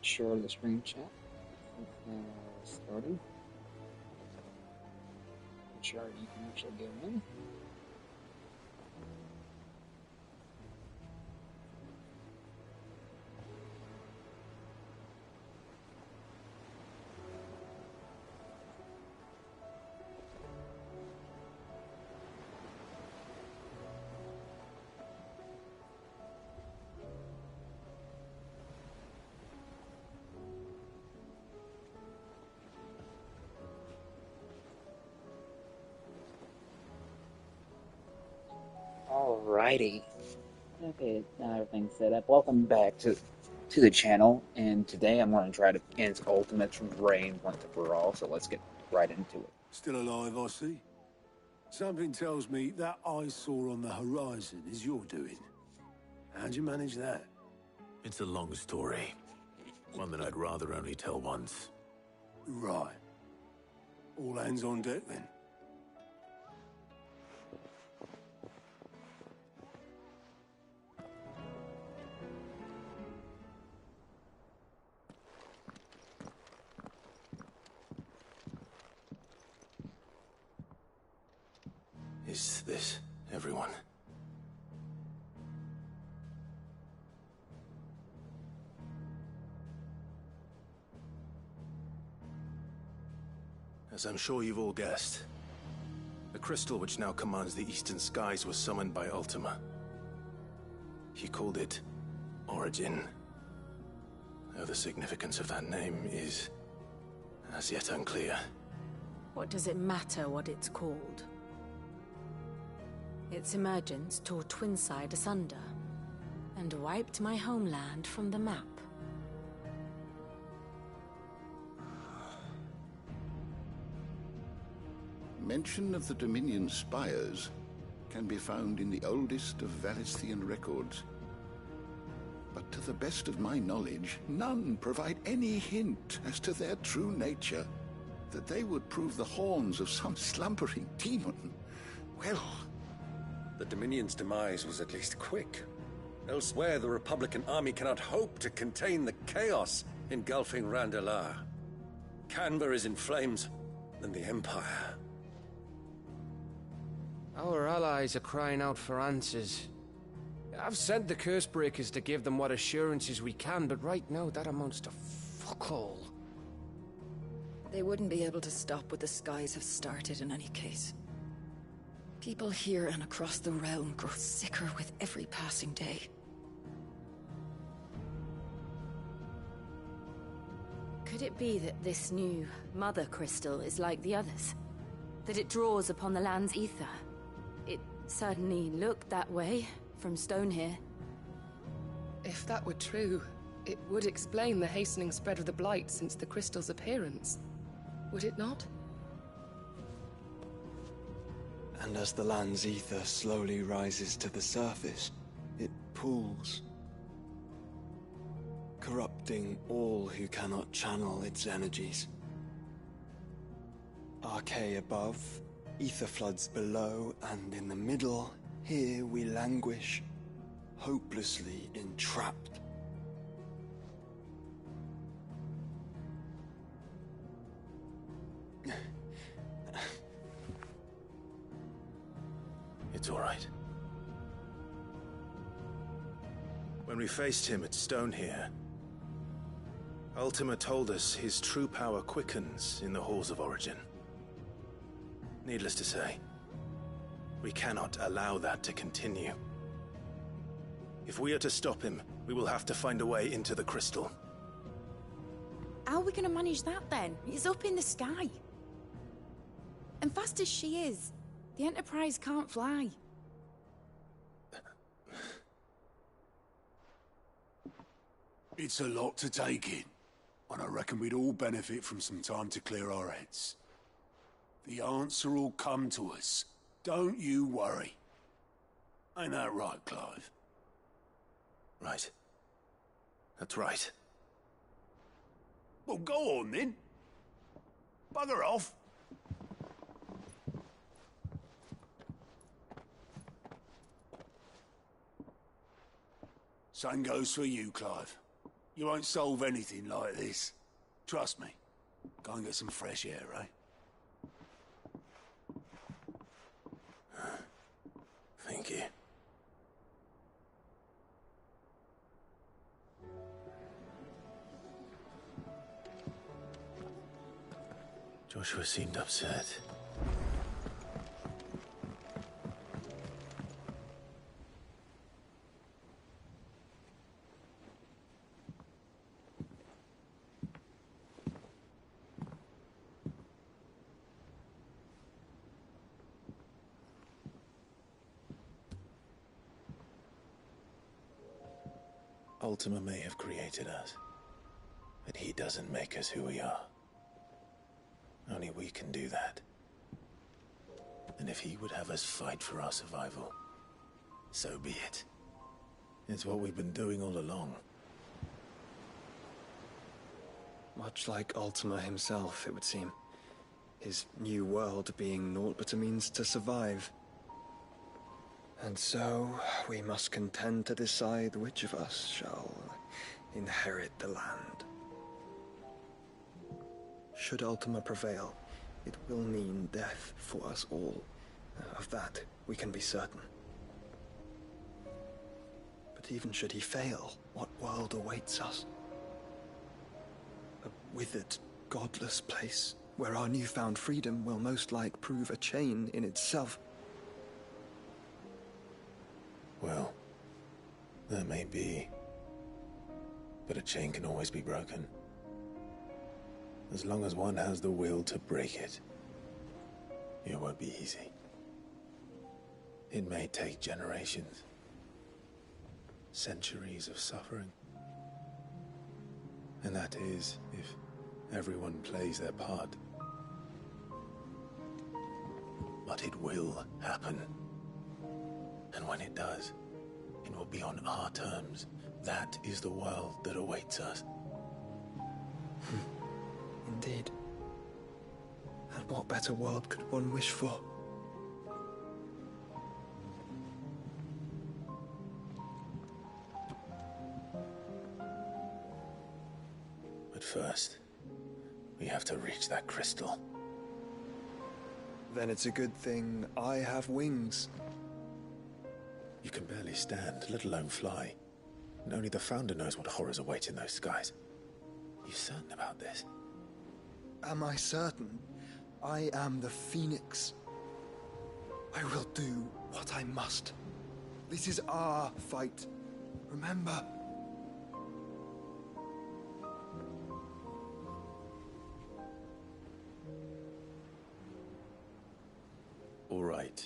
share the screen chat. Starting. Make sure you can actually get in. Alrighty. Okay, now everything's set up. Welcome back to the channel, and today I'm going to try to end Ultimate's reign once and for all, so let's get right into it. Still alive, I see. Something tells me that eyesore on the horizon is your doing. How'd you manage that? It's a long story. One that I'd rather only tell once. Right. All hands on deck, then. Is this everyone? As I'm sure you've all guessed, the crystal which now commands the eastern skies was summoned by Ultima. He called it Origin. Though the significance of that name is as yet unclear. What does it matter what it's called? Its emergence tore Twinside asunder, and wiped my homeland from the map. Mention of the Dominion spires can be found in the oldest of Valisthian records. But to the best of my knowledge, none provide any hint as to their true nature. That they would prove the horns of some slumbering demon. Well... The Dominion's demise was at least quick. Elsewhere, the Republican army cannot hope to contain the chaos engulfing Randalar. Canberra is in flames, and the Empire. Our allies are crying out for answers. I've sent the Cursebreakers to give them what assurances we can, but right now that amounts to fuck all. They wouldn't be able to stop what the skies have started in any case. People here and across the realm grow sicker with every passing day. Could it be that this new Mother Crystal is like the others? That it draws upon the land's ether? It certainly looked that way from stone here. If that were true, it would explain the hastening spread of the Blight since the crystal's appearance. Would it not? And as the land's ether slowly rises to the surface, it pools, corrupting all who cannot channel its energies. Archay above, ether floods below, and in the middle, here we languish, hopelessly entrapped. It's all right. When we faced him at Stone here, Ultima told us his true power quickens in the halls of Origin. Needless to say, we cannot allow that to continue. If we are to stop him, we will have to find a way into the crystal. How are we going to manage that then? It's up in the sky. And fast as she is, the Enterprise can't fly. It's a lot to take in, and I reckon we'd all benefit from some time to clear our heads. The answer will come to us. Don't you worry. Ain't that right, Clive? Right. That's right. Well, go on then. Bugger off. Same goes for you, Clive. You won't solve anything like this. Trust me. Go and get some fresh air, eh? Thank you. Joshua seemed upset. Ultima may have created us, but he doesn't make us who we are. Only we can do that. And if he would have us fight for our survival, so be it. It's what we've been doing all along. Much like Ultima himself, it would seem. His new world being naught but a means to survive. And so, we must contend to decide which of us shall inherit the land. Should Ultima prevail, it will mean death for us all. Of that, we can be certain. But even should he fail, what world awaits us? A withered, godless place, where our newfound freedom will most like prove a chain in itself. Well, that may be. But a chain can always be broken. As long as one has the will to break it. It won't be easy. It may take generations. Centuries of suffering. And that is, if everyone plays their part. But it will happen. And when it does, it will be on our terms. That is the world that awaits us. Indeed. And what better world could one wish for? But first, we have to reach that crystal. Then it's a good thing I have wings. You can barely stand, let alone fly. And only the Founder knows what horrors await in those skies. You certain about this? Am I certain? I am the Phoenix. I will do what I must. This is our fight. Remember? All right.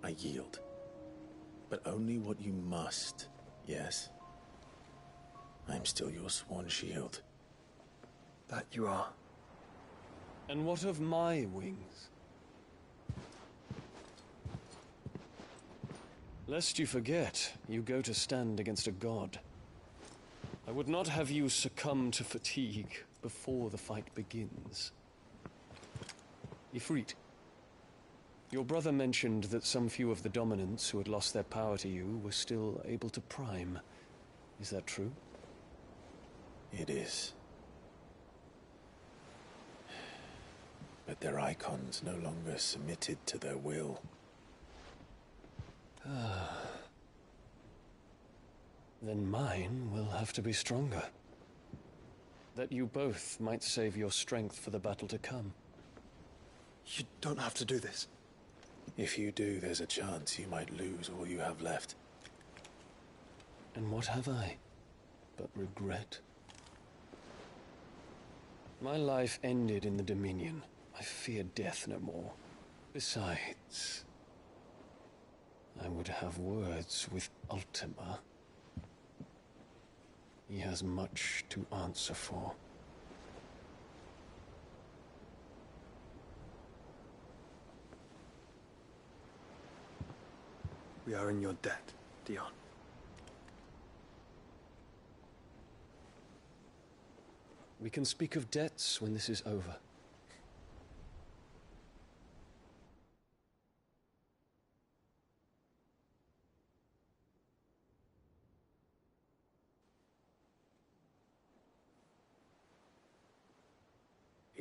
I yield. But only what you must, yes? I'm still your sworn shield. That you are. And what of my wings? Lest you forget, you go to stand against a god. I would not have you succumb to fatigue before the fight begins. Ifrit, your brother mentioned that some few of the dominants who had lost their power to you were still able to prime. Is that true? It is. But their icons no longer submitted to their will. Then mine will have to be stronger. That you both might save your strength for the battle to come. You don't have to do this. If you do, there's a chance you might lose all you have left. And what have I but regret? My life ended in the Dominion. I fear death no more. Besides, I would have words with Ultima. He has much to answer for. We are in your debt, Dion. We can speak of debts when this is over.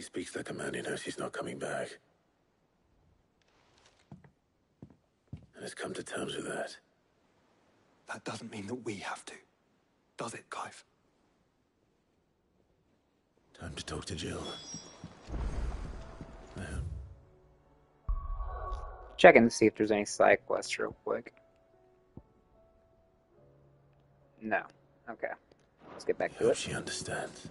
He speaks like a man who knows he's not coming back. And has come to terms with that. That doesn't mean that we have to, does it, Clive? Time to talk to Jill. Checking to see if there's any side quests real quick. No. Okay. Let's get back to Hope it. she understands.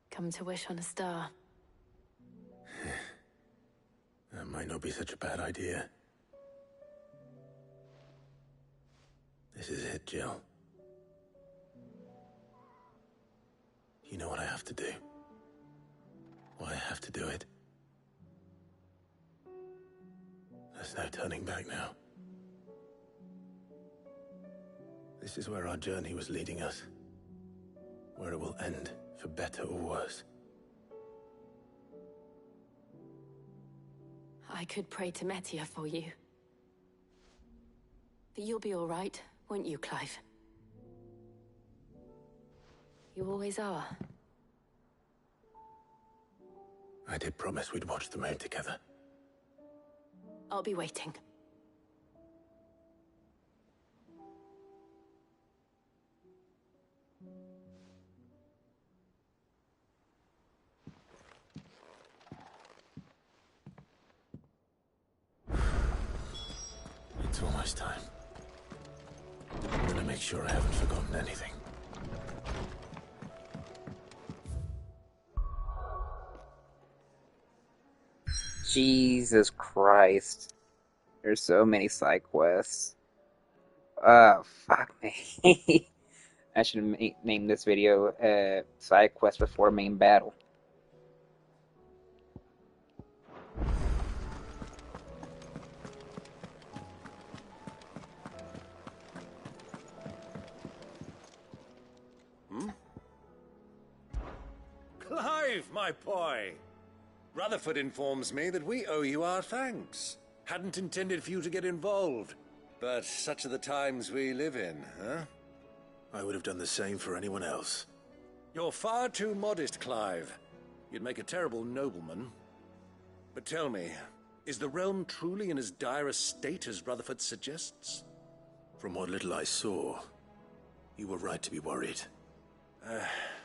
Come to wish on a star. That might not be such a bad idea. This is it, Jill. You know what I have to do. Why I have to do it. There's no turning back now. This is where our journey was leading us. Where it will end, for better or worse. I could pray to Metia for you. But you'll be all right, won't you, Clive? You always are. I did promise we'd watch the moon together. I'll be waiting. It's almost time. I'm gonna make sure I haven't forgotten anything. Jesus Christ. There's so many side quests. Oh, fuck me. I should name this video Side Quest Before Main Battle. Clive, my boy! Rutherford informs me that we owe you our thanks. Hadn't intended for you to get involved, but such are the times we live in, huh? I would have done the same for anyone else. You're far too modest, Clive. You'd make a terrible nobleman. But tell me, is the realm truly in as dire a state as Rutherford suggests? From what little I saw, you were right to be worried.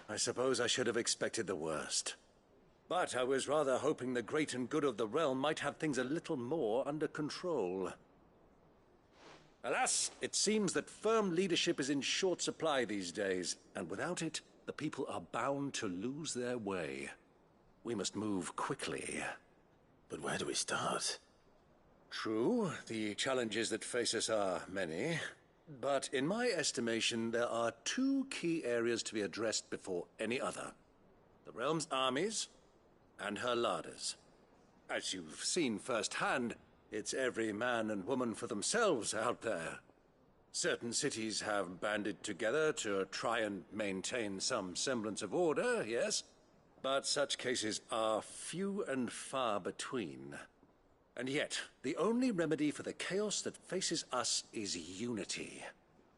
I suppose I should have expected the worst. But I was rather hoping the great and good of the realm might have things a little more under control. Alas, it seems that firm leadership is in short supply these days, and without it, the people are bound to lose their way. We must move quickly. But where do we start? True, the challenges that face us are many. But in my estimation, there are two key areas to be addressed before any other. The realm's armies and her larders. As you've seen firsthand, it's every man and woman for themselves out there. Certain cities have banded together to try and maintain some semblance of order, yes, but such cases are few and far between. And yet, the only remedy for the chaos that faces us is unity.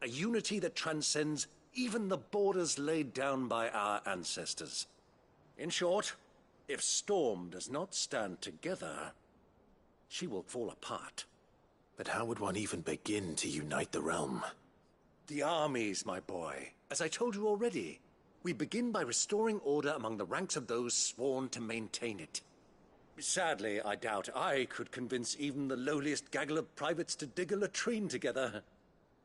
A unity that transcends even the borders laid down by our ancestors. In short, if Storm does not stand together, she will fall apart. But how would one even begin to unite the realm? The armies, my boy. As I told you already, we begin by restoring order among the ranks of those sworn to maintain it. Sadly, I doubt I could convince even the lowliest gaggle of privates to dig a latrine together.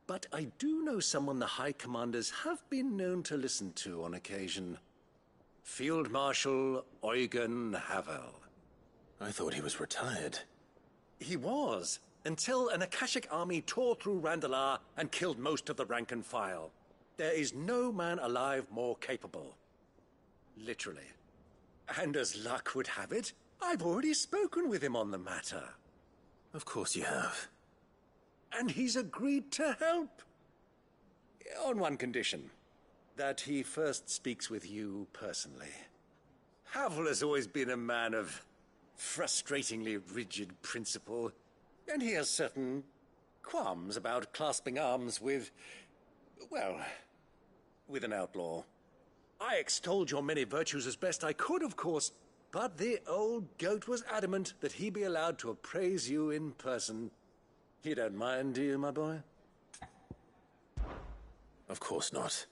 But I do know someone the High Commanders have been known to listen to on occasion. Field Marshal Eugen Havel. I thought he was retired. He was, until an Akashic army tore through Randalar and killed most of the rank and file. There is no man alive more capable. Literally. And as luck would have it, I've already spoken with him on the matter. Of course you have. And he's agreed to help. On one condition. That he first speaks with you personally. Havel has always been a man of frustratingly rigid principle, and he has certain qualms about clasping arms with, well, with an outlaw. I extolled your many virtues as best I could, of course, but the old goat was adamant that he be allowed to appraise you in person. You don't mind, do you, my boy? Of course not.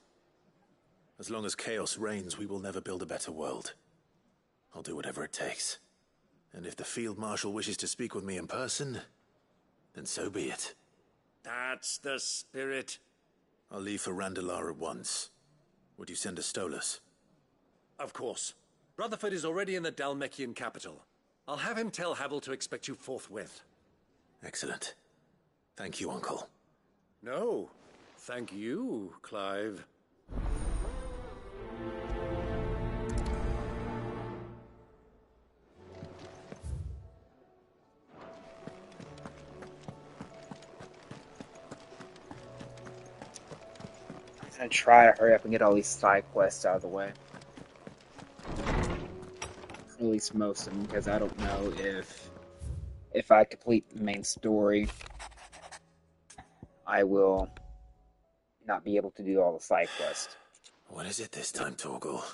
As long as chaos reigns, we will never build a better world. I'll do whatever it takes. And if the Field Marshal wishes to speak with me in person, then so be it. That's the spirit. I'll leave for Randalar at once. Would you send a Stolas? Of course. Rutherford is already in the Dalmekian capital. I'll have him tell Havel to expect you forthwith. Excellent. Thank you, Uncle. No, thank you, Clive. I'm gonna try to hurry up and get all these side quests out of the way. At least most of them, because I don't know if I complete the main story, I will not be able to do all the side quests. What is it this time, Torgal?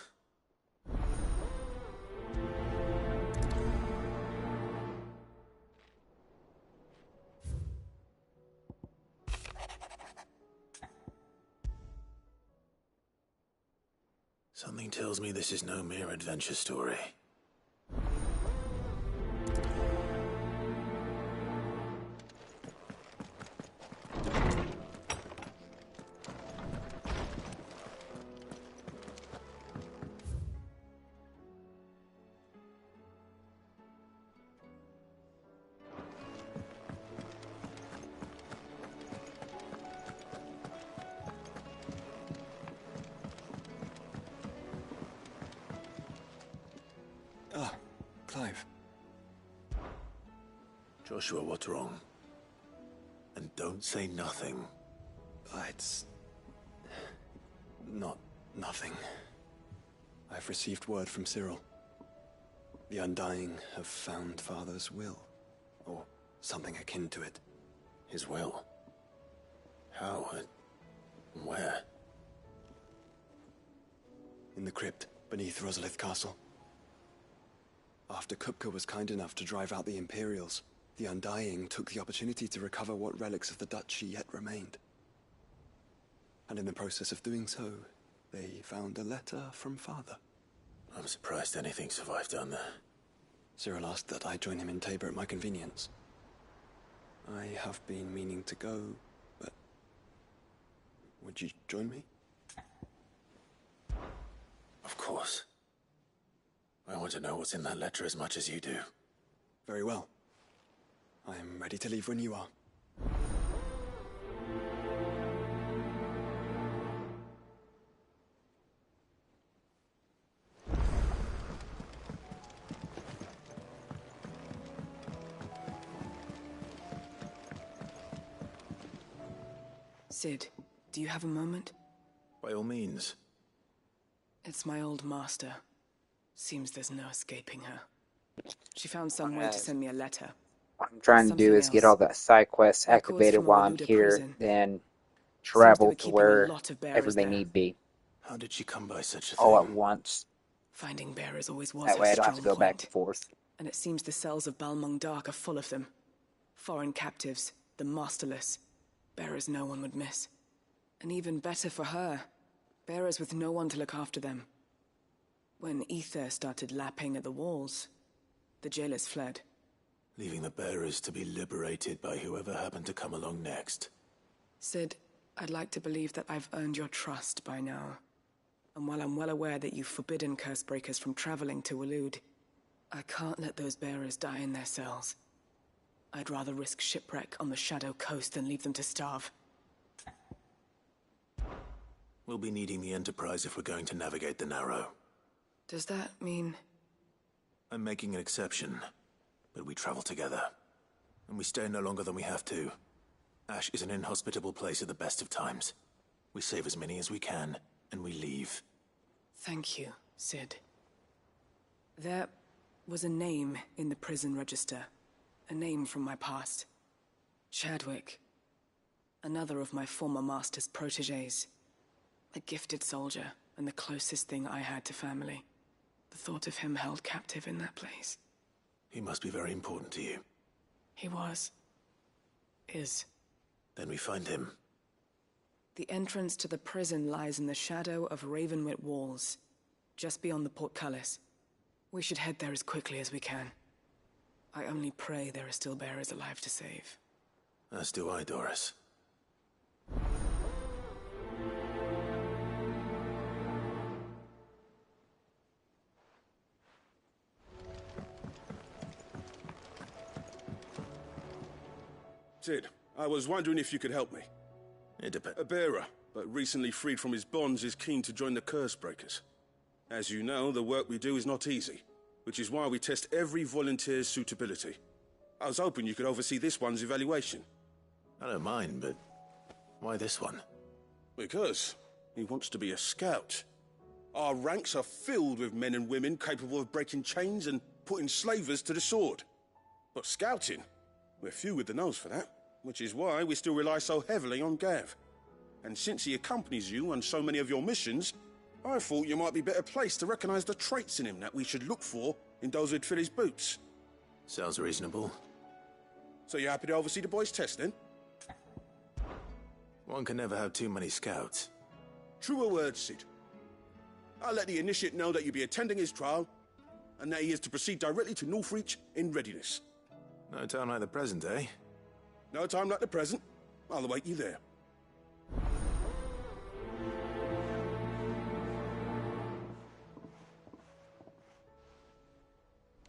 Something tells me this is no mere adventure story. Clive. Joshua, what's wrong? And don't say nothing. It's... not nothing. I've received word from Cyril. The Undying have found Father's will. Or something akin to it. His will? How and where? In the crypt beneath Rosalith Castle. After Kupka was kind enough to drive out the Imperials, the Undying took the opportunity to recover what relics of the Duchy yet remained. And in the process of doing so, they found a letter from Father. I'm surprised anything survived down there. Cyril asked that I join him in Tabor at my convenience. I have been meaning to go, but... would you join me? Of course. I want to know what's in that letter as much as you do. Very well. I am ready to leave when you are. Sid, do you have a moment? By all means. It's my old master. Seems there's no escaping her. She found some way to send me a letter. What I'm trying to do is get all the side quests activated while I'm here, then travel to wherever they need be. How did she come by such a all thing? at once. Finding bearers always was That way I don't have to go back point. and forth. And it seems the cells of Balmung Dark are full of them. Foreign captives, the masterless. Bearers no one would miss. And even better for her, bearers with no one to look after them. When ether started lapping at the walls, the jailers fled. Leaving the bearers to be liberated by whoever happened to come along next. Sid, I'd like to believe that I've earned your trust by now. And while I'm well aware that you've forbidden Cursebreakers from traveling to Waloed, I can't let those bearers die in their cells. I'd rather risk shipwreck on the Shadow Coast than leave them to starve. We'll be needing the Enterprise if we're going to navigate the Narrow. Does that mean... I'm making an exception, but we travel together. And we stay no longer than we have to. Ash is an inhospitable place at the best of times. We save as many as we can, and we leave. Thank you, Sid. There was a name in the prison register. A name from my past. Chadwick. Another of my former master's protégés. A gifted soldier, and the closest thing I had to family. The thought of him held captive in that place. He must be very important to you. He was. Is. Then we find him. The entrance to the prison lies in the shadow of Ravenwit Walls, just beyond the portcullis. We should head there as quickly as we can. I only pray there are still bearers alive to save. As do I, Doris. Sid, I was wondering if you could help me. It depends. A bearer, but recently freed from his bonds, is keen to join the Curse Breakers. As you know, the work we do is not easy, which is why we test every volunteer's suitability. I was hoping you could oversee this one's evaluation. I don't mind, but why this one? Because he wants to be a scout. Our ranks are filled with men and women capable of breaking chains and putting slavers to the sword. But scouting? We're few with the nose for that, which is why we still rely so heavily on Gav. And since he accompanies you on so many of your missions, I thought you might be better placed to recognize the traits in him that we should look for in those who'd fill his boots. Sounds reasonable. So you're happy to oversee the boys' test, then? One can never have too many scouts. Truer words, Sid. I'll let the initiate know that you'll be attending his trial, and that he is to proceed directly to Northreach in readiness. No time like the present, eh? No time like the present. I'll await you there.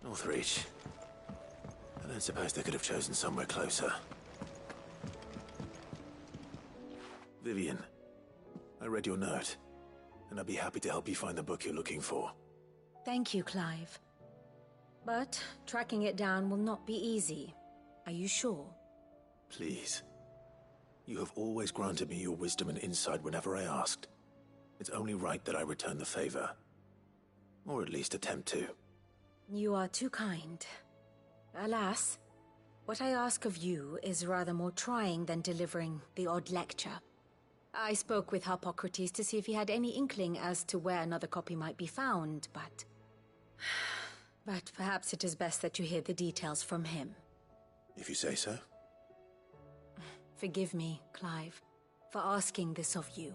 Northreach. I don't suppose they could have chosen somewhere closer. Vivian, I read your note, and I'd be happy to help you find the book you're looking for. Thank you, Clive. But tracking it down will not be easy. Are you sure? Please. You have always granted me your wisdom and insight whenever I asked. It's only right that I return the favor. Or at least attempt to. You are too kind. Alas, what I ask of you is rather more trying than delivering the odd lecture. I spoke with Harpocrates to see if he had any inkling as to where another copy might be found, but... But perhaps it is best that you hear the details from him. If you say so. Forgive me, Clive, for asking this of you.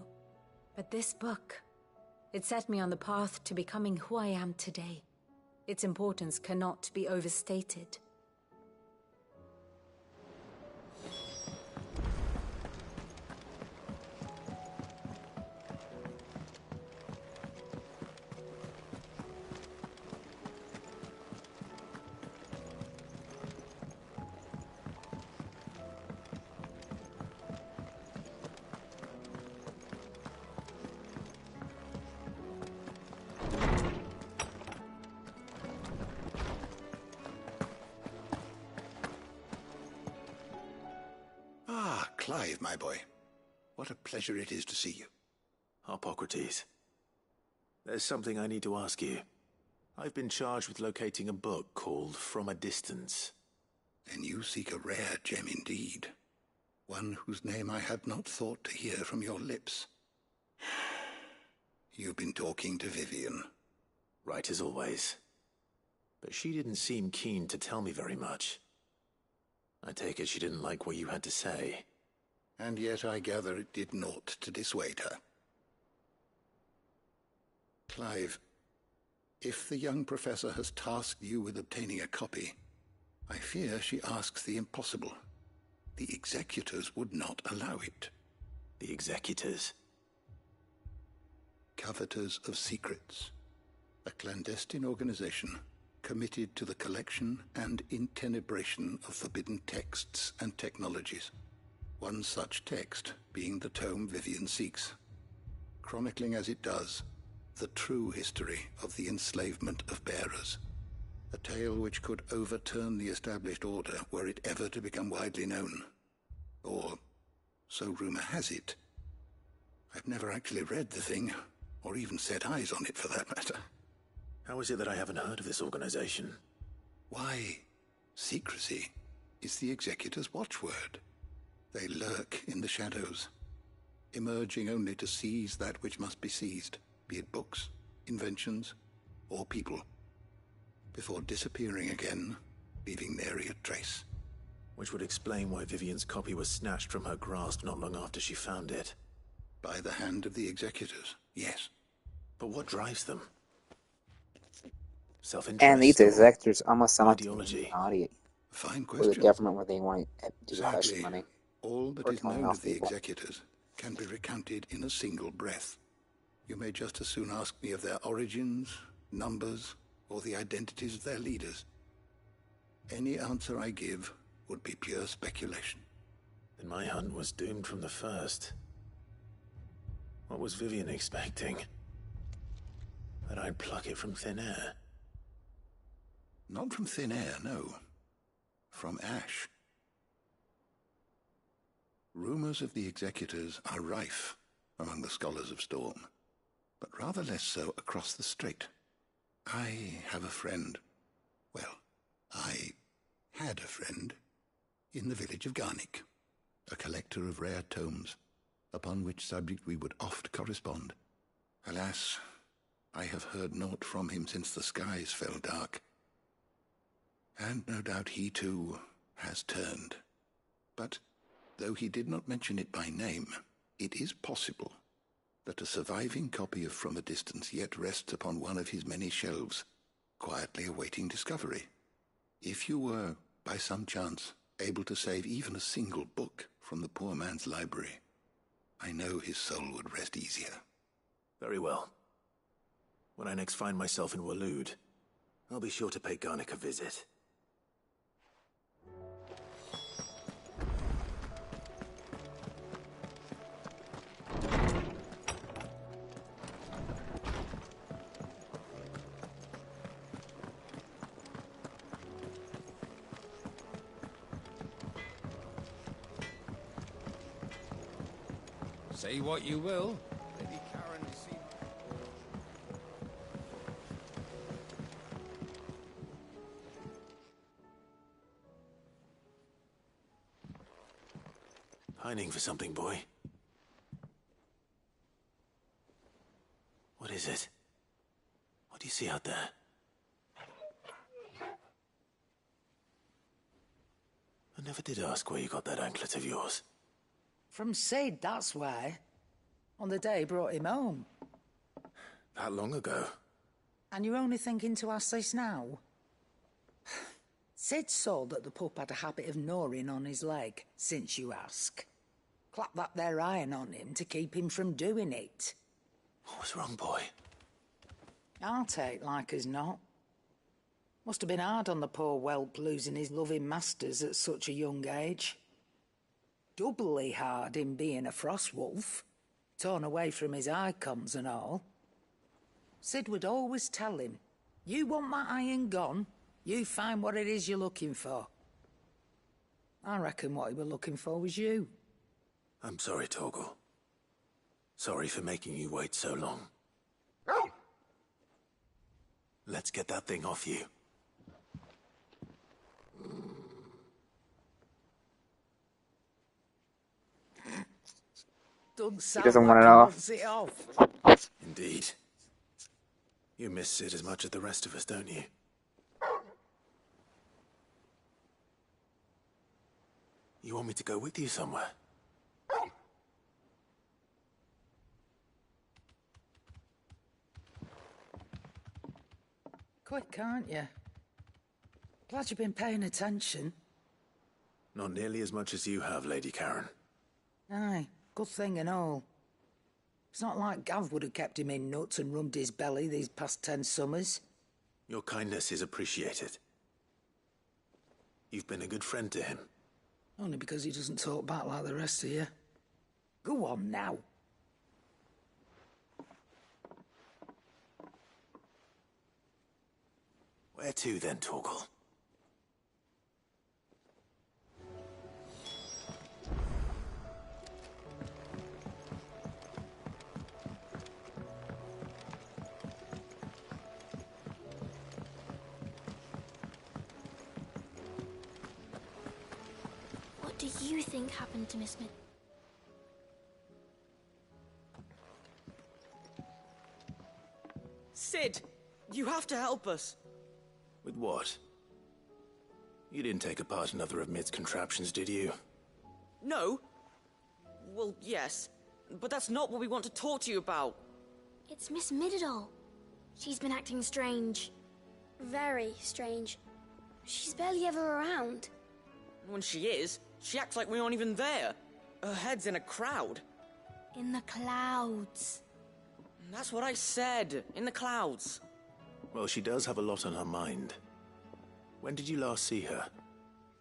But this book, it set me on the path to becoming who I am today. Its importance cannot be overstated. Clive, my boy. What a pleasure it is to see you. Harpocrates. There's something I need to ask you. I've been charged with locating a book called From a Distance. Then you seek a rare gem indeed. One whose name I had not thought to hear from your lips. You've been talking to Vivian. Right as always. But she didn't seem keen to tell me very much. I take it she didn't like what you had to say. And yet I gather it did naught to dissuade her. Clive, if the young professor has tasked you with obtaining a copy, I fear she asks the impossible. The executors would not allow it. The executors? Coveters of Secrets. A clandestine organization committed to the collection and intenebration of forbidden texts and technologies. One such text being the tome Vivian seeks, chronicling as it does the true history of the enslavement of bearers. A tale which could overturn the established order were it ever to become widely known. Or, so rumor has it. I've never actually read the thing, or even set eyes on it for that matter. How is it that I haven't heard of this organization? Why, secrecy is the Executor's watchword. They lurk in the shadows, emerging only to seize that which must be seized, be it books, inventions, or people, before disappearing again, leaving nary a trace. Which would explain why Vivian's copy was snatched from her grasp not long after she found it. By the hand of the Executors, yes. But what drives them? Self-interest And these executors almost sound like the ideology? Illuminati. Fine Or the question. government where they want to do the hush Exactly. money. All that Or is killing known off of the people. Executors can be recounted in a single breath. You may just as soon ask me of their origins, numbers, or the identities of their leaders. Any answer I give would be pure speculation. Then my hunt was doomed from the first. What was Vivian expecting? That I'd pluck it from thin air? Not from thin air, no. From ash. Rumors of the Executors are rife among the scholars of Storm, but rather less so across the Strait. I have a friend. Well, I had a friend in the village of Garnick, a collector of rare tomes, upon which subject we would oft correspond. Alas, I have heard naught from him since the skies fell dark. And no doubt he too has turned. But though he did not mention it by name, it is possible that a surviving copy of From a Distance yet rests upon one of his many shelves, quietly awaiting discovery. If you were, by some chance, able to save even a single book from the poor man's library, I know his soul would rest easier. Very well. When I next find myself in Waloed, I'll be sure to pay Garnick a visit. Say what you will, Lady Karen seemed... Pining for something, boy. What is it? What do you see out there? I never did ask where you got that anklet of yours. From Sid, that's why. On the day he brought him home. That long ago? And you're only thinking to ask this now? Sid saw that the pup had a habit of gnawing on his leg, since you ask. Clap that there iron on him to keep him from doing it. What was wrong, boy? I'll take like as not. Must have been hard on the poor whelp losing his loving masters at such a young age. Doubly hard in being a frost wolf, torn away from his icons and all. Sid would always tell him, you want that iron gone, you find what it is you're looking for. I reckon what he were looking for was you. I'm sorry, Torgal. Sorry for making you wait so long. Let's get that thing off you. Doesn't doesn't sound want like it he off. wants it off. Indeed. You miss Sid as much as the rest of us, don't you? You want me to go with you somewhere? Quick, aren't you? Glad you've been paying attention. Not nearly as much as you have, Lady Karen. Aye, good thing and all. It's not like Gav would have kept him in nuts and rubbed his belly these past 10 summers. Your kindness is appreciated. You've been a good friend to him. Only because he doesn't talk back like the rest of you. Go on now. Where to then, Torgal? What do you think happened to Miss Mid? Sid, you have to help us. With what? You didn't take apart another of Mid's contraptions, did you? No. Well, yes. But that's not what we want to talk to you about. It's Miss Mididol. She's been acting strange. Very strange. She's barely ever around. When she is, she acts like we aren't even there. Her head's in a crowd. In the clouds. That's what I said. In the clouds. Well, she does have a lot on her mind. When did you last see her?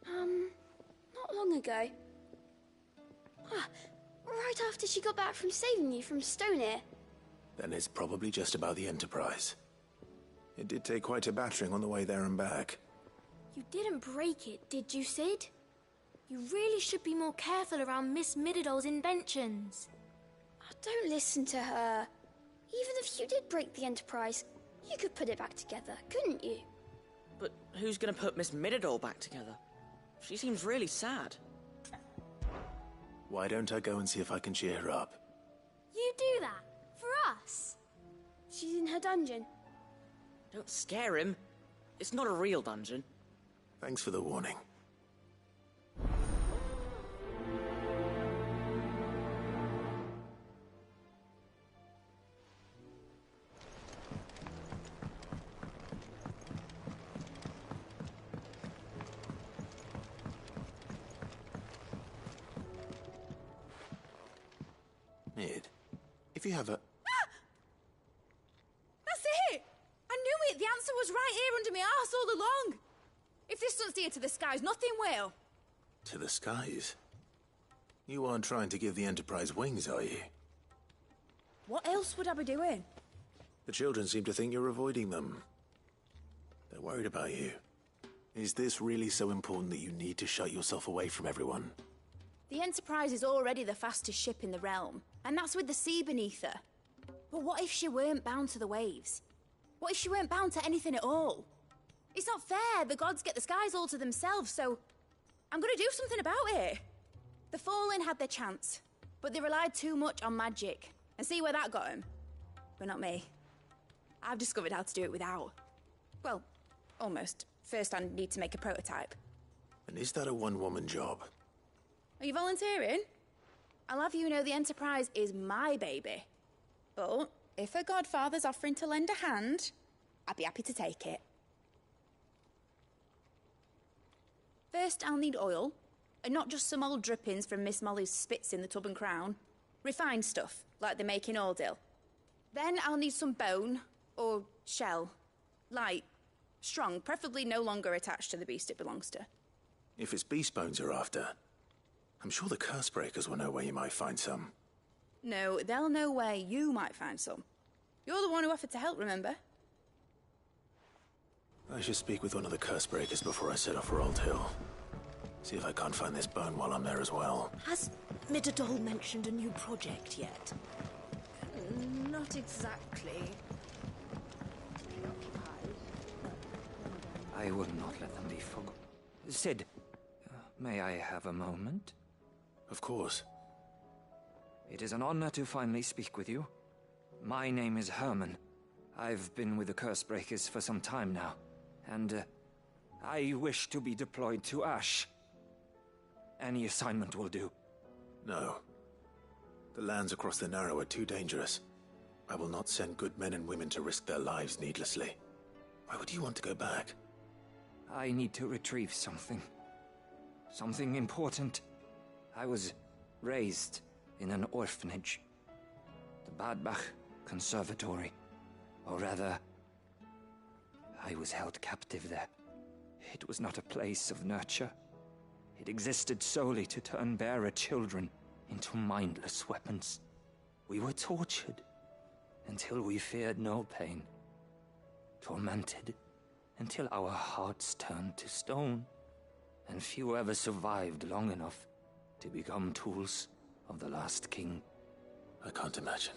Not long ago. Right after she got back from saving you from Stoneir. Then it's probably just about the Enterprise. It did take quite a battering on the way there and back. You didn't break it, did you, Sid? You really should be more careful around Miss Mididol's inventions. Oh, don't listen to her. Even if you did break the Enterprise, you could put it back together, couldn't you? But who's gonna put Miss Mididol back together? She seems really sad. Why don't I go and see if I can cheer her up? You do that? For us? She's in her dungeon. Don't scare him. It's not a real dungeon. Thanks for the warning. Mid, if you have a... That's it! I knew it! The answer was right here under my arse all along! If this doesn't steer to the skies, nothing will! To the skies? You aren't trying to give the Enterprise wings, are you? What else would I be doing? The children seem to think you're avoiding them. They're worried about you. Is this really so important that you need to shut yourself away from everyone? The Enterprise is already the fastest ship in the realm, and that's with the sea beneath her. But what if she weren't bound to the waves? What if she weren't bound to anything at all? It's not fair. The gods get the skies all to themselves, so I'm gonna do something about it. The Fallen had their chance, but they relied too much on magic. And see where that got them? But not me. I've discovered how to do it without. Well, almost. First, I need to make a prototype. And is that a one-woman job? Are you volunteering? I'll have you know the Enterprise is my baby. But if a godfather's offering to lend a hand, I'd be happy to take it. First, I'll need oil, and not just some old drippings from Miss Molly's spits in the Tub and Crown. Refined stuff, like they make in Ordil. Then I'll need some bone, or shell. Light, strong, preferably no longer attached to the beast it belongs to. If it's beast bones you're after, I'm sure the curse breakers will know where you might find some. No, they'll know where you might find some. You're the one who offered to help, remember? I should speak with one of the curse breakers before I set off for Old Hill. See if I can't find this bone while I'm there as well. Has Mididol mentioned a new project yet? Not exactly. I will not let them be forgotten. Sid, may I have a moment? Of course. It is an honor to finally speak with you. My name is Herman. I've been with the Cursebreakers for some time now, and I wish to be deployed to Ash. Any assignment will do. No. The lands across the Narrow are too dangerous. I will not send good men and women to risk their lives needlessly. Why would you want to go back? I need to retrieve something. Something important. I was raised in an orphanage. The Badbach Conservatory. Or rather, I was held captive there. It was not a place of nurture. It existed solely to turn bearer children into mindless weapons. We were tortured until we feared no pain. Tormented until our hearts turned to stone, and few ever survived long enough to become tools of the last king. I can't imagine.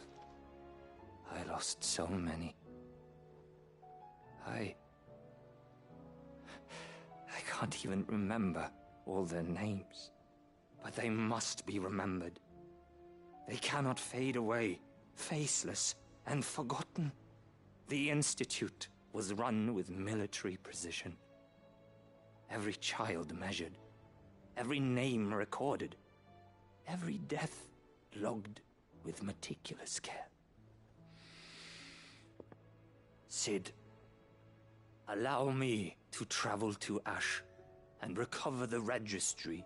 I lost so many. I can't even remember all their names, but they must be remembered. They cannot fade away, faceless and forgotten. The Institute was run with military precision. Every child measured, every name recorded, every death logged with meticulous care. Cid, allow me to travel to Ash and recover the registry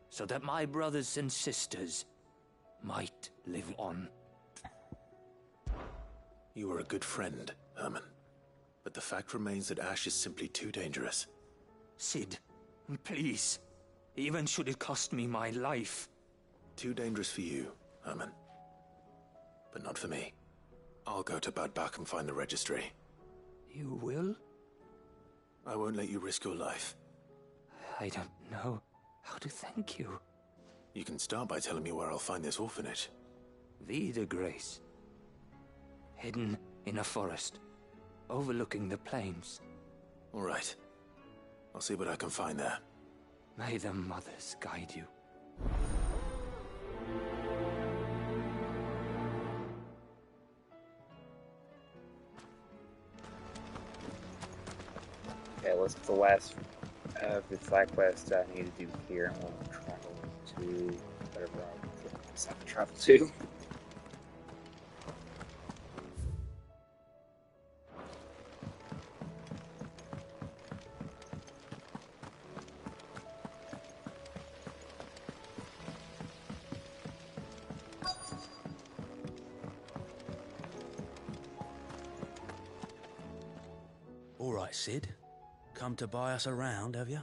so that my brothers and sisters might live on. You were a good friend, Herman. But the fact remains that Ash is simply too dangerous. Cid, please. Even should it cost me my life. Too dangerous for you, Herman. But not for me. I'll go to Bad Bach and find the registry. You will? I won't let you risk your life. I don't know how to thank you. You can start by telling me where I'll find this orphanage. Vida Grace. Hidden in a forest, overlooking the plains. All right. I'll see what I can find there. May the mothers guide you. Okay, what's the last of the side quest I need to do here? And we'll travel to whatever I decide to travel to. All right, Cid. Come to buy us around, have you?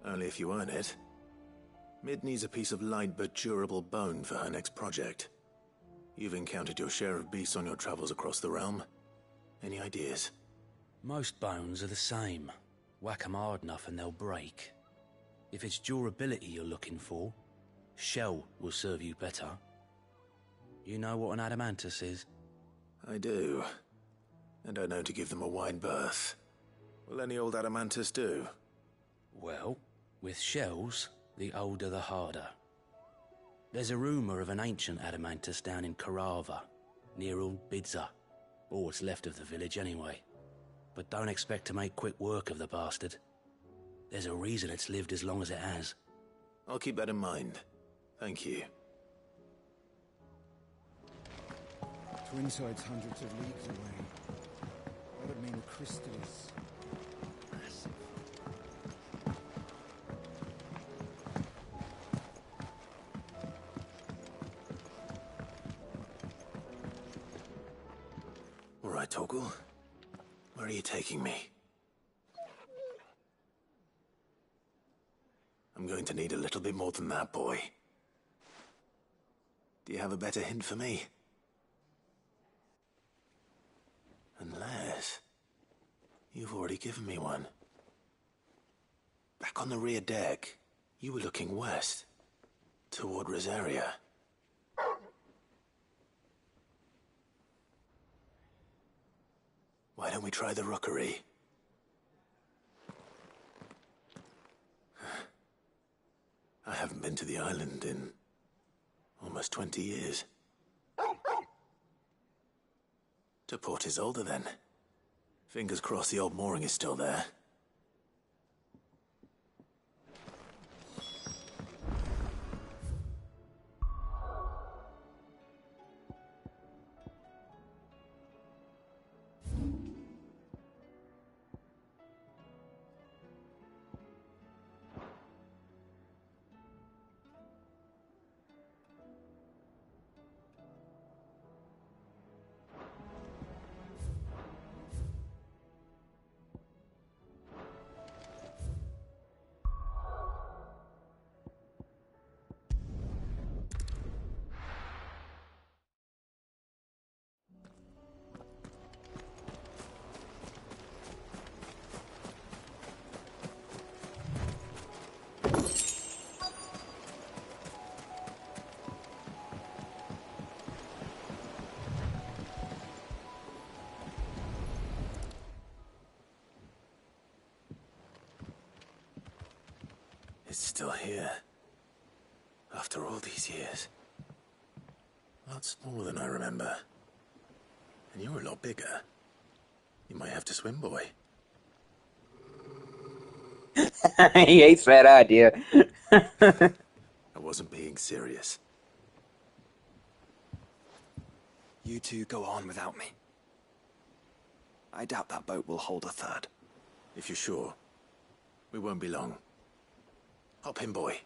Only if you earn it. Mid needs a piece of light but durable bone for her next project. You've encountered your share of beasts on your travels across the realm. Any ideas? Most bones are the same. Whack 'em hard enough and they'll break. If it's durability you're looking for, shell will serve you better. You know what an adamantus is? I do. And I know to give them a wide berth. Will any old adamantus do? Well, with shells, the older the harder. There's a rumour of an ancient adamantus down in Karava, near Old Bidza, or what's left of the village anyway. But don't expect to make quick work of the bastard. There's a reason it's lived as long as it has. I'll keep that in mind. Thank you. Twinside's hundreds of leagues away. That would mean the crystal is massive. All right, Torgal. Where are you taking me? I'm going to need a little bit more than that, boy. Do you have a better hint for me? Unless you've already given me one. Back on the rear deck, you were looking west, toward Rosaria. Why don't we try the rookery? I haven't been to the island in almost 20 years. To Port Isolde, then. Fingers crossed the old mooring is still there. It's still here. After all these years. A lot smaller than I remember. And you're a lot bigger. You might have to swim, boy. He hates that idea. I wasn't being serious. You two go on without me. I doubt that boat will hold a third. If you're sure, we won't be long. Hop in, boy.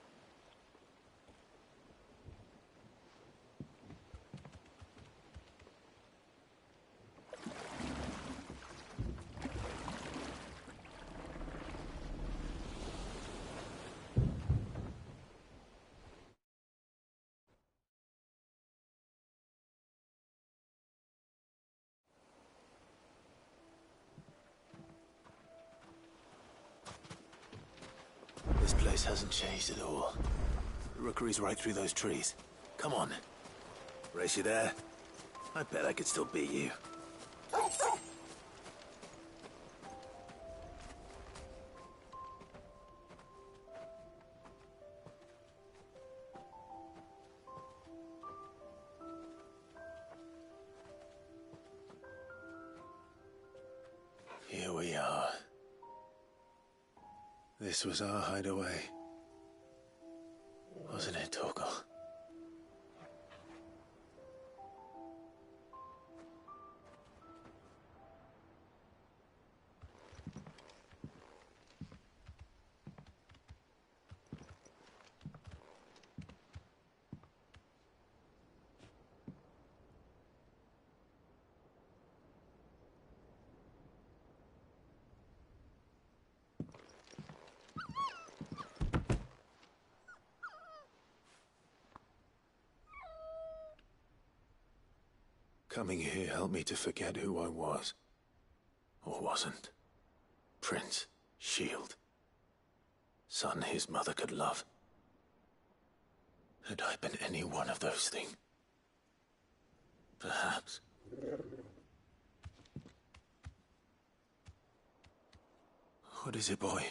This place hasn't changed at all. The rookery's right through those trees. Come on. Race you there? I bet I could still beat you. Here we are. This was our hideaway. Wasn't it, Torgal? Coming here helped me to forget who I was. Or wasn't. Prince, shield. Son his mother could love. Had I been any one of those things? Perhaps. What is it, boy?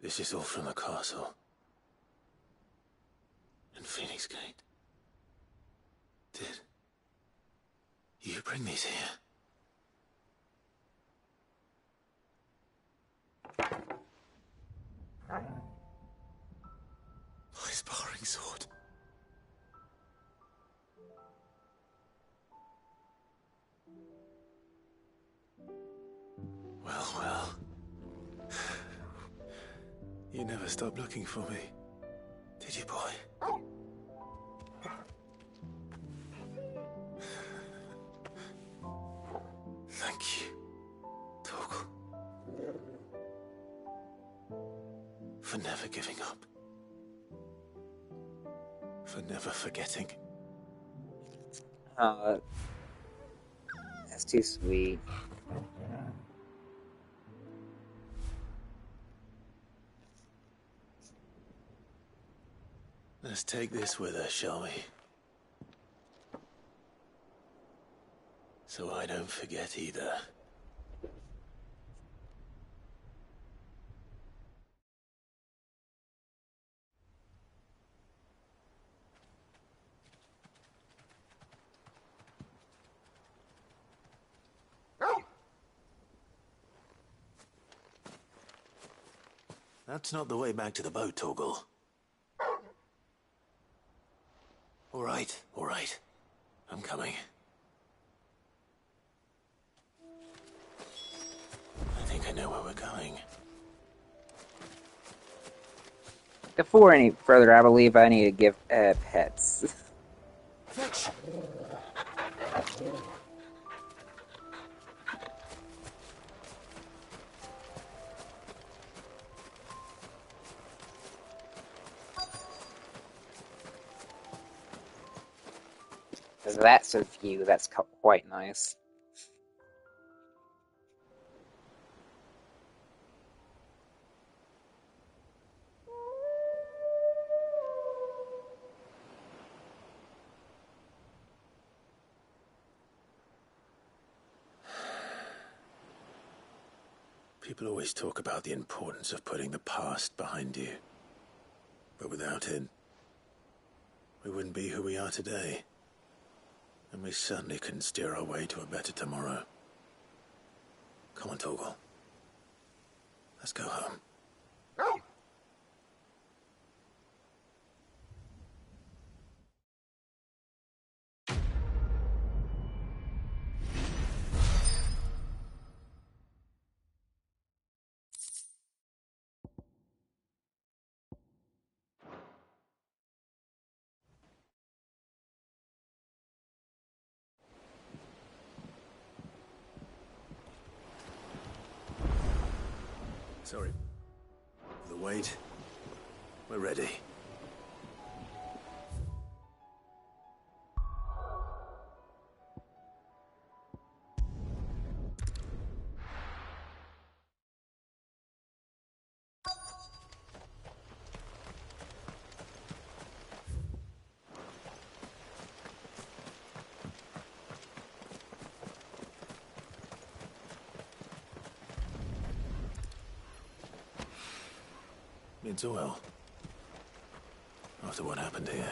This is all from the castle. And Phoenix Gate. Did you bring these here? My sparring sword. Well, well. You never stopped looking for me, did you, boy? Thank you, Torgal. For never giving up. For never forgetting. That's too sweet. Let's take this with us, shall we? So I don't forget either. That's not the way back to the boat, Torgal. All right. I'm coming. I think I know where we're going. Before any further, I believe I need to give pets. Fetch! That's a view. That's quite nice. People always talk about the importance of putting the past behind you. But without it, we wouldn't be who we are today. And we certainly couldn't steer our way to a better tomorrow. Come on, Torgal. Let's go home. Sorry. The wait. We're ready. It's well. After what happened here.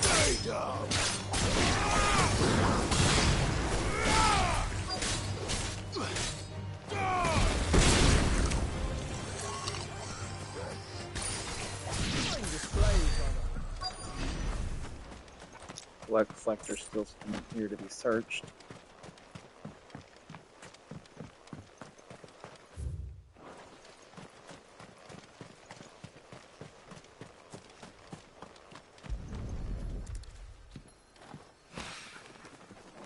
Stay down! Looks like there's still some here to be searched.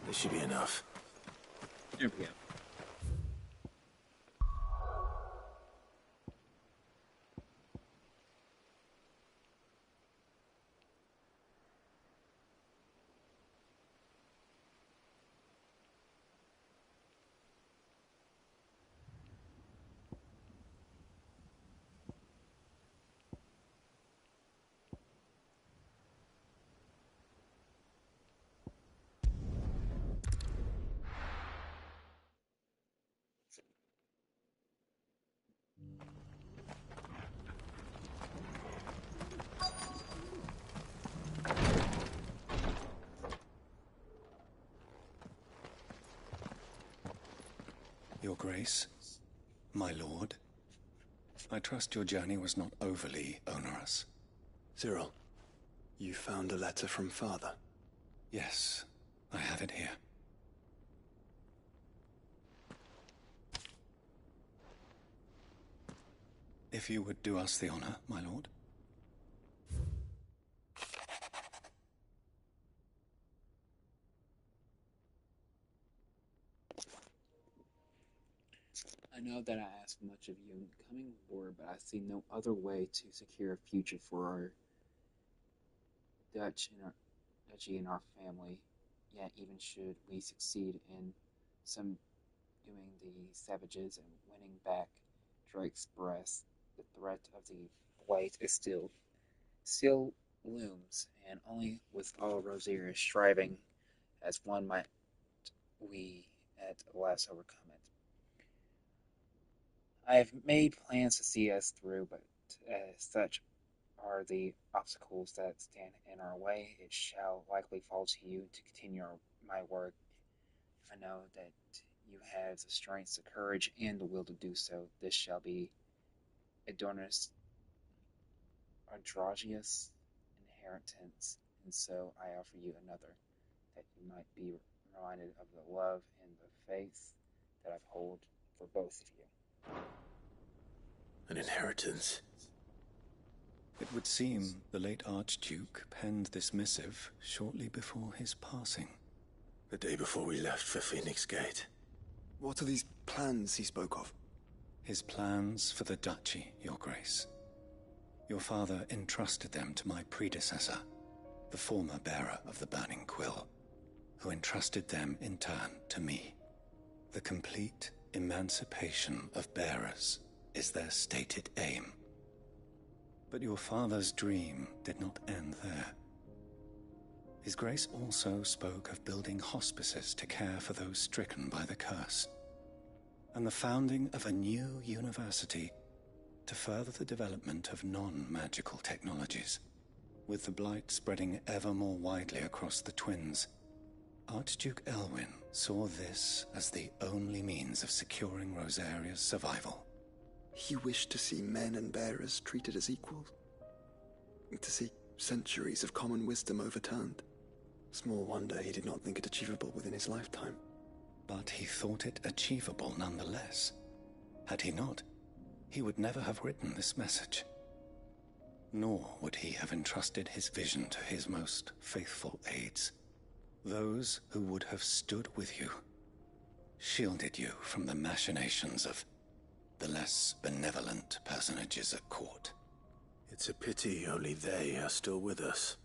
This should be enough. There we go. Your Grace, my lord, I trust your journey was not overly onerous. Cyril, you found a letter from Father? Yes, I have it here. If you would do us the honor, my lord. I know that I ask much of you in coming war, but I see no other way to secure a future for our duchy and our family. Yet, even should we succeed in subduing the savages and winning back Drake's breast, the threat of the blight is still looms, and only with all Rosier striving as one might we at last overcome it. I have made plans to see us through, but as such are the obstacles that stand in our way, it shall likely fall to you to continue my work. I know that you have the strength, the courage, and the will to do so. This shall be Adornus Ardragius' inheritance, and so I offer you another, that you might be reminded of the love and the faith that I hold for both of you. An inheritance? It would seem the late Archduke penned this missive shortly before his passing. The day before we left for Phoenix Gate. What are these plans he spoke of? His plans for the duchy, Your Grace. Your father entrusted them to my predecessor, the former bearer of the Burning Quill, who entrusted them in turn to me. The complete emancipation of bearers is their stated aim. But your father's dream did not end there. His Grace also spoke of building hospices to care for those stricken by the curse, and the founding of a new university to further the development of non-magical technologies. With the blight spreading ever more widely across the twins, Archduke Elwyn saw this as the only means of securing Rosaria's survival. He wished to see men and bearers treated as equals. To see centuries of common wisdom overturned. Small wonder he did not think it achievable within his lifetime. But he thought it achievable nonetheless. Had he not, he would never have written this message. Nor would he have entrusted his vision to his most faithful aides. Those who would have stood with you, shielded you from the machinations of the less benevolent personages at court. It's a pity only they are still with us.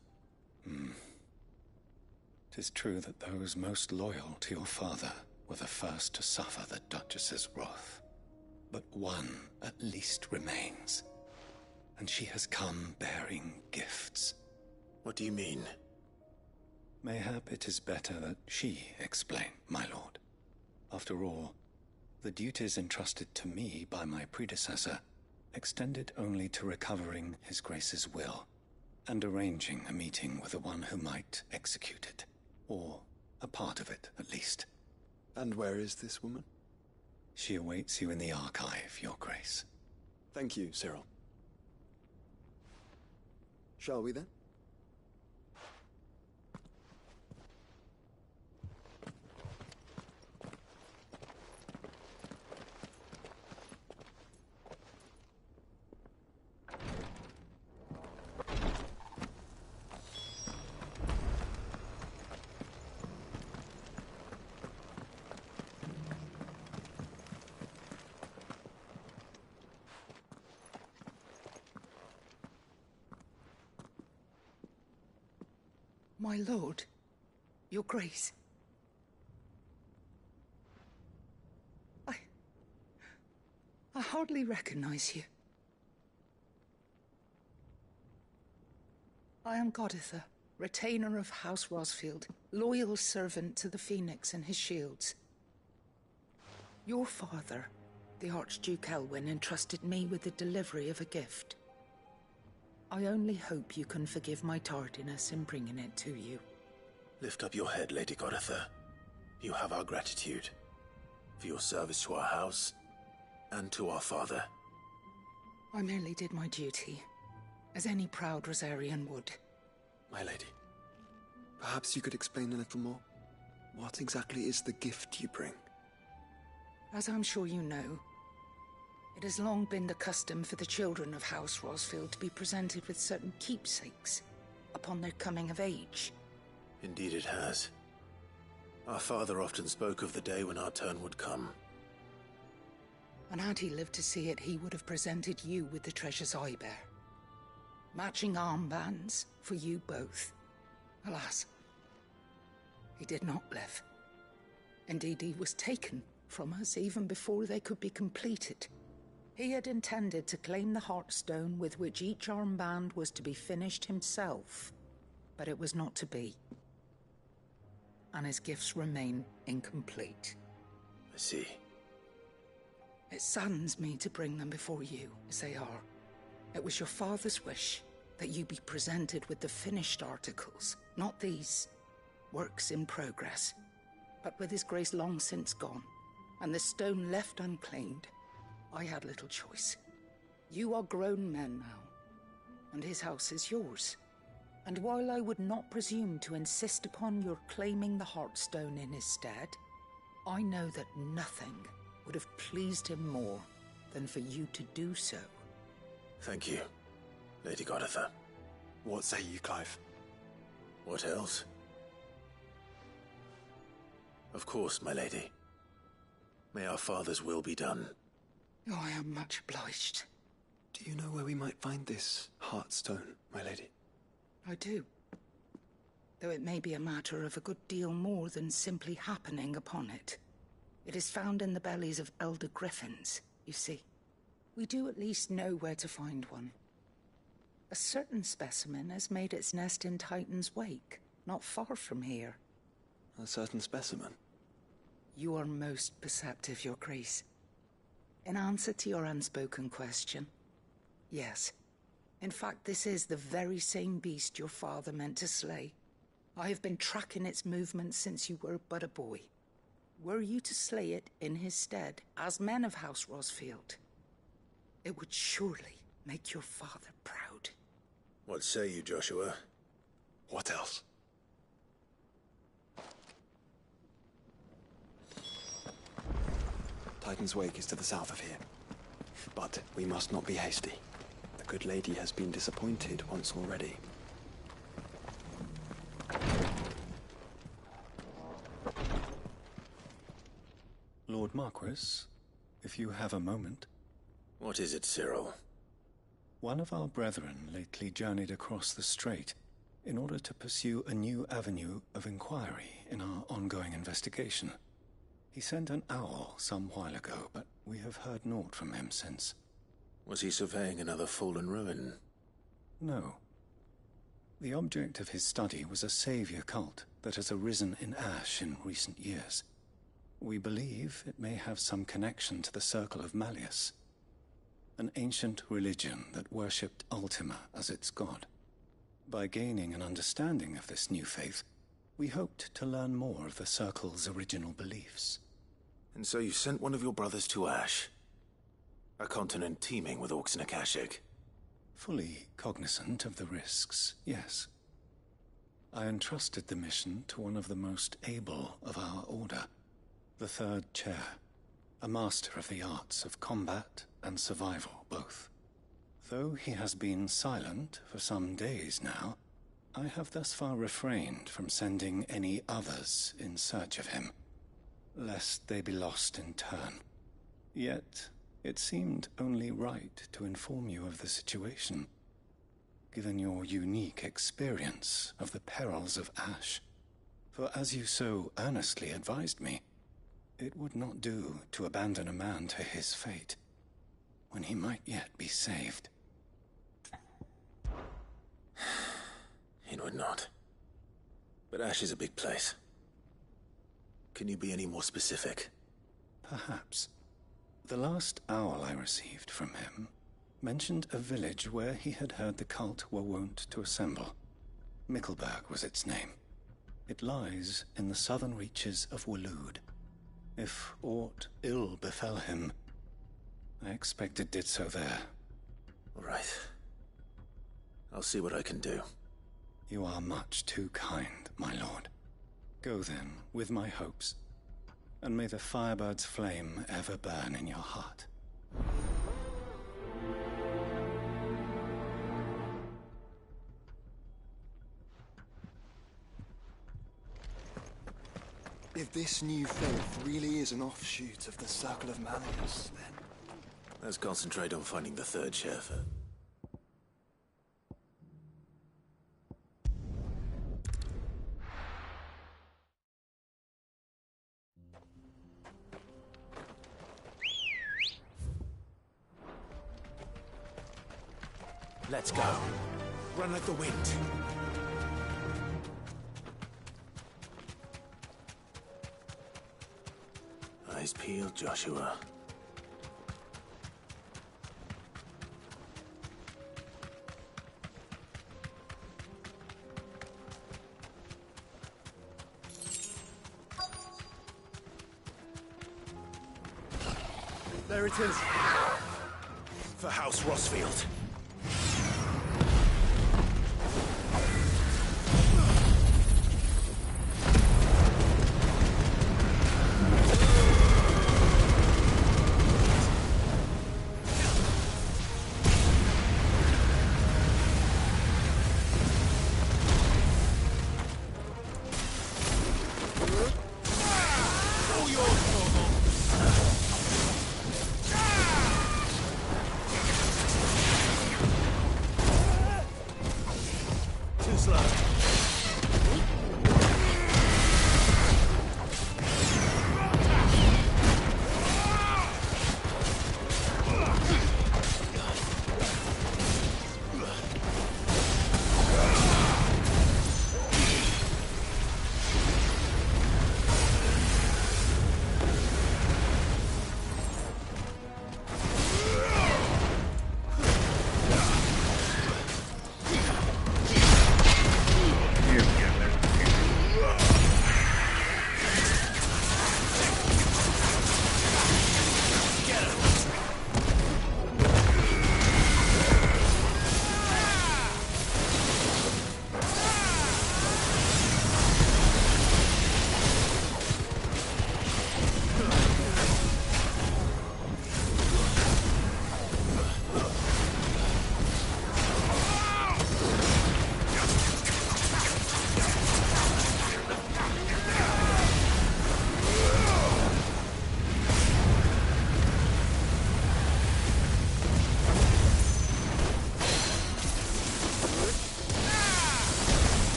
'Tis true that those most loyal to your father were the first to suffer the Duchess's wrath. But one at least remains, and she has come bearing gifts. What do you mean? Mayhap it is better that she explain, my lord. After all, the duties entrusted to me by my predecessor extended only to recovering His Grace's will and arranging a meeting with the one who might execute it, or a part of it at least. And where is this woman? She awaits you in the archive, Your Grace. Thank you, Cyril. Shall we then? My lord, your grace. I hardly recognize you. I am Goditha, retainer of House Rosfield, loyal servant to the Phoenix and his shields. Your father, the Archduke Elwyn, entrusted me with the delivery of a gift. I only hope you can forgive my tardiness in bringing it to you. Lift up your head, Lady Goditha. You have our gratitude for your service to our house and to our father. I merely did my duty, as any proud Rosarian would. My lady, perhaps you could explain a little more? What exactly is the gift you bring? As I'm sure you know, it has long been the custom for the children of House Rosfield to be presented with certain keepsakes upon their coming of age. Indeed it has. Our father often spoke of the day when our turn would come. And had he lived to see it, he would have presented you with the treasures I bear. Matching armbands for you both. Alas, he did not live. Indeed, he was taken from us even before they could be completed. He had intended to claim the Heartstone with which each armband was to be finished himself, but it was not to be. And his gifts remain incomplete. I see. It saddens me to bring them before you, as they are. It was your father's wish that you be presented with the finished articles, not these works in progress. But with his grace long since gone, and the stone left unclaimed, I had little choice. You are grown men now, and his house is yours. And while I would not presume to insist upon your claiming the Heartstone in his stead, I know that nothing would have pleased him more than for you to do so. Thank you, Lady Goditha. What say you, Clive? What else? Of course, my lady. May our father's will be done. Oh, I am much obliged. Do you know where we might find this Heartstone, my lady? I do. Though it may be a matter of a good deal more than simply happening upon it. It is found in the bellies of elder griffins, you see. We do at least know where to find one. A certain specimen has made its nest in Titan's wake, not far from here. A certain specimen? You are most perceptive, Your Grace. In answer to your unspoken question, yes. In fact, this is the very same beast your father meant to slay. I have been tracking its movements since you were but a boy. Were you to slay it in his stead, as men of House Rosfield, it would surely make your father proud. What say you, Joshua? What else? Titan's Wake is to the south of here. But we must not be hasty. The good lady has been disappointed once already. Lord Marquis, if you have a moment. What is it, Cyril? One of our brethren lately journeyed across the strait in order to pursue a new avenue of inquiry in our ongoing investigation. He sent an owl some while ago, but we have heard naught from him since. Was he surveying another fallen ruin? No. The object of his study was a savior cult that has arisen in Ash in recent years. We believe it may have some connection to the Circle of Malleus, an ancient religion that worshipped Ultima as its god. By gaining an understanding of this new faith, we hoped to learn more of the Circle's original beliefs. And so you sent one of your brothers to Ash? A continent teeming with orcs and Akashic? Fully cognizant of the risks, yes. I entrusted the mission to one of the most able of our order, the Third Chair, a master of the arts of combat and survival both. Though he has been silent for some days now, I have thus far refrained from sending any others in search of him, lest they be lost in turn. Yet, it seemed only right to inform you of the situation, given your unique experience of the perils of Ash. For as you so earnestly advised me, it would not do to abandon a man to his fate, when he might yet be saved. It would not. But Ash is a big place. Can you be any more specific? Perhaps. The last owl I received from him mentioned a village where he had heard the cult were wont to assemble. Mickleburg was its name. It lies in the southern reaches of Waloed. If aught ill befell him, I expect it did so there. All right. I'll see what I can do. You are much too kind, my lord. Go then, with my hopes, and may the Firebird's flame ever burn in your heart. If this new faith really is an offshoot of the Circle of Malleus, then... Let's concentrate on finding the Third Chair first. Let's go. Run like the wind. Eyes peeled, Joshua. There it is. For House Rosfield.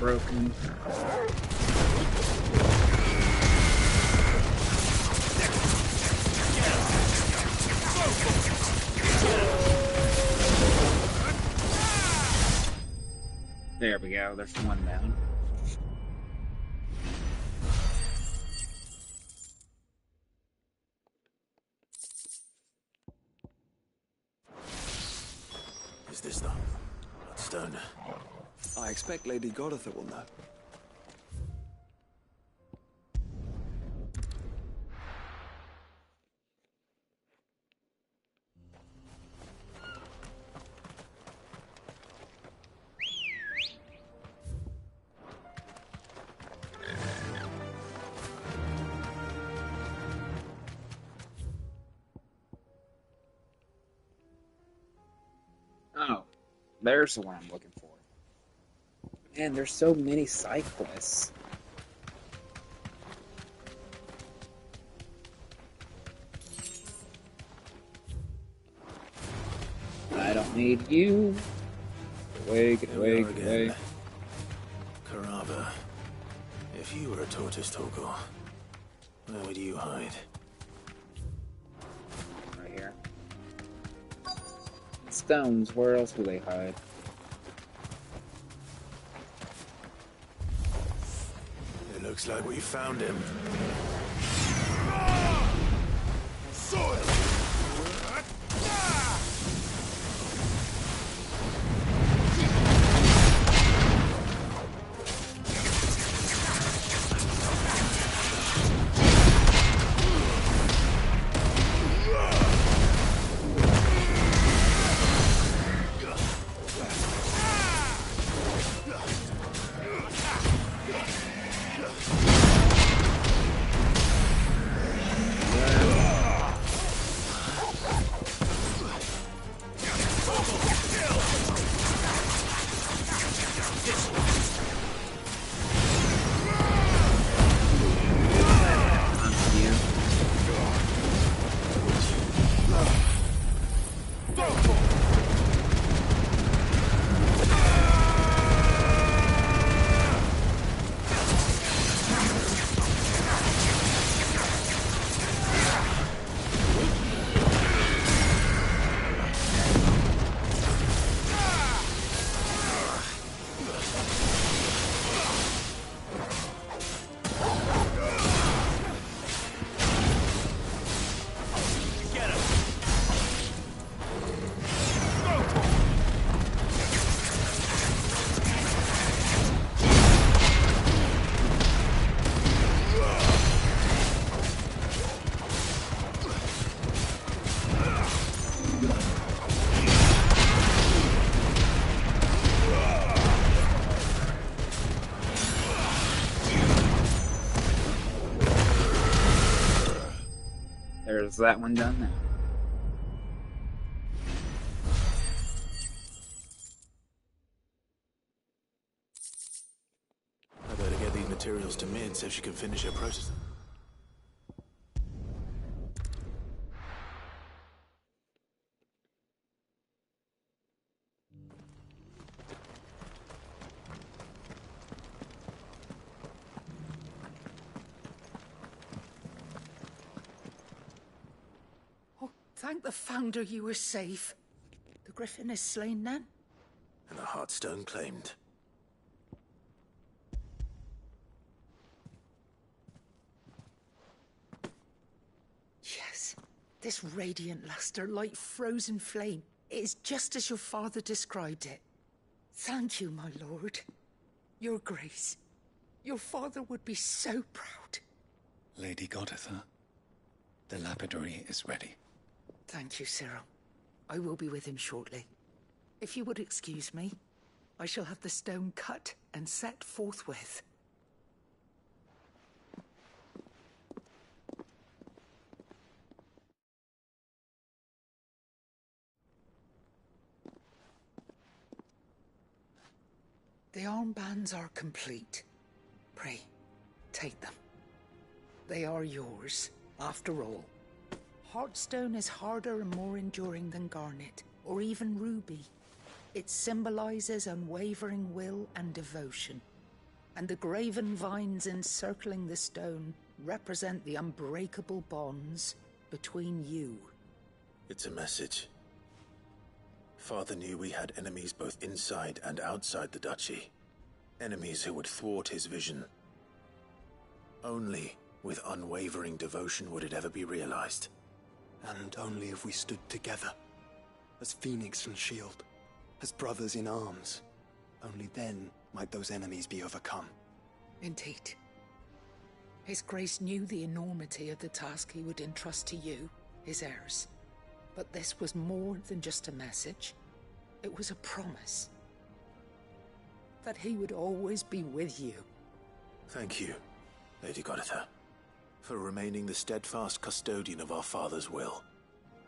broken. There we go, there's one down. Is this the Bloodstone? I expect Lady Goditha will know. Oh, there's the one I'm looking for. Man, there's so many side quests. I don't need you. Get away, get away, get away. Carava, if you were a tortoise talker, where would you hide? Right here. Stones, where else will they hide? It looks like we found him. Soil! There's that one done now. I better get these materials to Mid so she can finish her process. Thank the Founder you were safe. The Griffin is slain then? And the Heartstone claimed. Yes. This radiant luster, like frozen flame, it is just as your father described it. Thank you, my lord. Your grace. Your father would be so proud. Lady Goditha, the lapidary is ready. Thank you, Cyril. I will be with him shortly. If you would excuse me, I shall have the stone cut and set forthwith. The armbands are complete. Pray, take them. They are yours, after all. Heartstone is harder and more enduring than garnet, or even ruby. It symbolizes unwavering will and devotion. and the graven vines encircling the stone represent the unbreakable bonds between you. It's a message. Father knew we had enemies both inside and outside the duchy. Enemies who would thwart his vision. Only with unwavering devotion would it ever be realized. And only if we stood together, as Phoenix and Shield, as brothers in arms. Only then might those enemies be overcome. Indeed. His Grace knew the enormity of the task he would entrust to you, his heirs. But this was more than just a message. It was a promise. That he would always be with you. Thank you, Lady Goditha, for remaining the steadfast custodian of our father's will.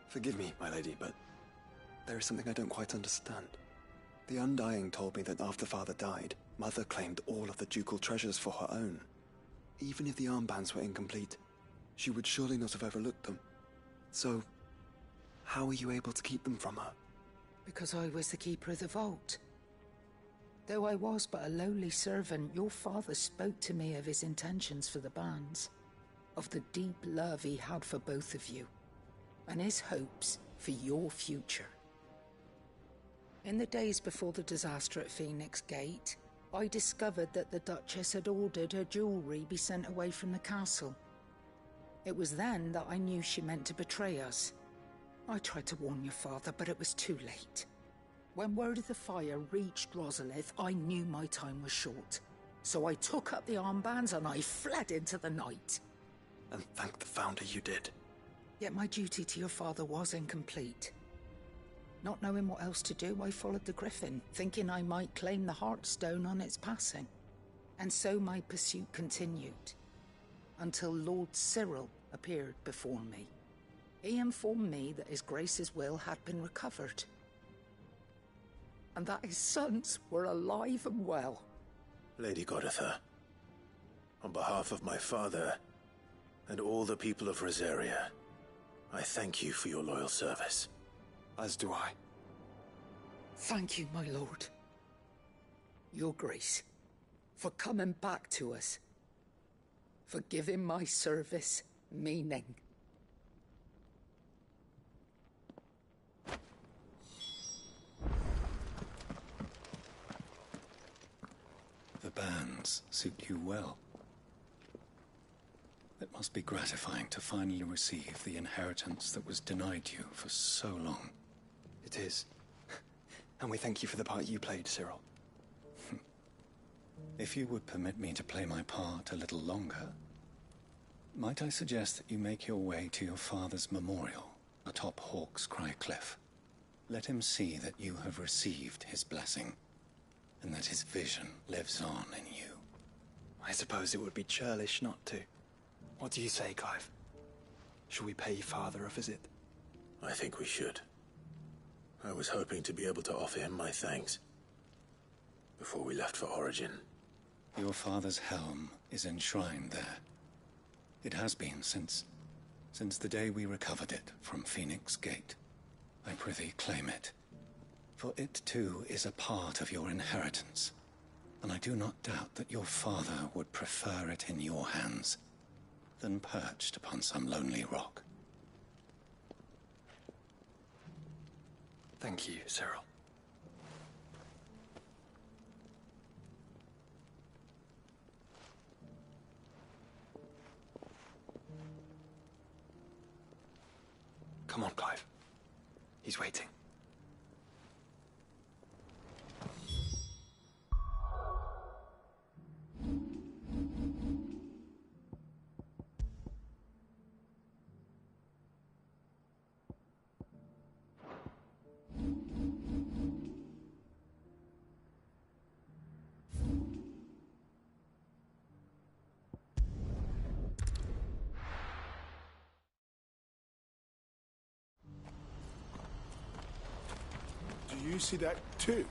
Forgive me, my lady, but there is something I don't quite understand. The Undying told me that after Father died, Mother claimed all of the ducal treasures for her own. Even if the armbands were incomplete, she would surely not have overlooked them. So, how were you able to keep them from her? Because I was the keeper of the vault. Though I was but a lowly servant, your father spoke to me of his intentions for the bands, of the deep love he had for both of you, and his hopes for your future. In the days before the disaster at Phoenix Gate, I discovered that the Duchess had ordered her jewelry be sent away from the castle. It was then that I knew she meant to betray us. I tried to warn your father, but it was too late. When word of the fire reached Rosalith, I knew my time was short. So I took up the armbands and I fled into the night. And thank the Founder you did. Yet my duty to your father was incomplete. Not knowing what else to do, I followed the Griffin, thinking I might claim the Heartstone on its passing. And so my pursuit continued, until Lord Cyril appeared before me. He informed me that His Grace's will had been recovered, and that his sons were alive and well. Lady Goditha, on behalf of my father and all the people of Rosaria, I thank you for your loyal service. As do I. Thank you, my lord. Your Grace, for coming back to us, for giving my service meaning. The bands suit you well. It must be gratifying to finally receive the inheritance that was denied you for so long. It is. And we thank you for the part you played, Cyril. If you would permit me to play my part a little longer, might I suggest that you make your way to your father's memorial atop Hawk's Cry Cliff? Let him see that you have received his blessing, and that his vision lives on in you. I suppose it would be churlish not to. What do you say, Clive? Shall we pay Father a visit? I think we should. I was hoping to be able to offer him my thanks before we left for Origin. Your father's helm is enshrined there. It has been since the day we recovered it from Phoenix Gate. I prithee claim it, for it too is a part of your inheritance, and I do not doubt that your father would prefer it in your hands than perched upon some lonely rock. Thank you, Cyril. Come on, Clive. He's waiting. Do you see that too?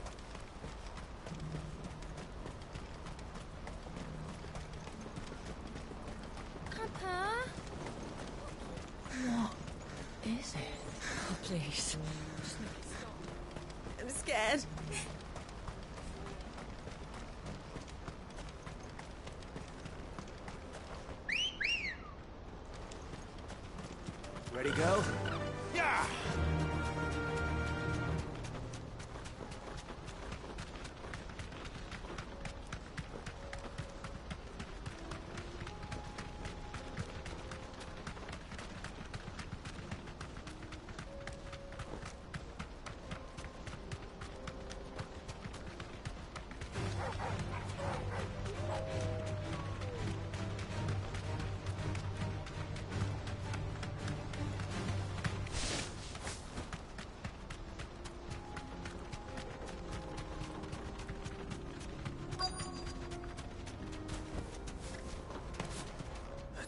Papa? What is it? Oh, please. I'm scared. Ready, girl? Yeah!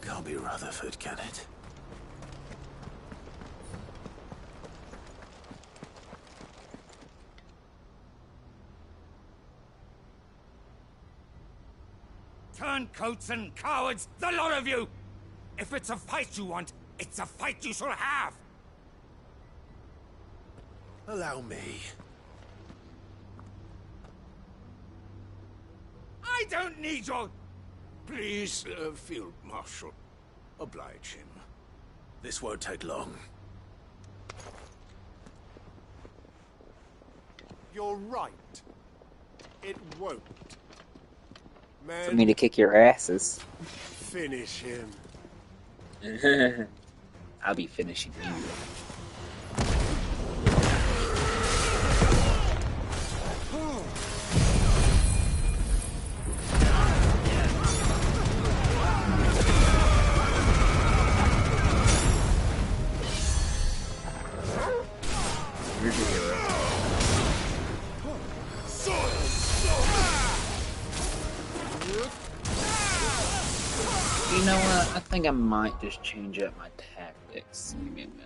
Can't be Rutherford, can it? Turncoats and cowards, the lot of you! If it's a fight you want, it's a fight you shall have! Allow me. I don't need your... Please, Field Marshal. Oblige him. This won't take long. You're right. It won't. Man, For me to kick your asses. finish him. I'll be finishing you. You know what? I think I might just change up my tactics. Give me a minute.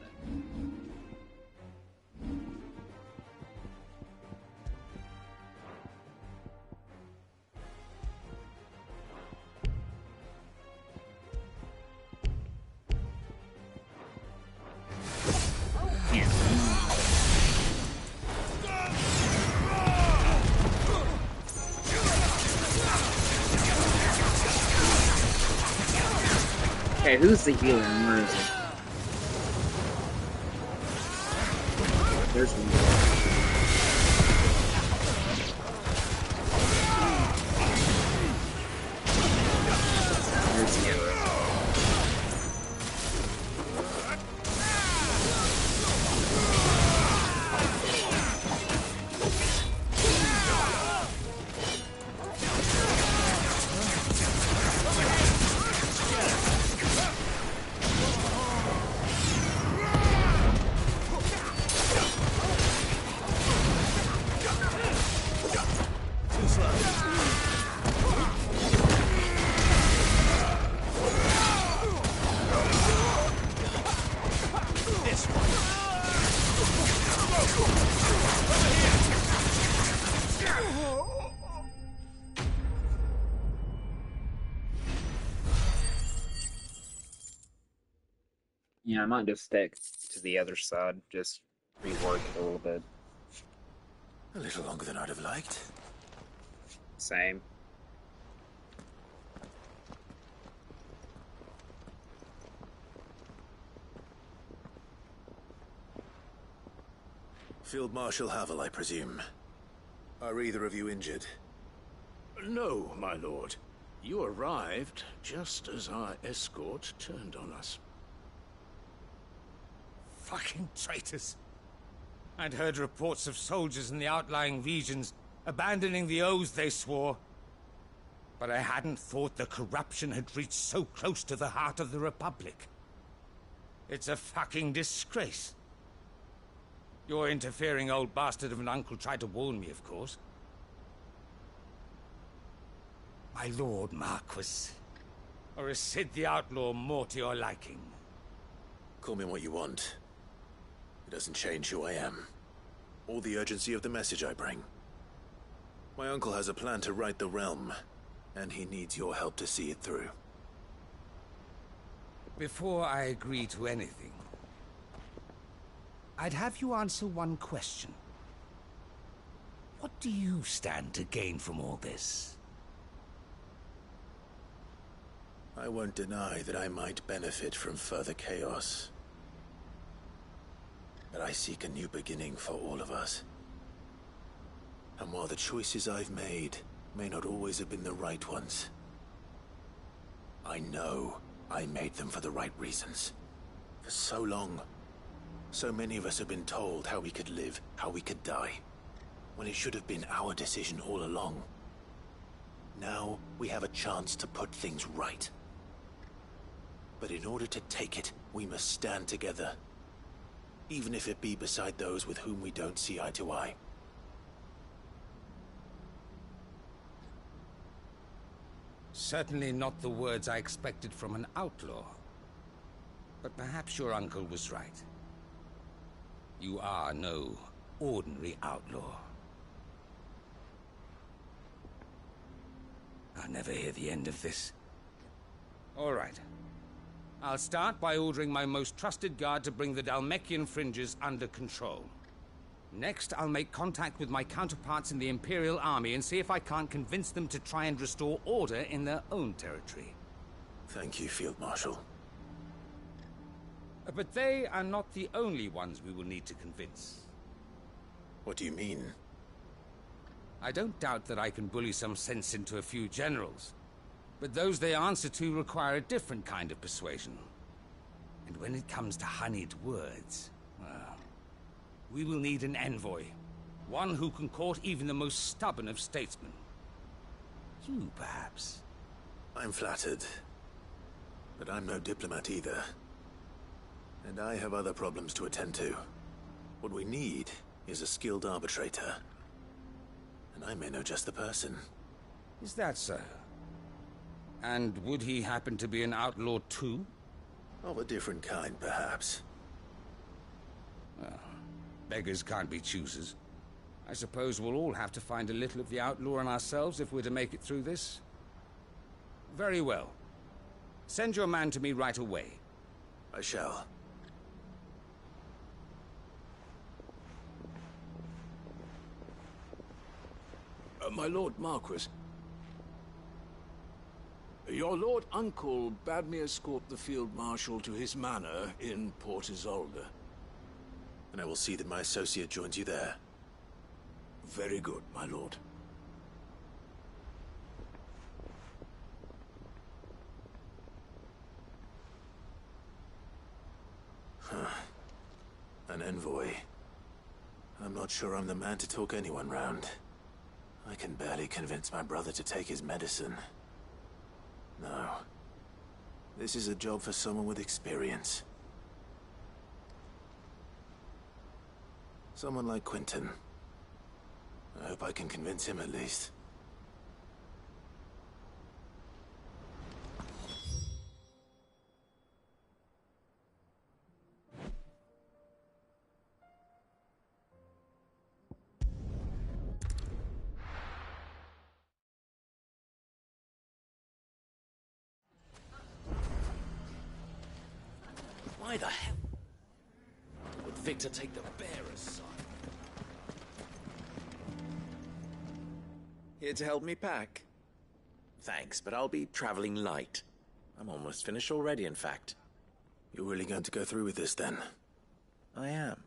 Okay, who's the healer and where is it? There's one. There's the other. Yeah, I might just stick to the other side, just rework it a little bit. A little longer than I'd have liked. Same. Field Marshal Havel, I presume. Are either of you injured? No, my lord. You arrived just as our escort turned on us. Fucking traitors. I'd heard reports of soldiers in the outlying regions abandoning the oaths they swore. But I hadn't thought the corruption had reached so close to the heart of the Republic. It's a fucking disgrace. Your interfering old bastard of an uncle tried to warn me, of course. My lord Marquis. Or is Sid the Outlaw more to your liking? Call me what you want. It doesn't change who I am, or the urgency of the message I bring. My uncle has a plan to right the realm, and he needs your help to see it through. Before I agree to anything, I'd have you answer one question. What do you stand to gain from all this? I won't deny that I might benefit from further chaos. but I seek a new beginning for all of us. And while the choices I've made may not always have been the right ones, I know I made them for the right reasons. For so long, so many of us have been told how we could live, how we could die, when it should have been our decision all along. Now we have a chance to put things right. But in order to take it, we must stand together, even if it be beside those with whom we don't see eye to eye. Certainly not the words I expected from an outlaw. But perhaps your uncle was right. You are no ordinary outlaw. I'll never hear the end of this. All right. I'll start by ordering my most trusted guard to bring the Dhalmekian fringes under control. Next, I'll make contact with my counterparts in the Imperial Army and see if I can't convince them to try and restore order in their own territory. Thank you, Field Marshal. But they are not the only ones we will need to convince. What do you mean? I don't doubt that I can bully some sense into a few generals, but those they answer to require a different kind of persuasion. And when it comes to honeyed words, well, we will need an envoy. One who can court even the most stubborn of statesmen. You, perhaps? I'm flattered. But I'm no diplomat either. And I have other problems to attend to. What we need is a skilled arbitrator. And I may know just the person. Is that so? And would he happen to be an outlaw too? Of a different kind, perhaps. Well, beggars can't be choosers. I suppose we'll all have to find a little of the outlaw in ourselves if we're to make it through this. Very well. Send your man to me right away. I shall. My Lord Marquis. Your Lord Uncle bade me escort the Field Marshal to his manor in Port Isolde. And I will see that my associate joins you there. Very good, my lord. An envoy. I'm not sure I'm the man to talk anyone round. I can barely convince my brother to take his medicine. No. This is a job for someone with experience. Someone like Quentin. I hope I can convince him at least. Why the hell would Victor take the bearer's side? Here to help me pack? Thanks, but I'll be traveling light. I'm almost finished already, in fact. You're really going to go through with this, then? I am.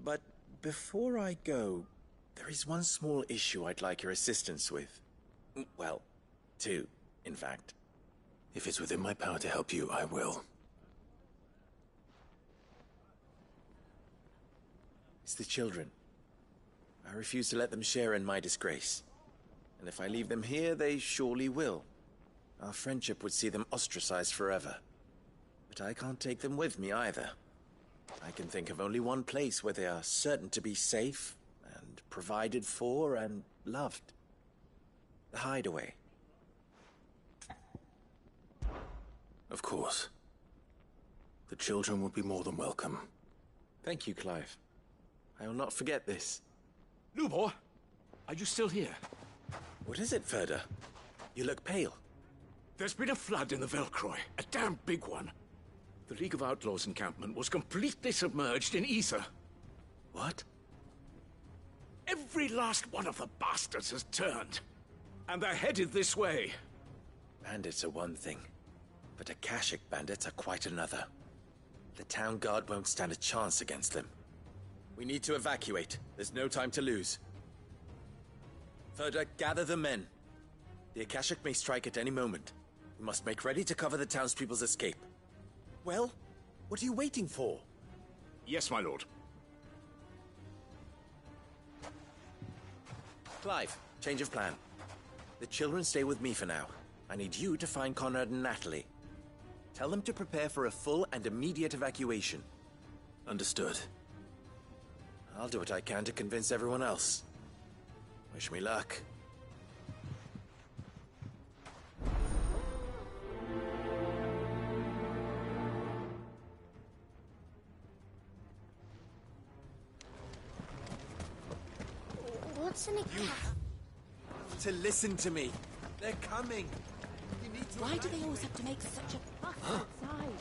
But before I go, there is one small issue I'd like your assistance with. Well, two, in fact. If it's within my power to help you, I will. It's the children. I refuse to let them share in my disgrace. And if I leave them here, they surely will. Our friendship would see them ostracized forever. But I can't take them with me either. I can think of only one place where they are certain to be safe, and provided for, and loved. The Hideaway. Of course. The children would be more than welcome. Thank you, Clive. I will not forget this. Lubor, are you still here? What is it, Ferda? You look pale. There's been a flood in the Velcroy, a damn big one. The League of Outlaws encampment was completely submerged in ether. What? Every last one of the bastards has turned. And they're headed this way. Bandits are one thing, but Akashic bandits are quite another. The town guard won't stand a chance against them. We need to evacuate. There's no time to lose. Further, gather the men. The Akashic may strike at any moment. We must make ready to cover the townspeople's escape. Well, what are you waiting for? Yes, my lord. Clive, change of plan. The children stay with me for now. I need you to find Conrad and Natalie. Tell them to prepare for a full and immediate evacuation. Understood. I'll do what I can to convince everyone else. Wish me luck. What's an To listen to me. They're coming. You need to Why do they always have to make such a fuss outside?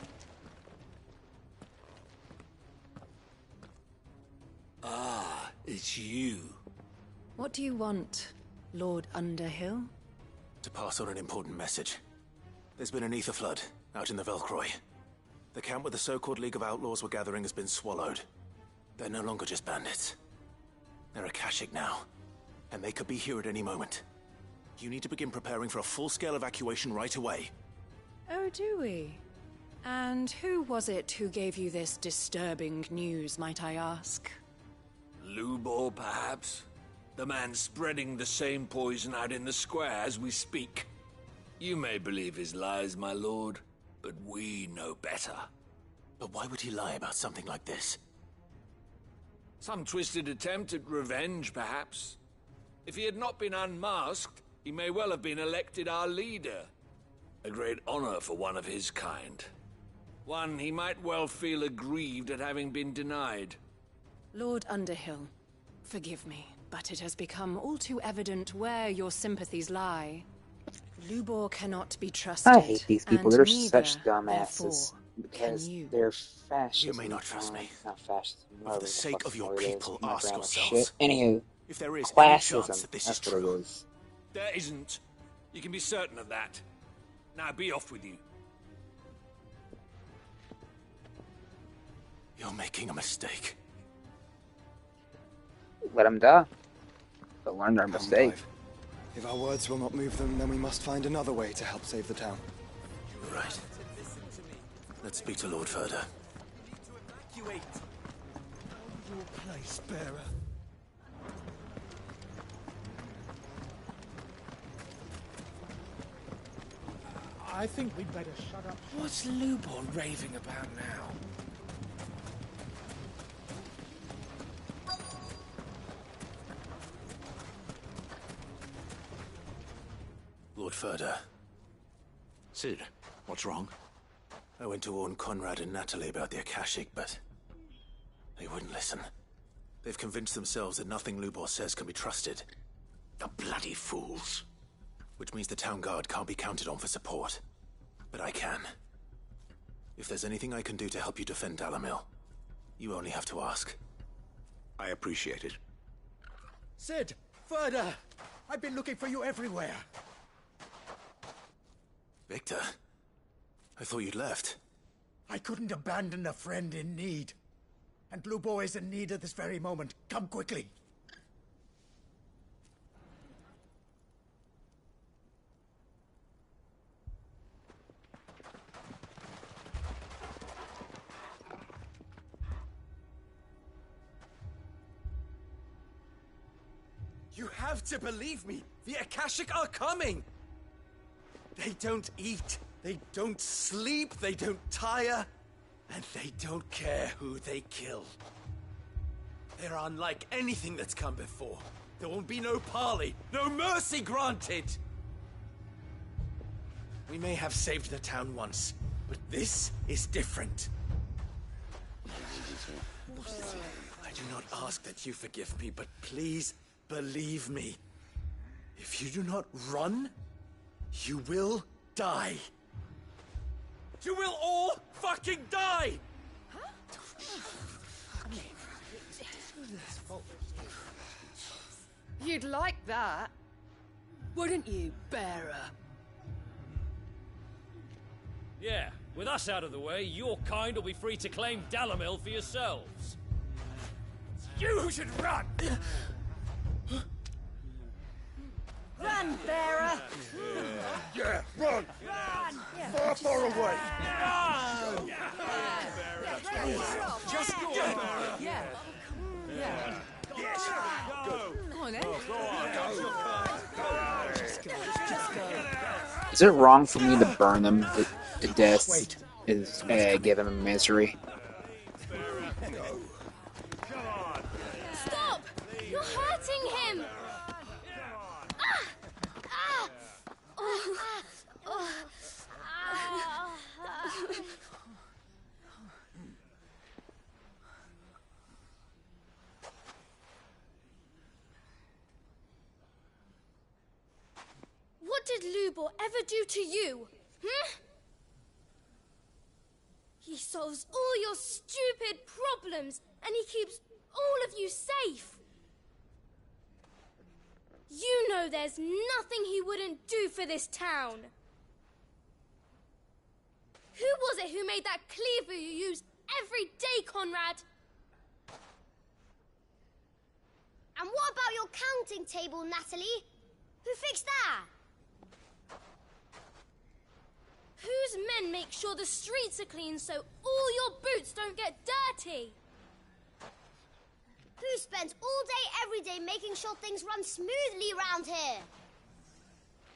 Ah, it's you. What do you want, Lord Underhill? To pass on an important message. There's been an ether flood out in the Velcroy. The camp where the so-called League of Outlaws were gathering has been swallowed. They're no longer just bandits. They're Akashic now, and they could be here at any moment. You need to begin preparing for a full-scale evacuation right away. Oh, do we? And who was it who gave you this disturbing news, might I ask? Lubor, perhaps? The man spreading the same poison out in the square as we speak. You may believe his lies, my lord, but we know better. But why would he lie about something like this? Some twisted attempt at revenge, perhaps. If he had not been unmasked, he may well have been elected our leader. A great honor for one of his kind. One he might well feel aggrieved at having been denied. Lord Underhill, forgive me, but it has become all too evident where your sympathies lie. Lubor cannot be trusted. I hate these people. and They're neither, such dumbasses. therefore, Because can you. they're fascist. You may not trust me. Not fascist. But for the sake of your people, ask yourselves. Shit. Anywho, if there is any classism. chance that this That's is what true. it is. There isn't. You can be certain of that. Now be off with you. You're making a mistake. Let them die. They'll learn their mistake. If our words will not move them, then we must find another way to help save the town. Right. Let's speak to Lord Further. Your place, bearer. I think we'd better shut up. What's Lubor raving about now? Lord Further. Sid, what's wrong? I went to warn Conrad and Natalie about the Akashic, but they wouldn't listen. They've convinced themselves that nothing Lubor says can be trusted. The bloody fools. Which means the town guard can't be counted on for support. But I can. If there's anything I can do to help you defend Dalamil, you only have to ask. I appreciate it. Sid! Further! I've been looking for you everywhere. Victor? I thought you'd left. I couldn't abandon a friend in need. And Blue Boy is in need at this very moment. Come quickly. You have to believe me! The Akashic are coming! They don't eat, they don't sleep, they don't tire, and they don't care who they kill. They're unlike anything that's come before. There won't be no parley, no mercy granted! We may have saved the town once, but this is different. I do not ask that you forgive me, but please believe me. If you do not run, you will die. You will all fucking die! You'd like that, wouldn't you, bearer? Yeah, With us out of the way, your kind will be free to claim Dalamil for yourselves. You should run! Run, bearer! Yeah, run! Run! Far, far away! Run! Just go! Yeah. Yeah. Yes! Go! Come on, then. Is it wrong for me to burn them to death? Is give them misery? Stop! You're hurting him! What did Lubor ever do to you? He solves all your stupid problems, and he keeps all of you safe. You know there's nothing he wouldn't do for this town. Who was it who made that cleaver you use every day, Conrad? And what about your counting table, Natalie? Who fixed that? Whose men make sure the streets are clean so all your boots don't get dirty? Who spends all day, every day making sure things run smoothly around here?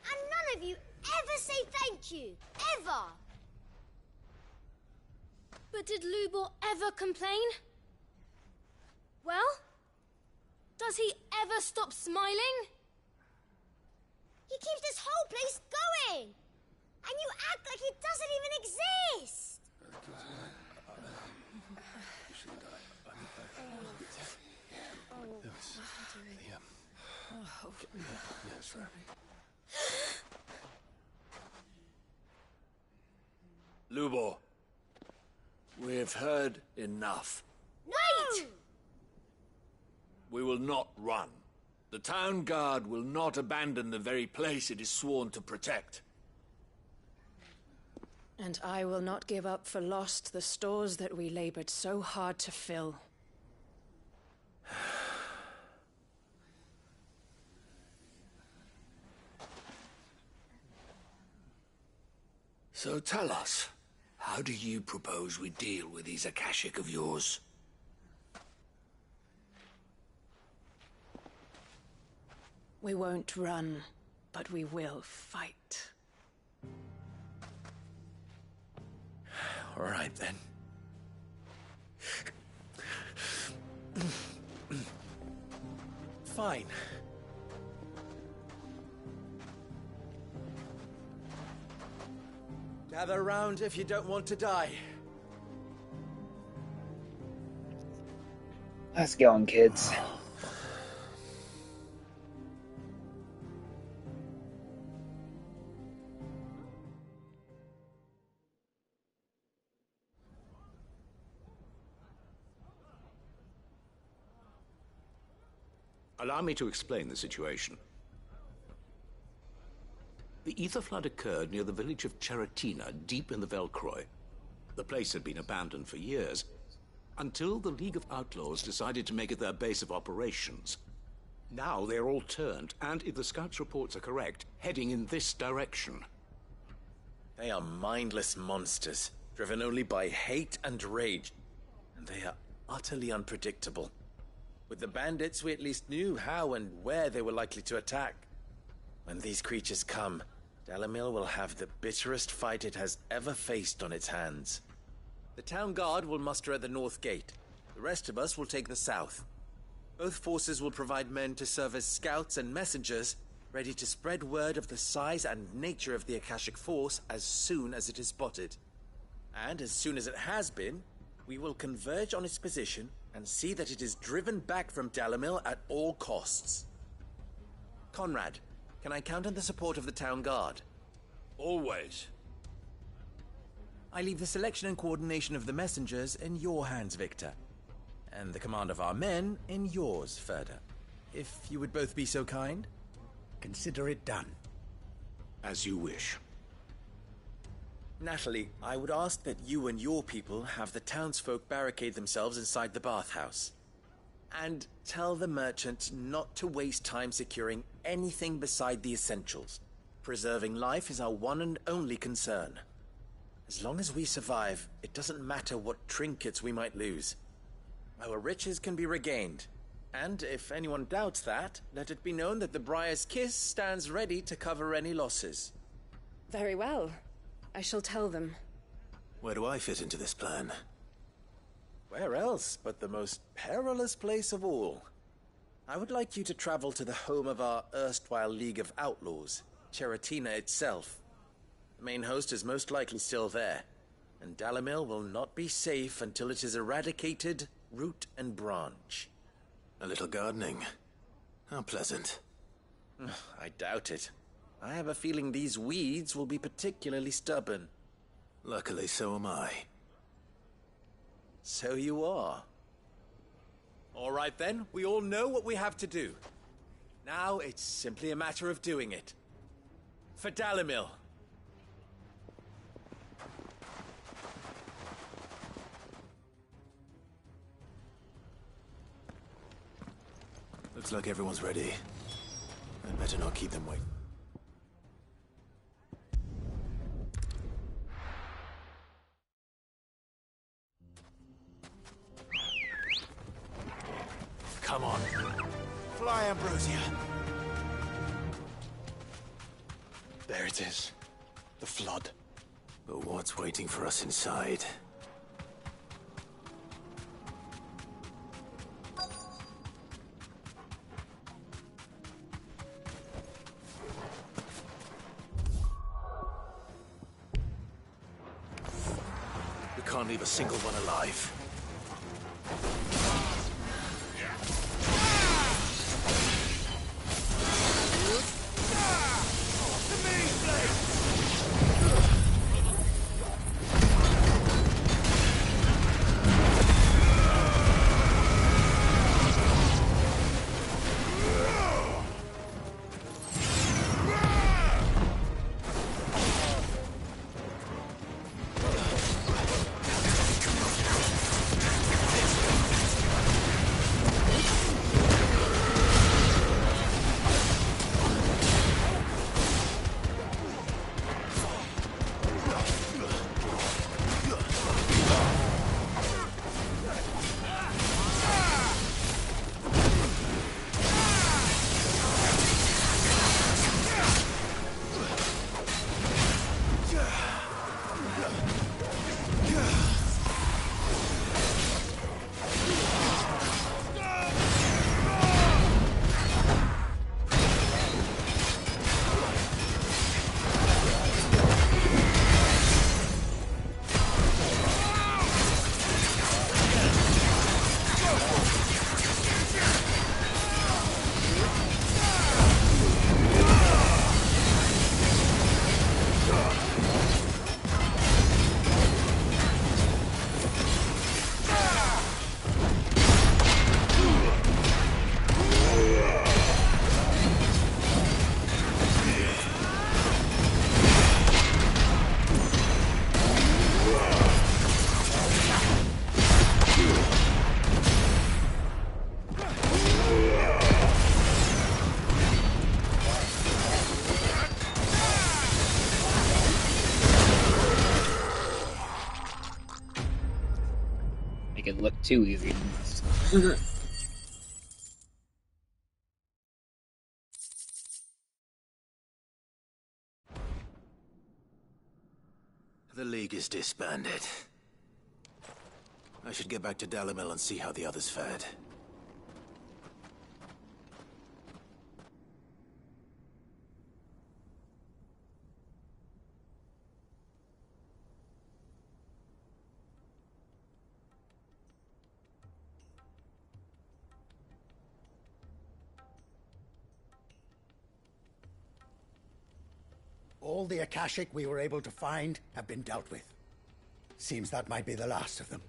And none of you ever say thank you. Ever. But did Lubor ever complain? Well, does he ever stop smiling? He keeps this whole place going. And you act like it doesn't even exist! Lubor, we've heard enough. Wait! We will not run. The town guard will not abandon the very place it is sworn to protect. And I will not give up for lost the stores that we labored so hard to fill. So tell us, how do you propose we deal with these Akashic of yours? We won't run, but we will fight. All right, then. Fine. Gather round if you don't want to die. Let's go on, kids. Allow me to explain the situation. The ether flood occurred near the village of Cheratina, deep in the Velcroy. The place had been abandoned for years, until the League of Outlaws decided to make it their base of operations. Now they're all turned, and if the scouts' reports are correct, heading in this direction. They are mindless monsters, driven only by hate and rage, and they are utterly unpredictable. With the bandits, we at least knew how and where they were likely to attack. When these creatures come, Dalamil will have the bitterest fight it has ever faced on its hands. The town guard will muster at the north gate. The rest of us will take the south. Both forces will provide men to serve as scouts and messengers, ready to spread word of the size and nature of the Akashic force as soon as it is spotted. And as soon as it has been, we will converge on its position and see that it is driven back from Dalamil at all costs. Conrad, can I count on the support of the town guard? Always. I leave the selection and coordination of the messengers in your hands, Victor. And the command of our men in yours, Ferda. If you would both be so kind. Consider it done. As you wish. Natalie, I would ask that you and your people have the townsfolk barricade themselves inside the bathhouse. And tell the merchant not to waste time securing anything beside the essentials. Preserving life is our one and only concern. As long as we survive, it doesn't matter what trinkets we might lose. Our riches can be regained. And if anyone doubts that, let it be known that the Briar's Kiss stands ready to cover any losses. Very well. I shall tell them. Where do I fit into this plan? Where else but the most perilous place of all? I would like you to travel to the home of our erstwhile League of Outlaws, Cheratina itself. The main host is most likely still there, and Dalimil will not be safe until it is eradicated, root and branch. A little gardening. How pleasant. I doubt it. I have a feeling these weeds will be particularly stubborn. Luckily, so am I. So you are. All right then, we all know what we have to do. Now it's simply a matter of doing it. For Dalimil. Looks like everyone's ready. I'd better not keep them waiting. Come on. Fly, Ambrosia. There it is. The flood. But what's waiting for us inside? We can't leave a single one alive. Make it look too easy. The League is disbanded. I should get back to Dalimil and see how the others fared. All the Akashic we were able to find have been dealt with. Seems that might be the last of them.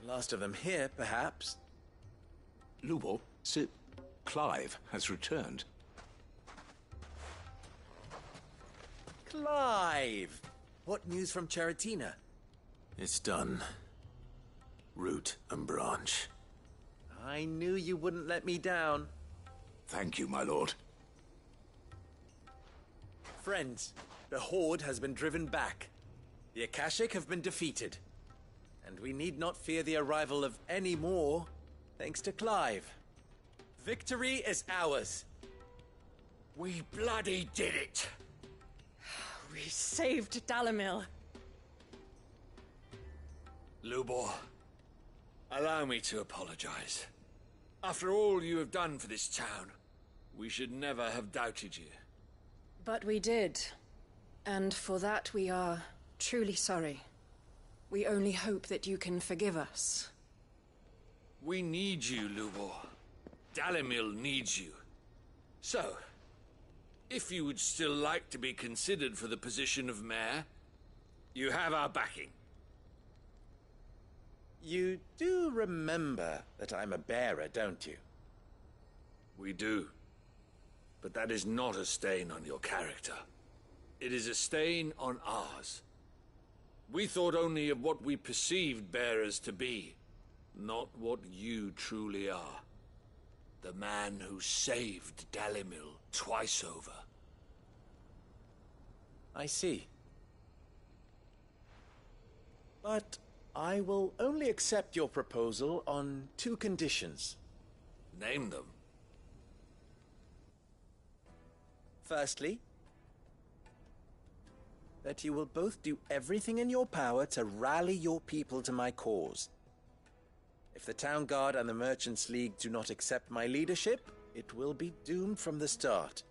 Last of them here, perhaps. Lubo, Sir Clive has returned. Clive! What news from Charatina? It's done. Root and branch. I knew you wouldn't let me down. Thank you, my lord. Friends, the Horde has been driven back. The Akashic have been defeated. And we need not fear the arrival of any more, thanks to Clive. Victory is ours. We bloody did it! We saved Dalamil. Lubor, allow me to apologize. After all you have done for this town, we should never have doubted you. But we did. And for that we are truly sorry. We only hope that you can forgive us. We need you, Lubor. Dalamil needs you. So, if you would still like to be considered for the position of mayor, you have our backing. You do remember that I'm a bearer, don't you? We do. But that is not a stain on your character. It is a stain on ours. We thought only of what we perceived bearers to be, not what you truly are. The man who saved Dalimil twice over. I see. But I will only accept your proposal on 2 conditions. Name them. Firstly, that you will both do everything in your power to rally your people to my cause. If the Town Guard and the Merchants League do not accept my leadership, it will be doomed from the start.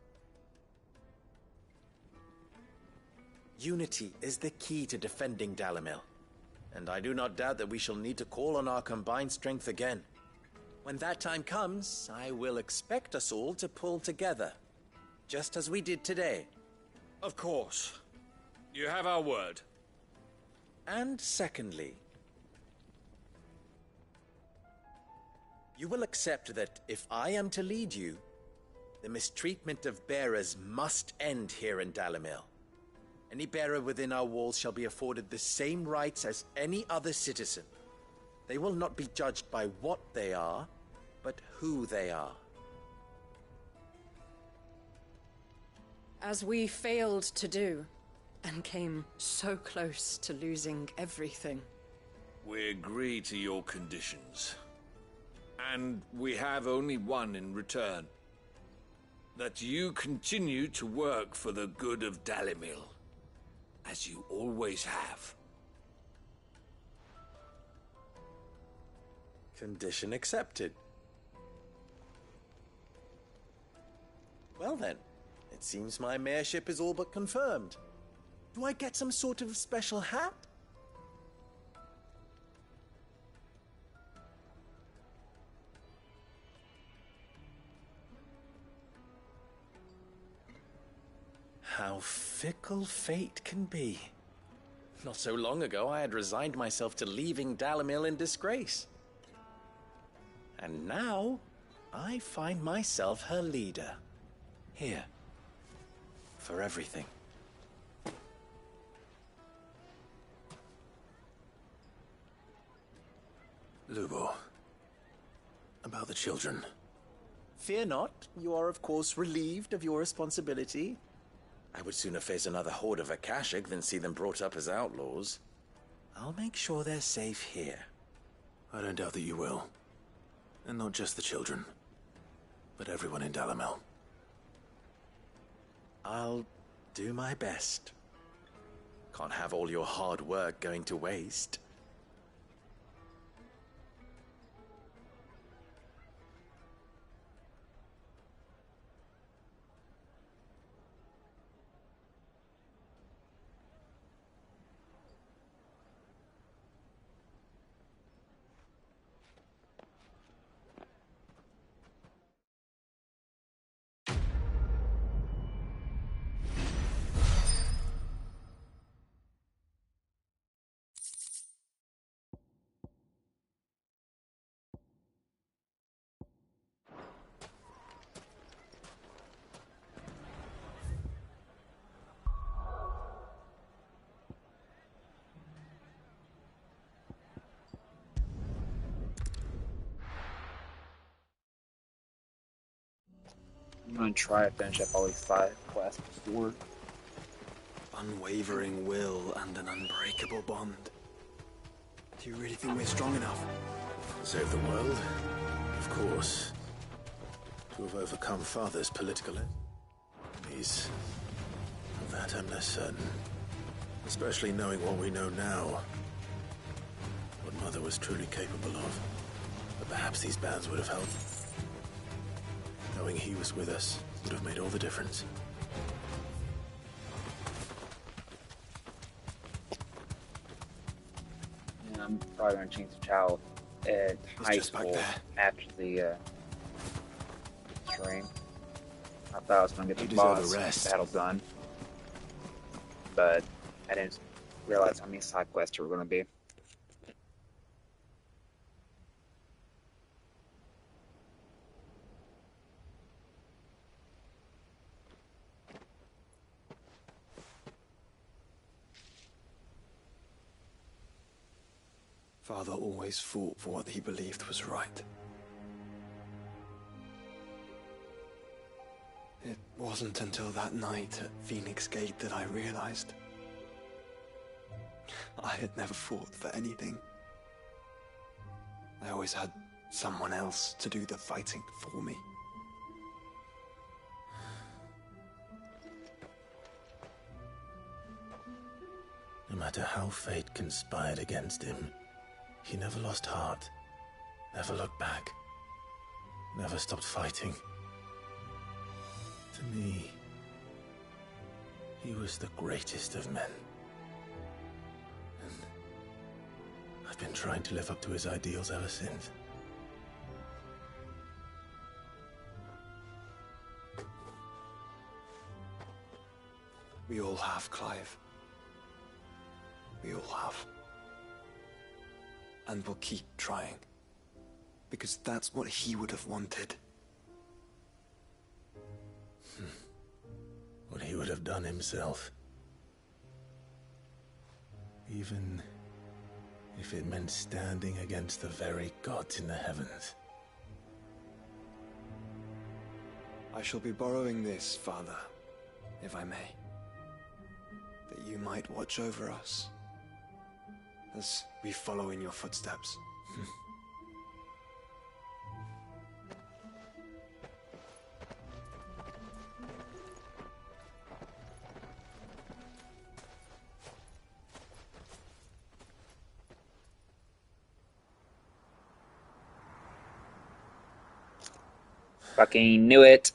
Unity is the key to defending Dalamil, and I do not doubt that we shall need to call on our combined strength again. When that time comes, I will expect us all to pull together, just as we did today. Of course. You have our word. And secondly, you will accept that if I am to lead you, the mistreatment of bearers must end here in Dalamil. Any bearer within our walls shall be afforded the same rights as any other citizen. They will not be judged by what they are, but who they are. As we failed to do, and came so close to losing everything. We agree to your conditions. And we have only one in return. That you continue to work for the good of Dalimil, as you always have. Condition accepted. Well then, it seems my mayorship is all but confirmed. Do I get some sort of special hat? How fickle fate can be. Not so long ago, I had resigned myself to leaving Dalamil in disgrace. And now, I find myself her leader. Here. For everything. Lubo, about the children. Fear not, you are of course relieved of your responsibility. I would sooner face another horde of Akashic than see them brought up as outlaws. I'll make sure they're safe here. I don't doubt that you will. And not just the children, but everyone in Dalamel. I'll do my best. Can't have all your hard work going to waste. I'm gonna try to finish up all these side quests before. Unwavering will and an unbreakable bond. Do you really think we're strong enough? To save the world? Of course. To have overcome Father's political enemies. Of that I'm less certain. Especially knowing what we know now. What Mother was truly capable of. But perhaps these bands would have helped. Knowing he was with us would have made all the difference. And I'm probably gonna change the child at high school after the stream. I thought I was gonna get the boss battle done, but I didn't realize how many side quests there were gonna be. Father always fought for what he believed was right. It wasn't until that night at Phoenix Gate that I realized I had never fought for anything. I always had someone else to do the fighting for me. No matter how fate conspired against him, he never lost heart, never looked back, never stopped fighting. To me, he was the greatest of men. And I've been trying to live up to his ideals ever since. We all have, Clive. We all have. And we'll keep trying. Because that's what he would have wanted. What he would have done himself. Even if it meant standing against the very gods in the heavens. I shall be borrowing this, Father, if I may. That you might watch over us as we follow in your footsteps. Fucking knew it.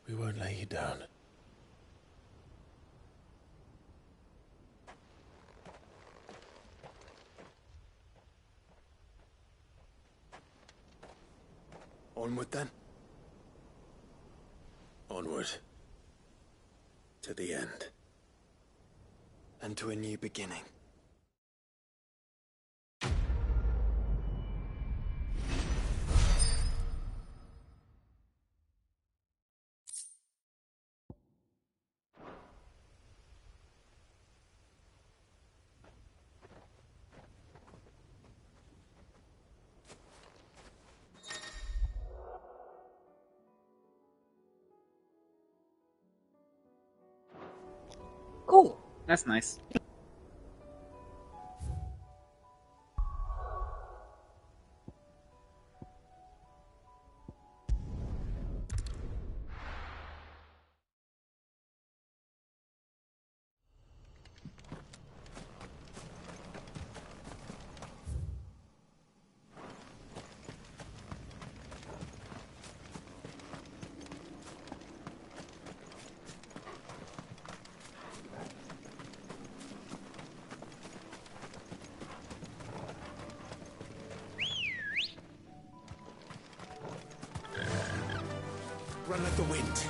We won't lay you down. Onward then? Onward. To the end. And to a new beginning. Cool. That's nice. Run like the wind.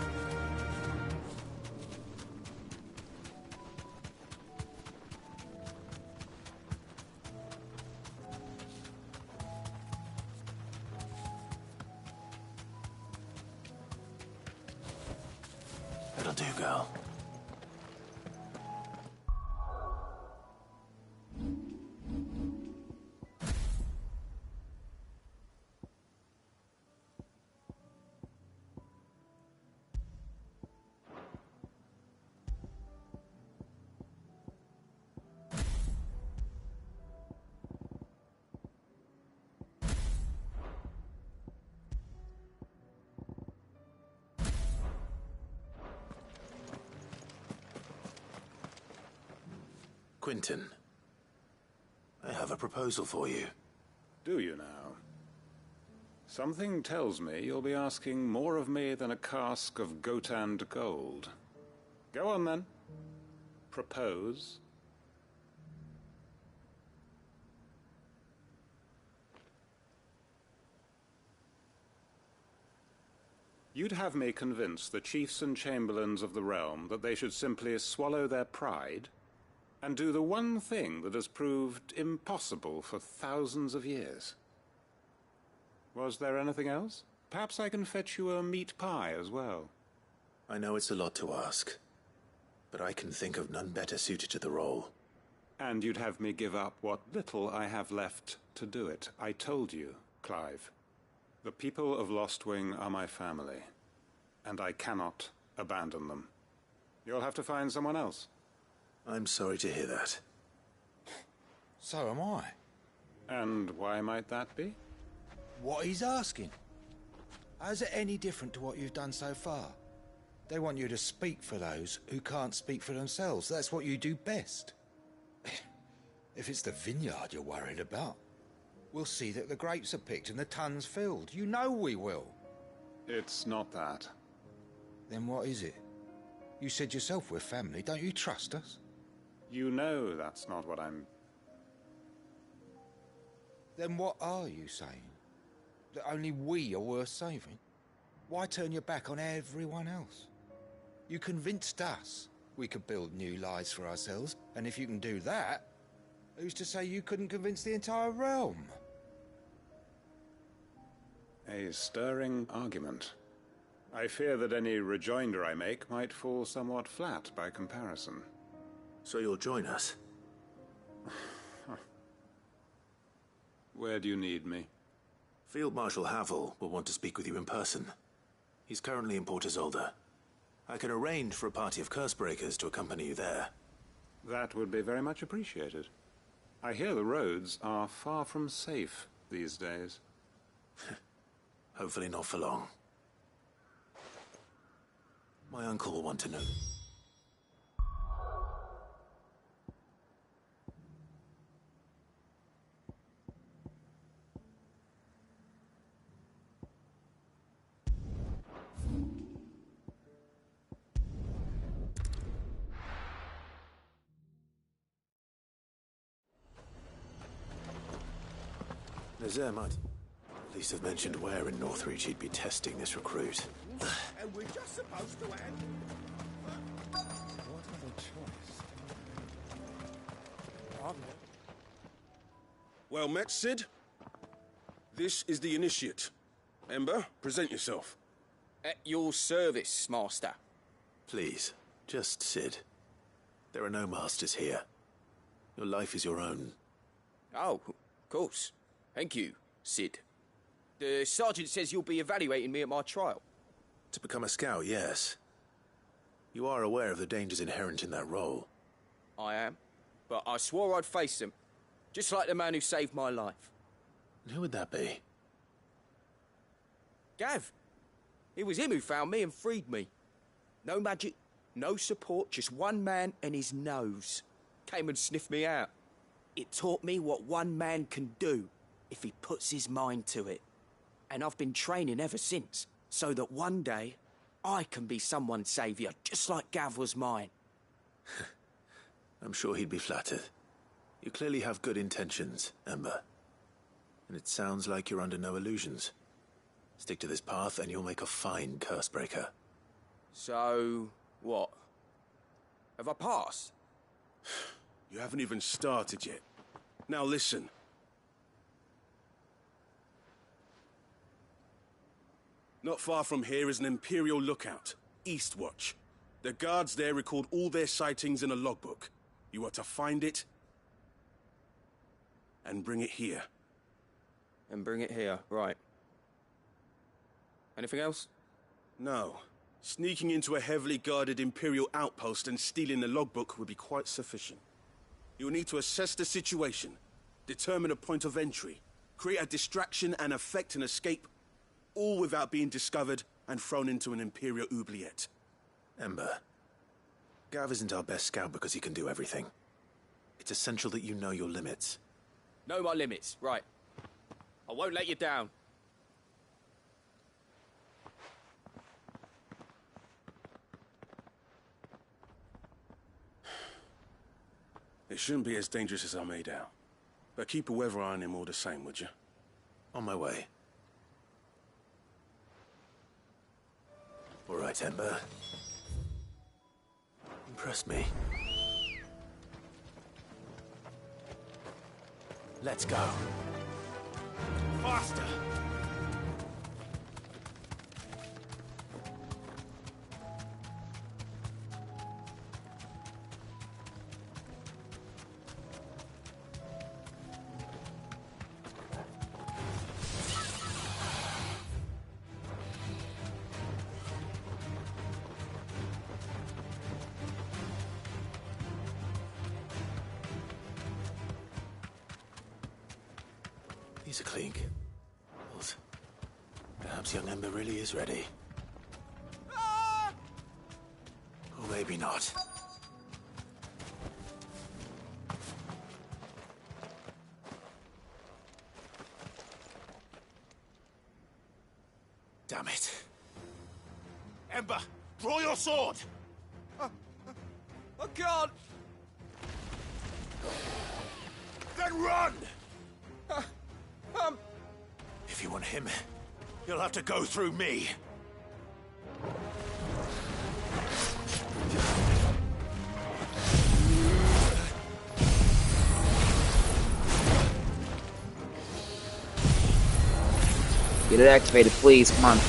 That'll do, girl. Quinton, I have a proposal for you. Do you now? Something tells me you'll be asking more of me than a cask of Gotand gold. Go on then. Propose. You'd have me convince the chiefs and chamberlains of the realm that they should simply swallow their pride and do the one thing that has proved impossible for thousands of years. Was there anything else? Perhaps I can fetch you a meat pie as well. I know it's a lot to ask, but I can think of none better suited to the role. And you'd have me give up what little I have left to do it. I told you, Clive. The people of Lostwing are my family, and I cannot abandon them. You'll have to find someone else. I'm sorry to hear that. So am I. And why might that be? What he's asking. How's it any different to what you've done so far? They want you to speak for those who can't speak for themselves. That's what you do best. If it's the vineyard you're worried about, we'll see that the grapes are picked and the tons filled. You know we will. It's not that. Then what is it? You said yourself we're family. Don't you trust us? You know that's not what I'm... Then what are you saying? That only we are worth saving? Why turn your back on everyone else? You convinced us we could build new lives for ourselves, and if you can do that, who's to say you couldn't convince the entire realm? A stirring argument. I fear that any rejoinder I make might fall somewhat flat by comparison. So you'll join us? Where do you need me? Field Marshal Havel will want to speak with you in person. He's currently in Port Isolde. I can arrange for a party of Cursebreakers to accompany you there. That would be very much appreciated. I hear the roads are far from safe these days. Hopefully not for long. My uncle will want to know. Nazir might at least have mentioned where in Northreach he'd be testing this recruit. And we're just supposed to end. What other choice? Well met, Sid. This is the initiate. Ember, present yourself. At your service, Master. Please, just Sid. There are no masters here. Your life is your own. Oh, of course. Thank you, Sid. The sergeant says you'll be evaluating me at my trial. To become a scout, yes. You are aware of the dangers inherent in that role. I am, but I swore I'd face them. Just like the man who saved my life. And who would that be? Gav. It was him who found me and freed me. No magic, no support, just one man and his nose. Came and sniffed me out. It taught me what one man can do if he puts his mind to it. And I've been training ever since, so that one day I can be someone's saviour, just like Gav was mine. I'm sure he'd be flattered. You clearly have good intentions, Ember. And it sounds like you're under no illusions. Stick to this path and you'll make a fine Cursebreaker. So, what? Have I passed? You haven't even started yet. Now listen. Not far from here is an Imperial lookout, Eastwatch. The guards there record all their sightings in a logbook. You are to find it and bring it here. And bring it here, right. Anything else? No. Sneaking into a heavily guarded Imperial outpost and stealing the logbook would be quite sufficient. You'll need to assess the situation, determine a point of entry, create a distraction and effect an escape, all without being discovered and thrown into an Imperial oubliette. Ember, Gav isn't our best scout because he can do everything. It's essential that you know your limits. Know my limits, right. I won't let you down. It shouldn't be as dangerous as I made out. But keep a weather eye on him all the same, would you? On my way. All right, Ember. Impress me. Let's go. Faster! These are clean. Perhaps young Ember really is ready. Or maybe not. Damn it. Ember, draw your sword! I can't! Then run! If you want him, you'll have to go through me. Get it activated, please. Come on. Of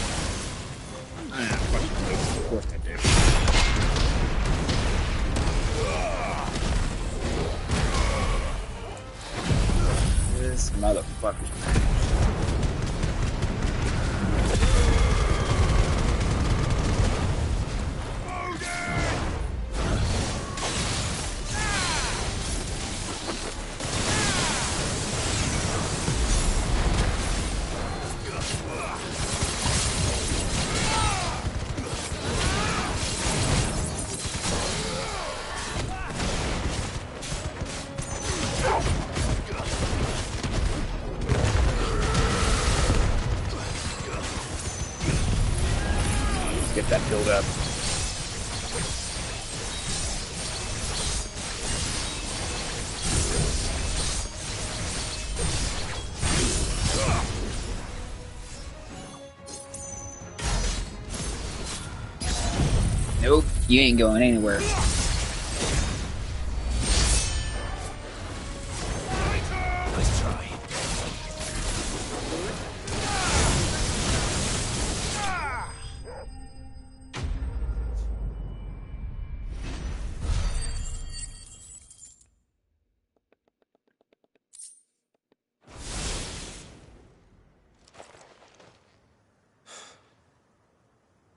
course I did. This motherfucker. Get that build up. Nope, you ain't going anywhere. Nice try.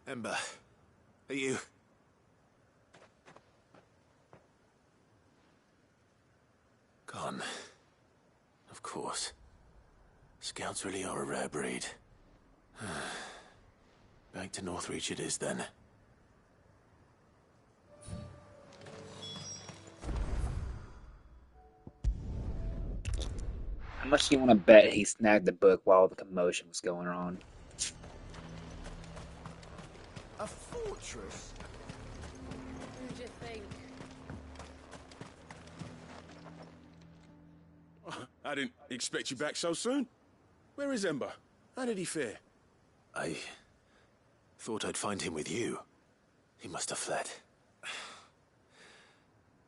Ember, are you... Gone. Of course. Scouts really are a rare breed. Back to Northreach it is, then. How much do you want to bet he snagged the book while the commotion was going on? A fortress? Who'd you think? I didn't expect you back so soon. Where is Ember? How did he fare? I thought I'd find him with you. He must have fled.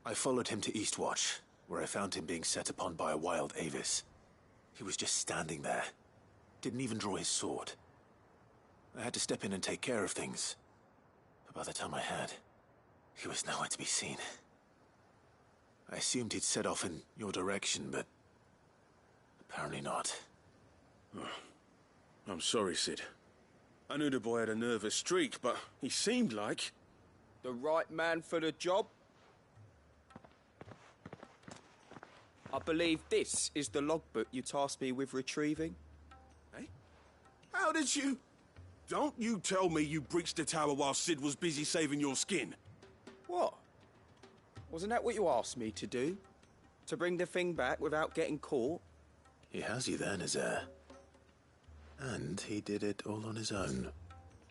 I followed him to Eastwatch, where I found him being set upon by a wild Avis. He was just standing there. Didn't even draw his sword. I had to step in and take care of things. But by the time I had, he was nowhere to be seen. I assumed he'd set off in your direction, but apparently not. I'm sorry, Sid. I knew the boy had a nervous streak, but he seemed like... The right man for the job? I believe this is the logbook you tasked me with retrieving. Eh? How did you... Don't you tell me you breached the tower while Sid was busy saving your skin. What? Wasn't that what you asked me to do? To bring the thing back without getting caught? He has you then, his heir. And he did it all on his own.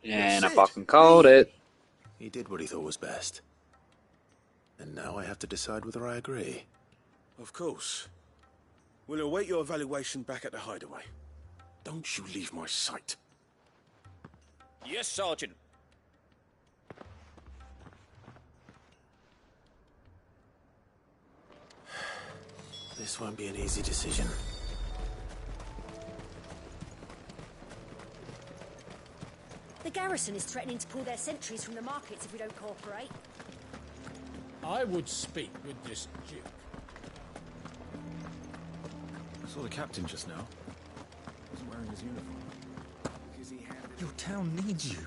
And I fucking called it. He did what he thought was best. And now I have to decide whether I agree. Of course. We'll await your evaluation back at the hideaway. Don't you leave my sight. Yes, Sergeant. This won't be an easy decision. The garrison is threatening to pull their sentries from the markets if we don't cooperate. I would speak with this duke. I saw the captain just now. He wasn't wearing his uniform. Your town needs you.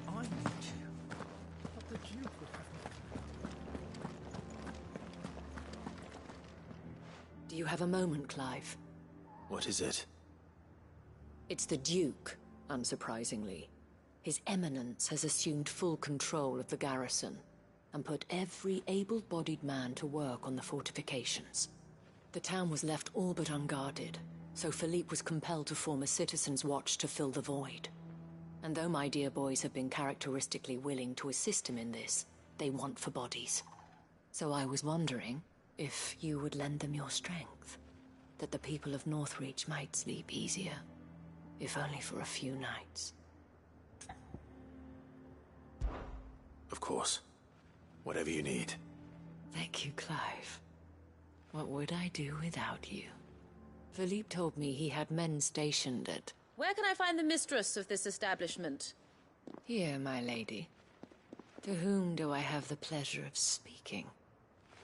I need you. But the duke would have me. Do you have a moment, Clive? What is it? It's the Duke, unsurprisingly. His Eminence has assumed full control of the garrison and put every able-bodied man to work on the fortifications. The town was left all but unguarded, so Philippe was compelled to form a citizens' watch to fill the void. And though my dear boys have been characteristically willing to assist him in this, they want for bodies. So I was wondering if you would lend them your strength, that the people of Northreach might sleep easier, if only for a few nights. Of course. Whatever you need. Thank you, Clive. What would I do without you? Philippe told me he had men stationed at... Where can I find the mistress of this establishment? Here, my lady. To whom do I have the pleasure of speaking?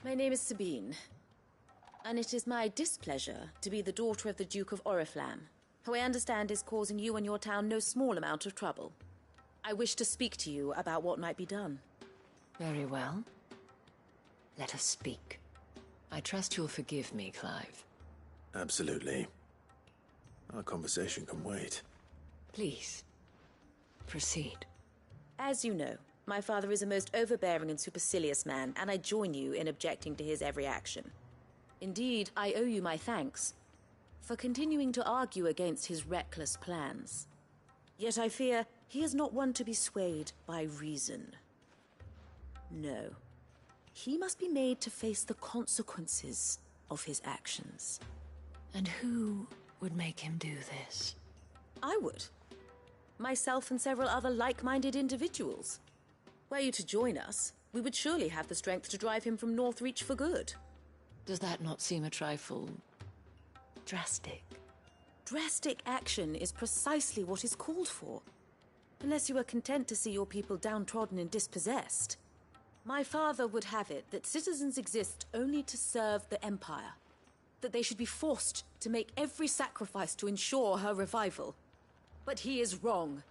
My name is Sabine, and it is my displeasure to be the daughter of the Duke of Oriflamme, who I understand is causing you and your town no small amount of trouble. I wish to speak to you about what might be done. Very well. Let us speak. I trust you'll forgive me, Clive. Absolutely. Our conversation can wait. Please, proceed. As you know, my father is a most overbearing and supercilious man, and I join you in objecting to his every action. Indeed, I owe you my thanks for continuing to argue against his reckless plans. Yet I fear he is not one to be swayed by reason. No. He must be made to face the consequences of his actions. And who would make him do this? I would. Myself and several other like-minded individuals. Were you to join us, we would surely have the strength to drive him from Northreach for good. Does that not seem a trifle... drastic? Drastic action is precisely what is called for. Unless you are content to see your people downtrodden and dispossessed. My father would have it that citizens exist only to serve the Empire. That they should be forced to make every sacrifice to ensure her revival. But he is wrong.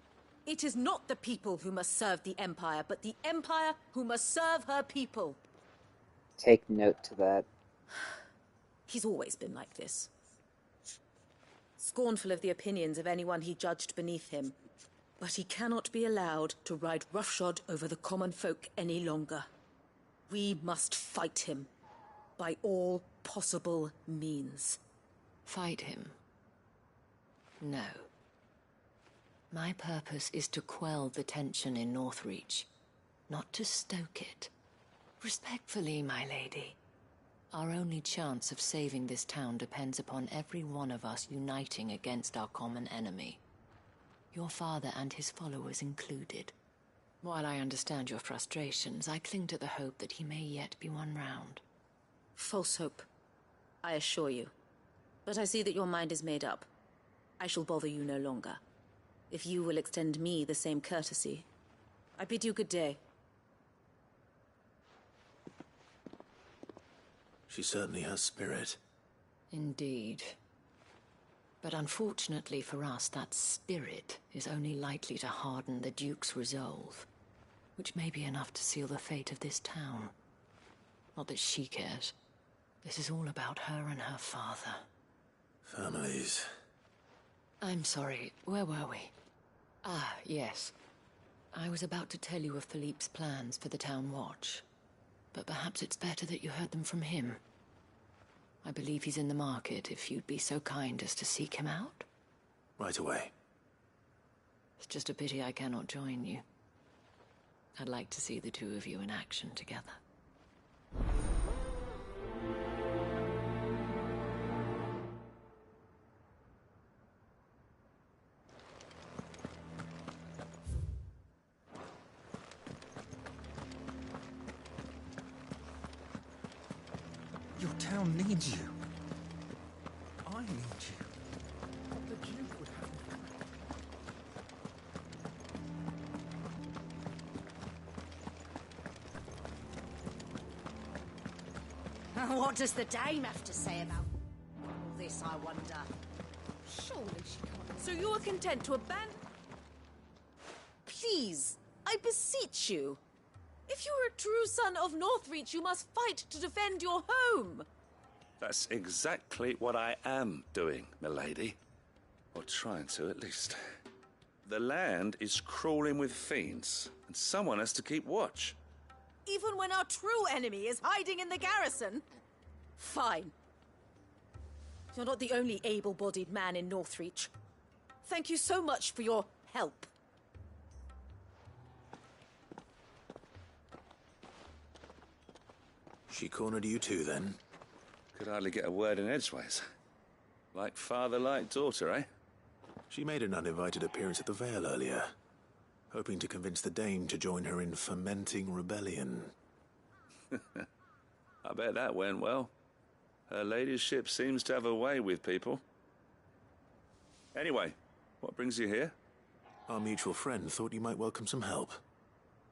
It is not the people who must serve the Empire, but the Empire who must serve her people. Take note to that. He's always been like this. Scornful of the opinions of anyone he judged beneath him. But he cannot be allowed to ride roughshod over the common folk any longer. We must fight him. By all possible means. Fight him? No. My purpose is to quell the tension in Northreach, not to stoke it. Respectfully, my lady. Our only chance of saving this town depends upon every one of us uniting against our common enemy. Your father and his followers included. While I understand your frustrations, I cling to the hope that he may yet be won round. False hope, I assure you. But I see that your mind is made up. I shall bother you no longer. If you will extend me the same courtesy, I bid you good day. She certainly has spirit. Indeed. But unfortunately for us, that spirit is only likely to harden the Duke's resolve, which may be enough to seal the fate of this town. Not that she cares. This is all about her and her father. Families. I'm sorry, where were we? Yes. I was about to tell you of Philippe's plans for the town watch. But perhaps it's better that you heard them from him. I believe he's in the market, if you'd be so kind as to seek him out. Right away. It's just a pity I cannot join you. I'd like to see the two of you in action together. Your town needs you. I need you. The Duke would have me. What does the dame have to say about all this, I wonder? Surely she can't. So you are content to abandon... Please, I beseech you. If you are a true son of Northreach, you must fight to defend your home. That's exactly what I am doing, milady. Or trying to, at least. The land is crawling with fiends, and someone has to keep watch. Even when our true enemy is hiding in the garrison? Fine. You're not the only able-bodied man in Northreach. Thank you so much for your help. She cornered you too, then? Could hardly get a word in edgeways. Like father, like daughter, eh? She made an uninvited appearance at the Vale earlier, hoping to convince the Dame to join her in fomenting rebellion. I bet that went well. Her ladyship seems to have a way with people. Anyway, what brings you here? Our mutual friend thought you might welcome some help.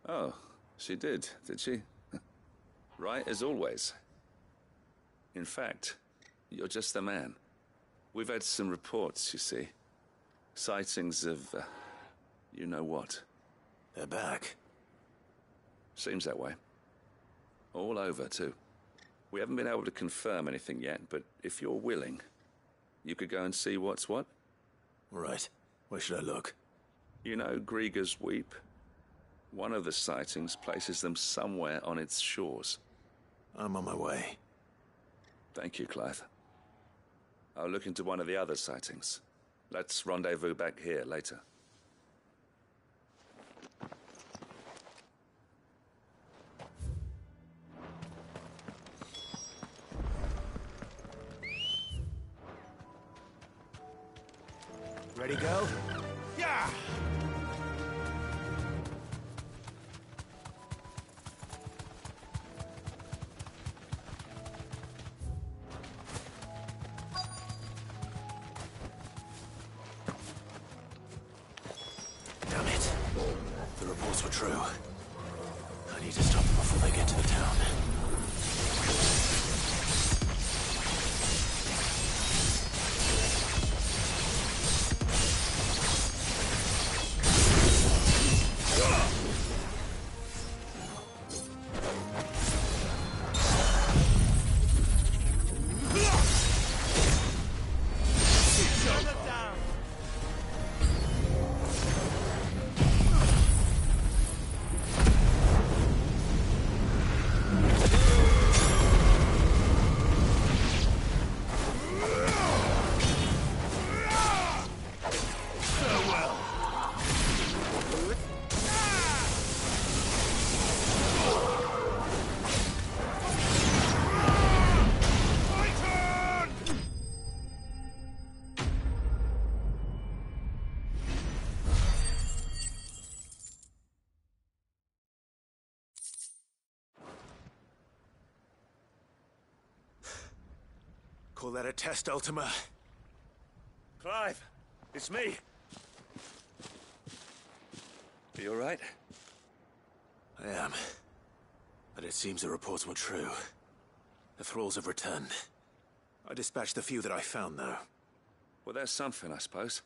Oh, she did she? Right as always. In fact, you're just the man. We've had some reports, you see. Sightings of, you know what. They're back. Seems that way. All over, too. We haven't been able to confirm anything yet, but if you're willing, you could go and see what's what. Right. Where should I look? You know Grieger's Weep? One of the sightings places them somewhere on its shores. I'm on my way. Thank you, Clive. I'll look into one of the other sightings. Let's rendezvous back here later. Ready, go? Yeah! Damn it. The reports were true. I need to stop them before they get to the town. Call that a test, Ultima? Clive, it's me. Are you all right? I am. But it seems the reports were true. The thralls have returned. I dispatched the few that I found, though. Well, that's something, I suppose.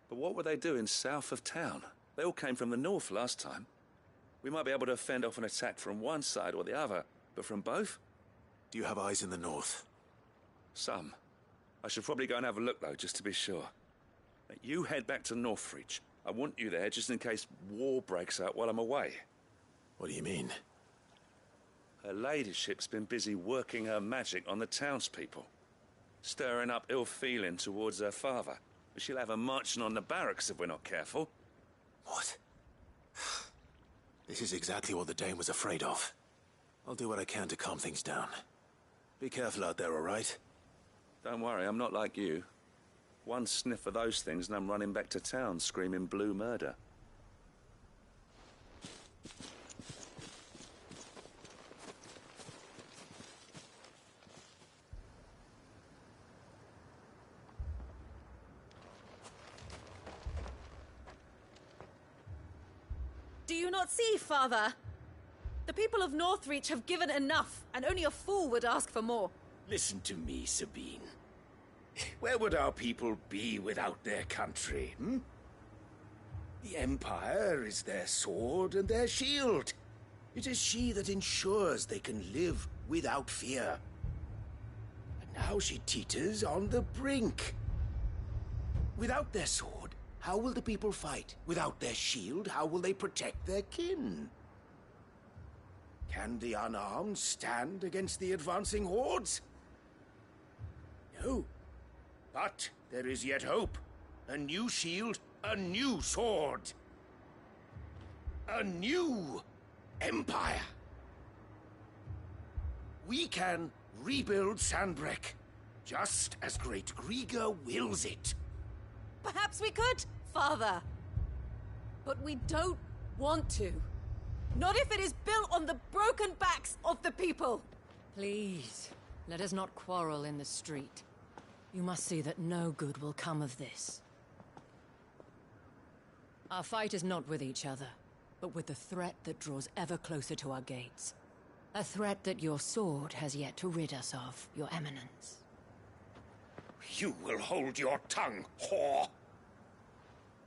But what were they doing south of town? They all came from the north last time. We might be able to fend off an attack from one side or the other, but from both? Do you have eyes in the north? Some. I should probably go and have a look, though, just to be sure. You head back to Northreach. I want you there just in case war breaks out while I'm away. What do you mean? Her ladyship's been busy working her magic on the townspeople, stirring up ill feeling towards her father. But she'll have her marching on the barracks if we're not careful. What? This is exactly what the Dame was afraid of. I'll do what I can to calm things down. Be careful out there, all right? Don't worry, I'm not like you. One sniff of those things and I'm running back to town screaming blue murder. Do you not see, Father? The people of Northreach have given enough, and only a fool would ask for more. Listen to me, Sabine. Where would our people be without their country, hmm? The Empire is their sword and their shield. It is she that ensures they can live without fear. And now she teeters on the brink. Without their sword, how will the people fight? Without their shield, how will they protect their kin? Can the unarmed stand against the advancing hordes? No. But there is yet hope. A new shield, a new sword. A new empire. We can rebuild Sandbreck, just as Great Grieger wills it. Perhaps we could, Father. But we don't want to. Not if it is built on the broken backs of the people. Please, let us not quarrel in the street. You must see that no good will come of this. Our fight is not with each other, but with the threat that draws ever closer to our gates. A threat that your sword has yet to rid us of, Your Eminence. You will hold your tongue, whore!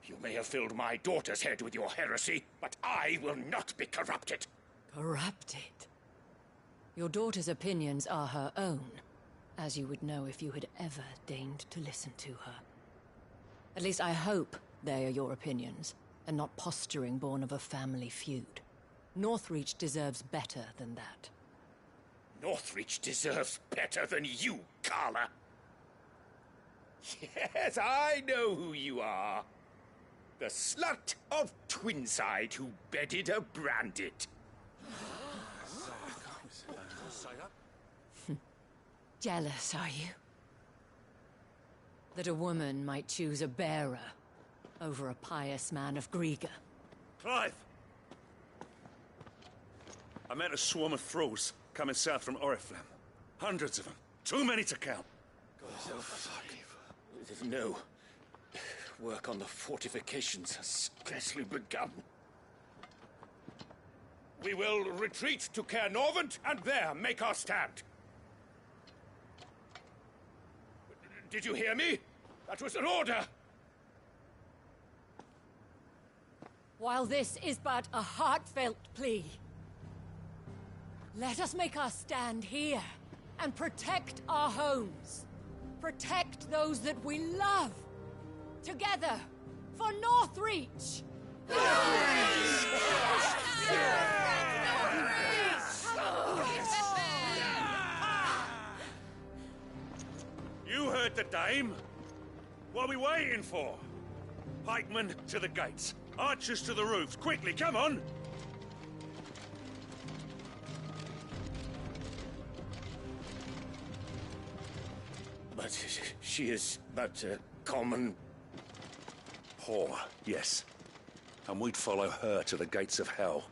You may have filled my daughter's head with your heresy, but I will not be corrupted. Corrupted? Your daughter's opinions are her own, as you would know if you had ever deigned to listen to her. At least I hope they are your opinions, and not posturing born of a family feud. Northreach deserves better than that. Northreach deserves better than you, Carla. Yes, I know who you are. The slut of Twinside who bedded a Brandit. Jealous, are you? That a woman might choose a bearer over a pious man of Grieger. Clive! I met a swarm of thralls coming south from Oriflamme. Hundreds of them. Too many to count. No. Work on the fortifications has scarcely begun. We will retreat to Caernarvon and there make our stand. Did you hear me? That was an order! While this is but a heartfelt plea, let us make our stand here and protect our homes. Protect those that we love. Together, for Northreach! You heard the Dame. What are we waiting for? Pikemen to the gates. Archers to the roofs. Quickly, come on! But she is but a common... whore, yes. And we'd follow her to the gates of hell.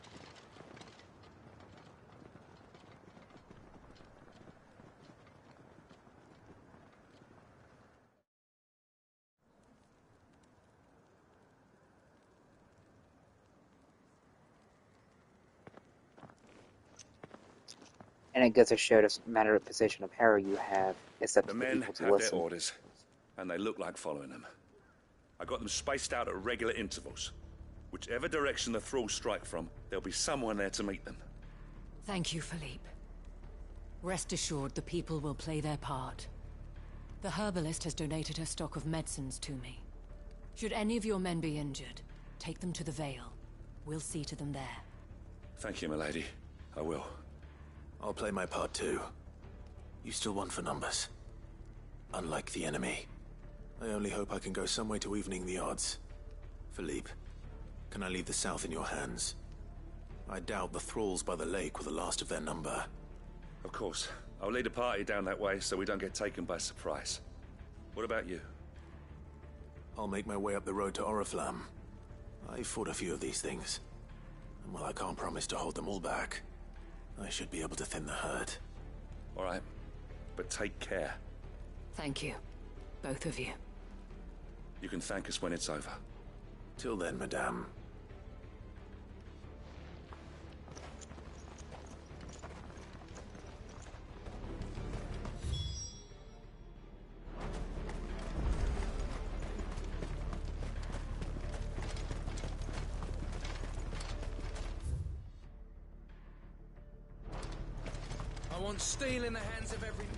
And it goes to show the matter of position of power you have. It's up The to the men people to have listen. their orders, and they look like following them. I got them spaced out at regular intervals. Whichever direction the thralls strike from, there'll be someone there to meet them. Thank you, Philippe. Rest assured the people will play their part. The herbalist has donated her stock of medicines to me. Should any of your men be injured, take them to the Vale. We'll see to them there. Thank you, milady. I will. I'll play my part too. You still want for numbers. Unlike the enemy. I only hope I can go some way to evening the odds. Philippe, can I leave the south in your hands? I doubt the thralls by the lake were the last of their number. Of course. I'll lead a party down that way so we don't get taken by surprise. What about you? I'll make my way up the road to Oriflamme. I fought a few of these things. And while I can't promise to hold them all back, I should be able to thin the herd. All right. But take care. Thank you. Both of you. You can thank us when it's over. Till then, madame. I want steel in the hands of every man.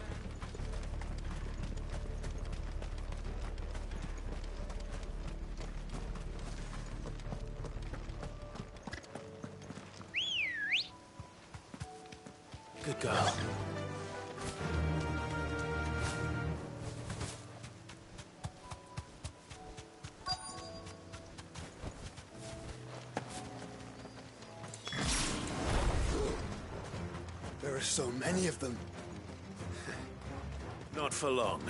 Good girl. There are so many of them. Not for long.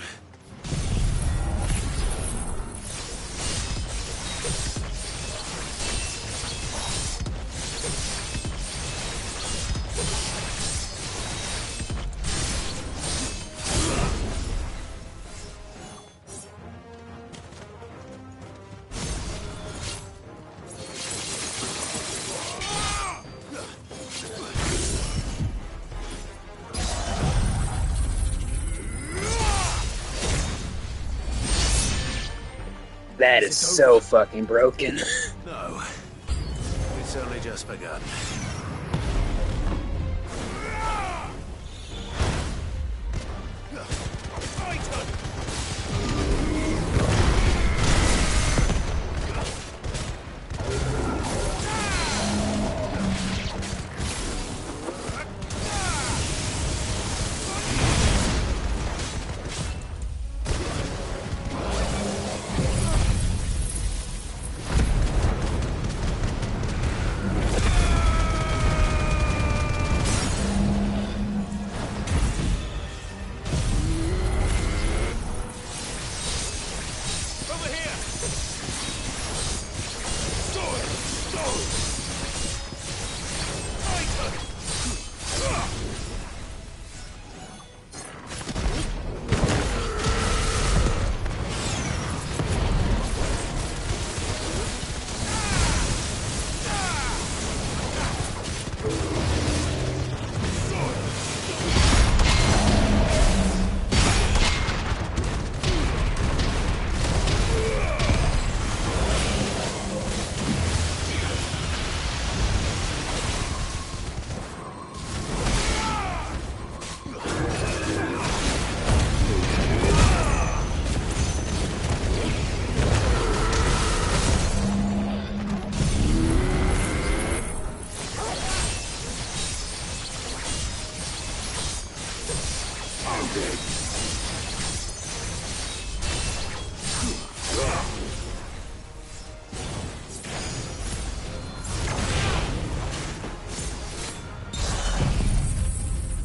That is so fucking broken. No. It's only just begun.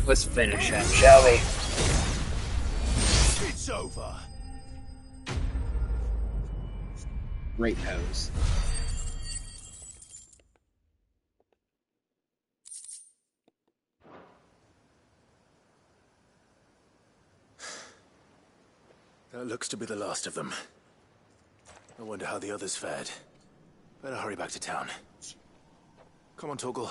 Let's finish him, shall we? It's over. Great pose. That looks to be the last of them. I wonder how the others fared. Better hurry back to town. Come on, Torgal.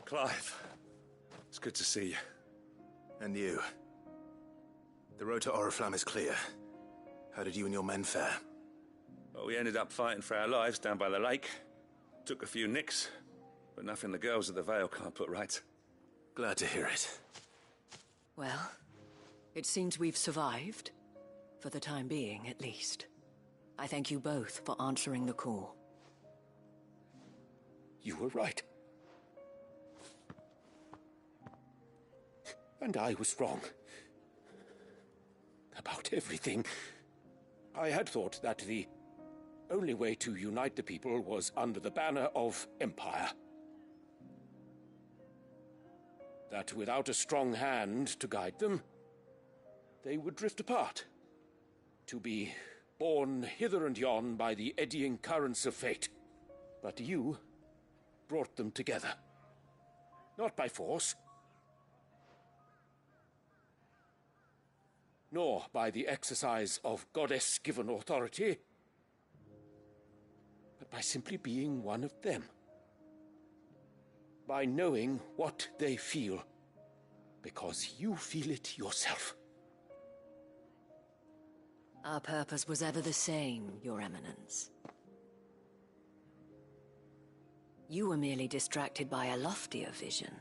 Clive, it's good to see you. And you. The road to Oriflamme is clear. How did you and your men fare? Well, we ended up fighting for our lives down by the lake. Took a few nicks, but nothing the girls of the Vale can't put right. Glad to hear it. Well, it seems we've survived. For the time being, at least. I thank you both for answering the call. You were right. And I was wrong. About everything. I had thought that the only way to unite the people was under the banner of Empire. That without a strong hand to guide them, they would drift apart. To be borne hither and yon by the eddying currents of fate. But you brought them together. Not by force, nor by the exercise of goddess-given authority, but by simply being one of them. By knowing what they feel, because you feel it yourself. Our purpose was ever the same, Your Eminence. You were merely distracted by a loftier vision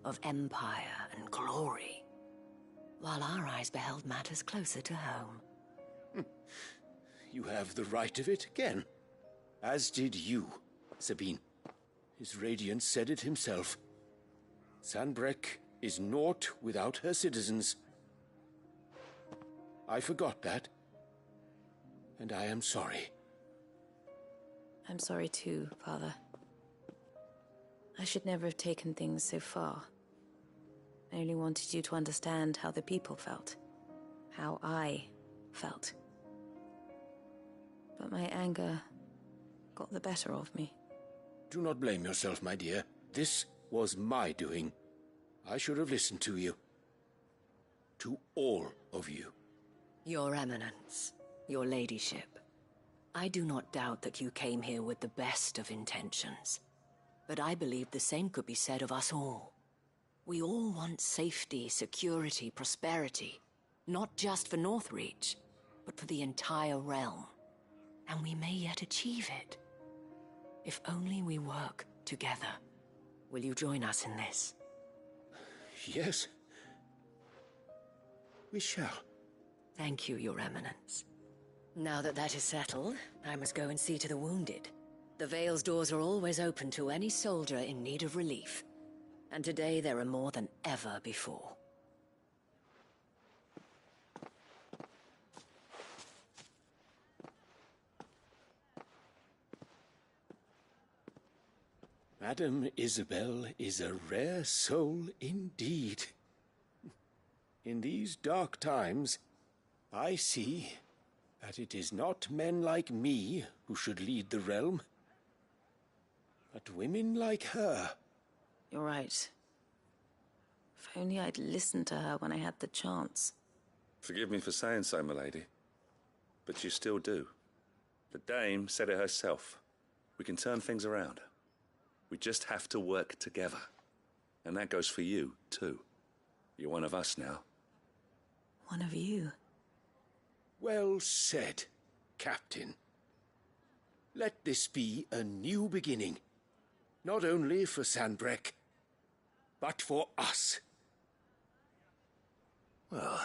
of empire and glory, while our eyes beheld matters closer to home. You have the right of it again. As did you, Sabine. His radiance said it himself. Sanbreque is naught without her citizens. I forgot that. And I am sorry. I'm sorry too, Father. I should never have taken things so far. I only wanted you to understand how the people felt. How I felt. But my anger got the better of me. Do not blame yourself, my dear. This was my doing. I should have listened to you. To all of you. Your Eminence, your Ladyship, I do not doubt that you came here with the best of intentions. But I believe the same could be said of us all. We all want safety, security, prosperity. Not just for Northreach, but for the entire realm. And we may yet achieve it. If only we work together. Will you join us in this? Yes. We shall. Thank you, Your Eminence. Now that that is settled, I must go and see to the wounded. The Vale's doors are always open to any soldier in need of relief. And today there are more than ever before. Madame Isabel is a rare soul indeed. In these dark times, I see that it is not men like me who should lead the realm, but women like her. You're right. If only I'd listened to her when I had the chance. Forgive me for saying so, milady, but you still do. The Dame said it herself. We can turn things around. We just have to work together. And that goes for you, too. You're one of us now. One of you? Well said, Captain. Let this be a new beginning. Not only for Sanbreque, but for us. Well,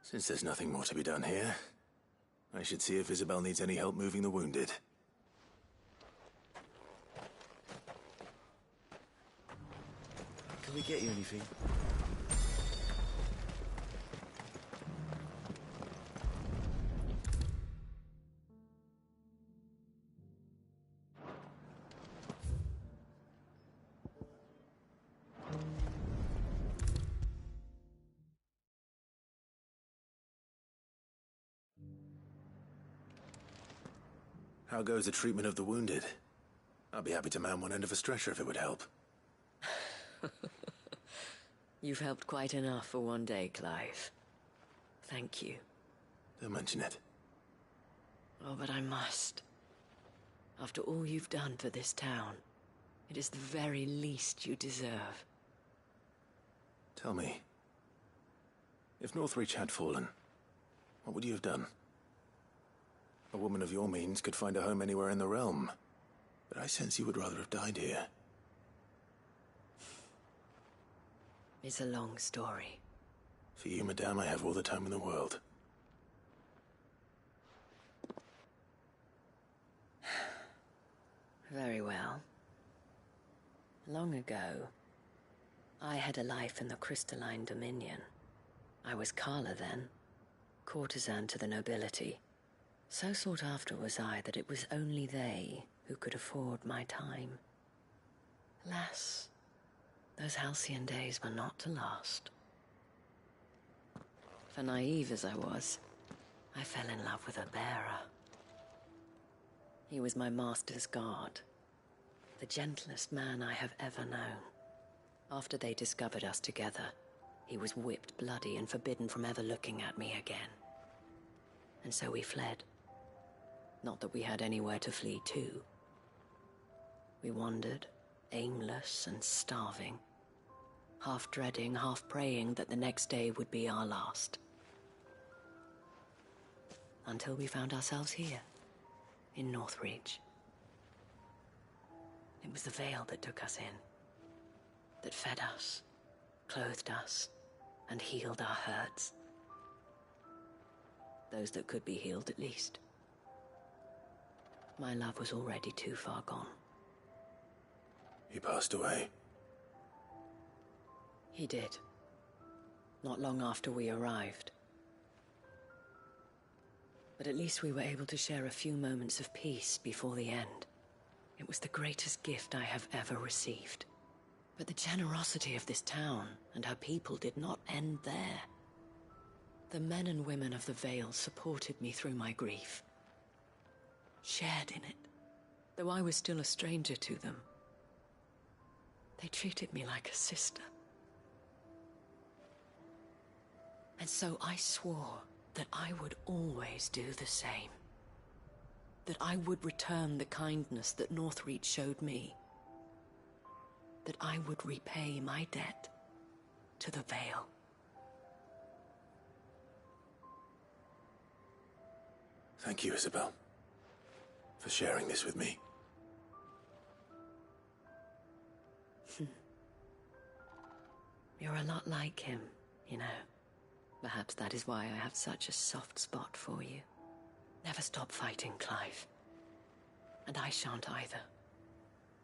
since there's nothing more to be done here, I should see if Isabel needs any help moving the wounded. Can we get you anything? How goes the treatment of the wounded? I'd be happy to man one end of a stretcher if it would help. You've helped quite enough for one day, Clive. Thank you. Don't mention it. Oh, but I must. After all you've done for this town, it is the very least you deserve. Tell me, if Northreach had fallen, what would you have done? A woman of your means could find a home anywhere in the realm. But I sense you would rather have died here. It's a long story. For you, madame, I have all the time in the world. Very well. Long ago, I had a life in the Crystalline Dominion. I was Carla then, courtesan to the nobility. So sought after was I that it was only they who could afford my time. Alas, those halcyon days were not to last. For naive as I was, I fell in love with a bearer. He was my master's guard, the gentlest man I have ever known. After they discovered us together, he was whipped bloody and forbidden from ever looking at me again. And so we fled. Not that we had anywhere to flee to. We wandered, aimless and starving, half dreading, half praying that the next day would be our last. Until we found ourselves here, in Northreach. It was the veil that took us in, that fed us, clothed us, and healed our hurts. Those that could be healed, at least. My love was already too far gone. He passed away. He did. Not long after we arrived. But at least we were able to share a few moments of peace before the end. It was the greatest gift I have ever received. But the generosity of this town and her people did not end there. The men and women of the Vale supported me through my grief. Shared in it, though I was still a stranger to them. They treated me like a sister. And so I swore that I would always do the same. That I would return the kindness that Northreach showed me. That I would repay my debt to the Vale. Thank you, Isabel, for sharing this with me. You're a lot like him, you know. Perhaps that is why I have such a soft spot for you. Never stop fighting, Clive. And I shan't either.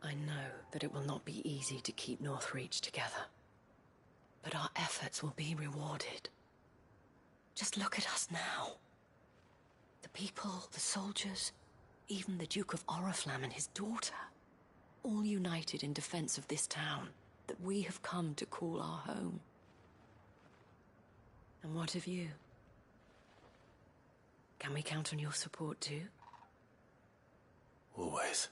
I know that it will not be easy to keep Northreach together. But our efforts will be rewarded. Just look at us now. The people, the soldiers, even the Duke of Oriflamme and his daughter, all united in defense of this town that we have come to call our home. And what of you? Can we count on your support too? Always.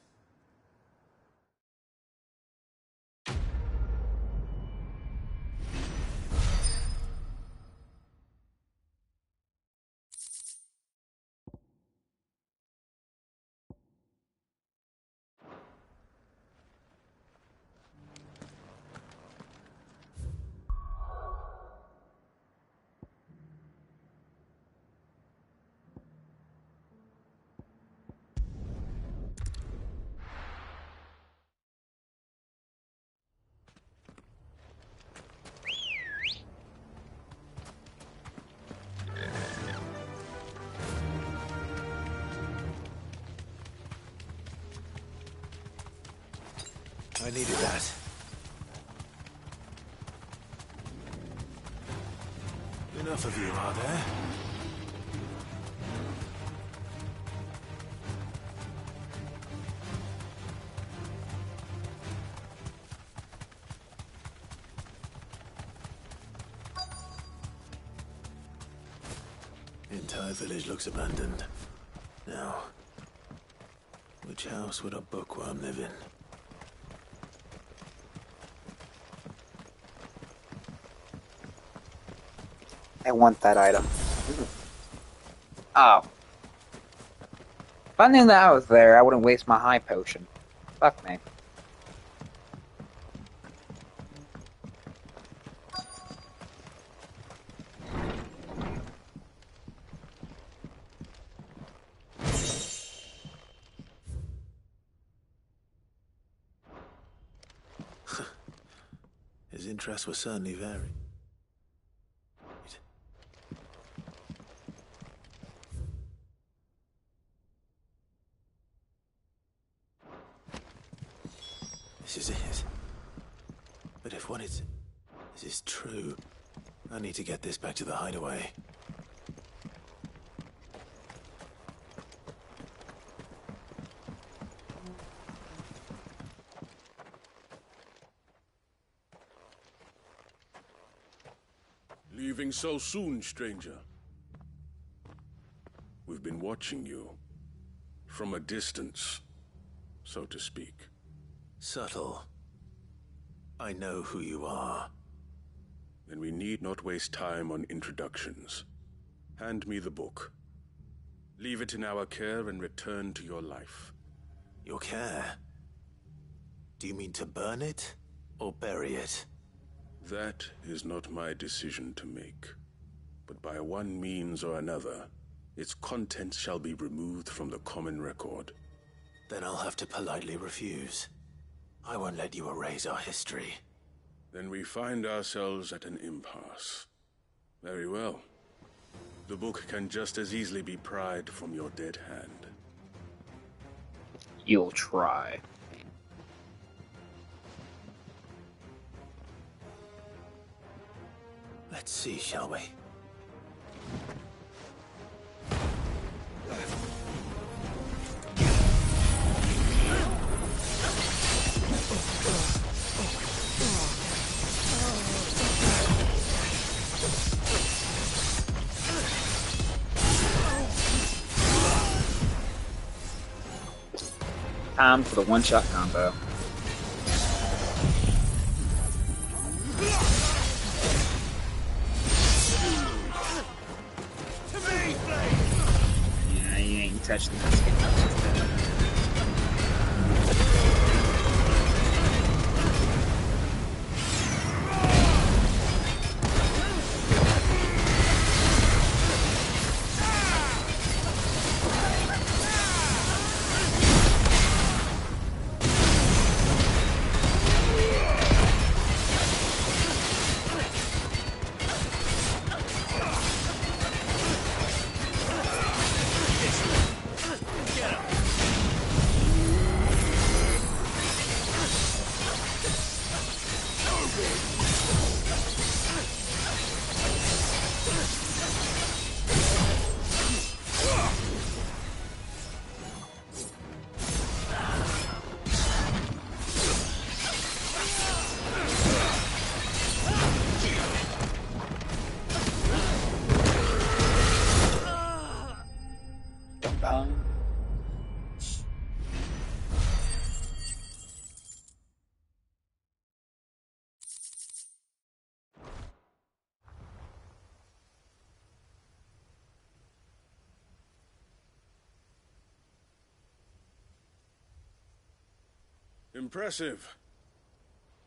I needed that. Enough of you, are there? The entire village looks abandoned. Now, which house would a bookworm live in? I want that item. Oh. If I knew that I was there, I wouldn't waste my high potion. Fuck me. interests were certainly varied. This is it. But if what this is true, I need to get this back to the hideaway. Leaving so soon, stranger? We've been watching you. From a distance, so to speak. Subtle. I know who you are. Then we need not waste time on introductions. Hand me the book. Leave it in our care and return to your life. Your care? Do you mean to burn it or bury it? That is not my decision to make. But by one means or another, its contents shall be removed from the common record. Then I'll have to politely refuse. I won't let you erase our history. Then we find ourselves at an impasse. Very well. The book can just as easily be pried from your dead hand. You'll try. Let's see, shall we? Time for the one-shot combo. Yeah, you ain't touching this. Impressive.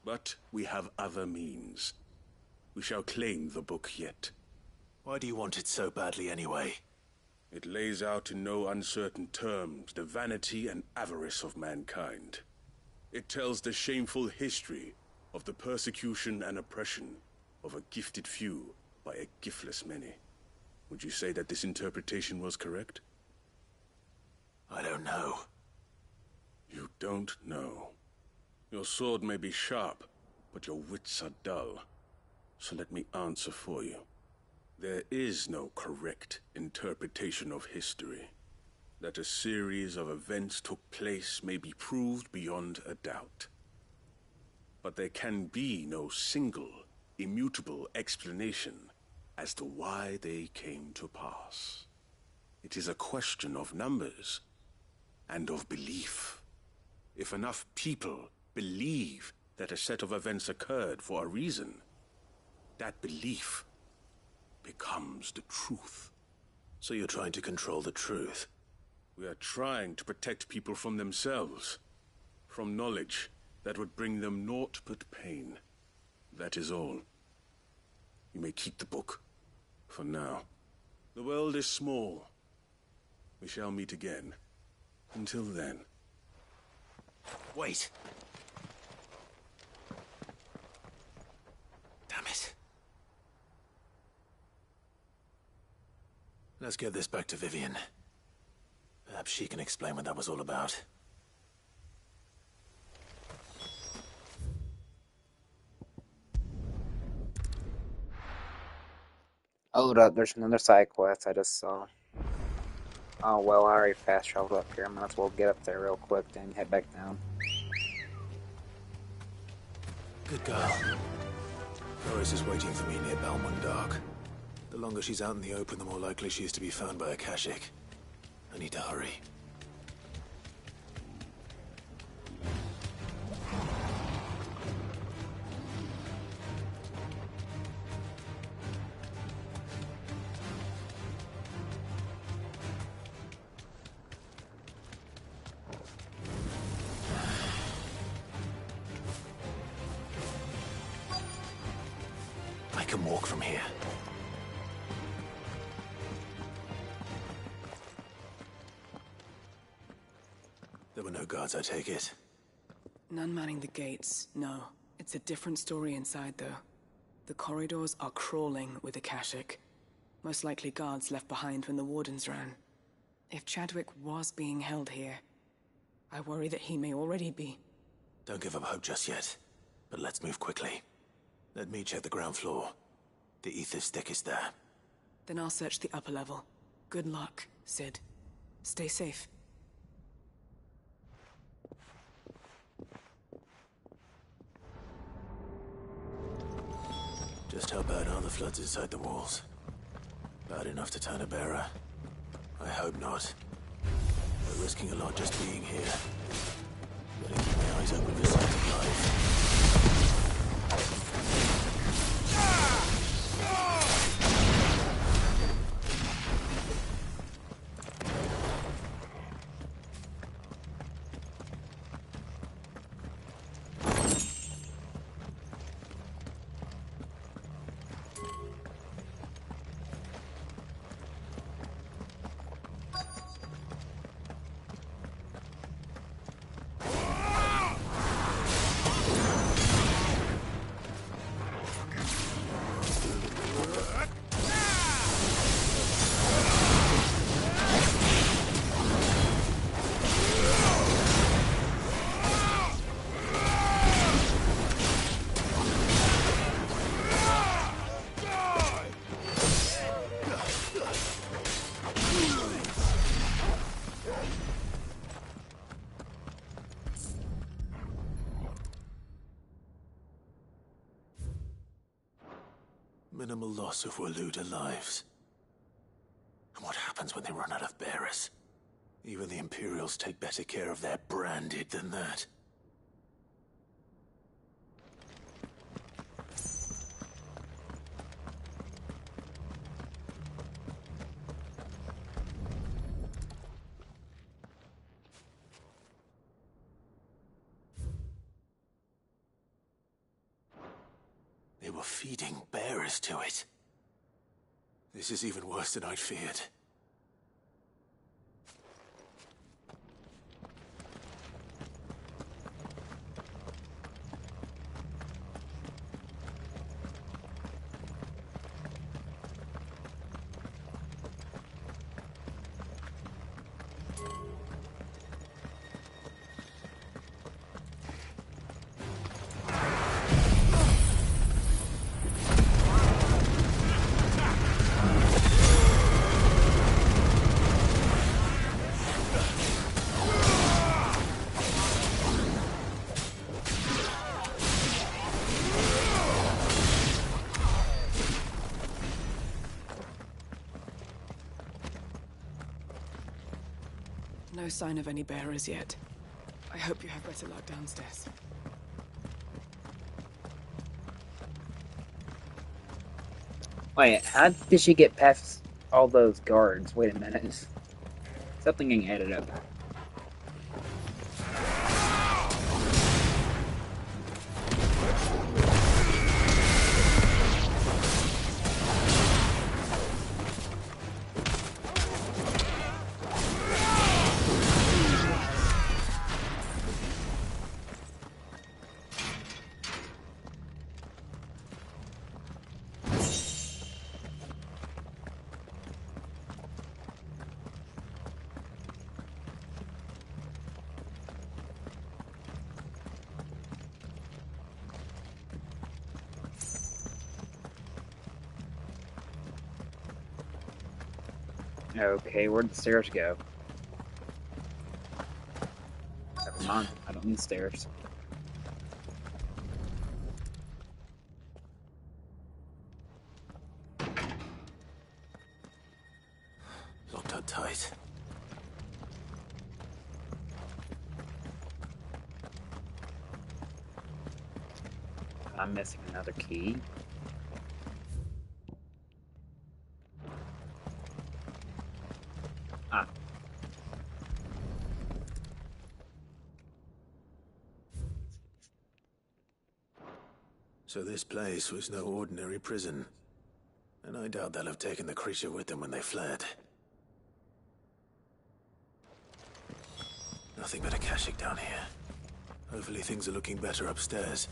But we have other means. We shall claim the book yet. Why do you want it so badly anyway? It lays out in no uncertain terms the vanity and avarice of mankind. It tells the shameful history of the persecution and oppression of a gifted few by a giftless many. Would you say that this interpretation was correct? I don't know. You don't know. Your sword may be sharp, but your wits are dull. So let me answer for you. There is no correct interpretation of history. That a series of events took place may be proved beyond a doubt. But there can be no single, immutable explanation as to why they came to pass. It is a question of numbers and of belief. If enough people believe that a set of events occurred for a reason, that belief becomes the truth. So you're trying to control the truth? We are trying to protect people from themselves, from knowledge that would bring them naught but pain. That is all. You may keep the book, for now. The world is small. We shall meet again. Until then. Wait. Let's get this back to Vivian. Perhaps she can explain what that was all about. Hold up, there's another side quest I just saw. Oh well, I already fast traveled up here. I might as well get up there real quick, then head back down. Good girl. Doris is waiting for me near Balmond. The longer she's out in the open, the more likely she is to be found by Akashic. I need to hurry. I can walk from here. There were no guards, I take it. None manning the gates, no. It's a different story inside, though. The corridors are crawling with Akashic. Most likely guards left behind when the wardens ran. If Chadwick was being held here, I worry that he may already be. Don't give up hope just yet, but let's move quickly. Let me check the ground floor. The ether stick is there. Then I'll search the upper level. Good luck, Sid. Stay safe. Just how bad are the floods inside the walls? Bad enough to turn a bearer? I hope not. We're risking a lot just being here. Gotta keep my eyes open for signs of life. Minimal loss of Waluda lives. And what happens when they run out of bearers? Even the Imperials take better care of their branded than that. They were feeding bearers to it. This is even worse than I'd feared. No sign of any bearers yet. I hope you have better luck downstairs. Wait, how did she get past all those guards? Wait a minute. Something getting added up. Okay, where'd the stairs go? Never mind, I don't need stairs. Locked up tight. I'm missing another key. Ah. So this place was no ordinary prison. And I doubt they'll have taken the creature with them when they fled. Nothing but a Akashic down here. Hopefully things are looking better upstairs.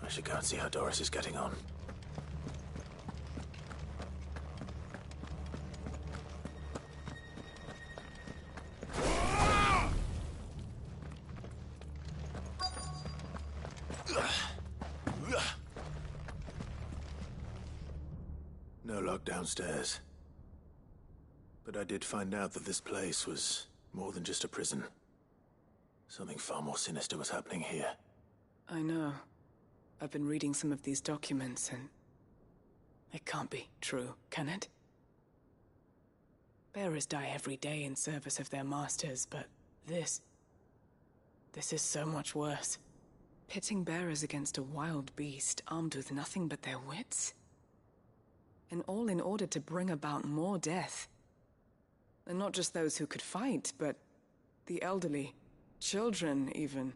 I should go and see how Doris is getting on. No lock downstairs. But I did find out that this place was more than just a prison. Something far more sinister was happening here. I know. I've been reading some of these documents, and it can't be true, can it? Bearers die every day in service of their masters, but this is so much worse. Pitting bearers against a wild beast armed with nothing but their wits? And all in order to bring about more death. And not just those who could fight, but the elderly, children even.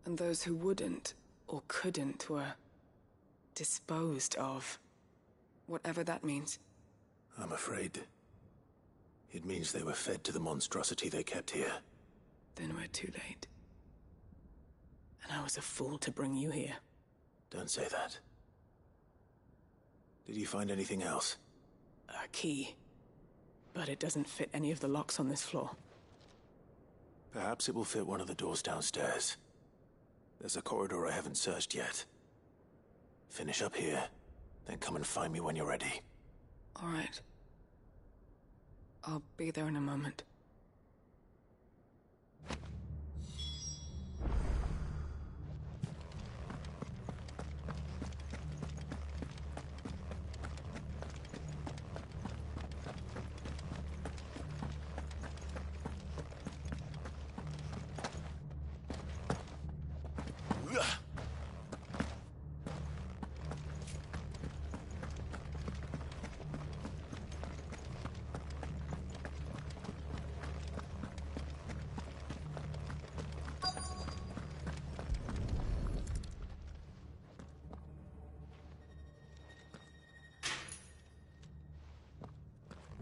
And those who wouldn't or couldn't were disposed of. Whatever that means. I'm afraid it means they were fed to the monstrosity they kept here. Then we're too late. And I was a fool to bring you here. Don't say that. Did you find anything else? A key. But it doesn't fit any of the locks on this floor. Perhaps it will fit one of the doors downstairs. There's a corridor I haven't searched yet. Finish up here, then come and find me when you're ready. All right. I'll be there in a moment.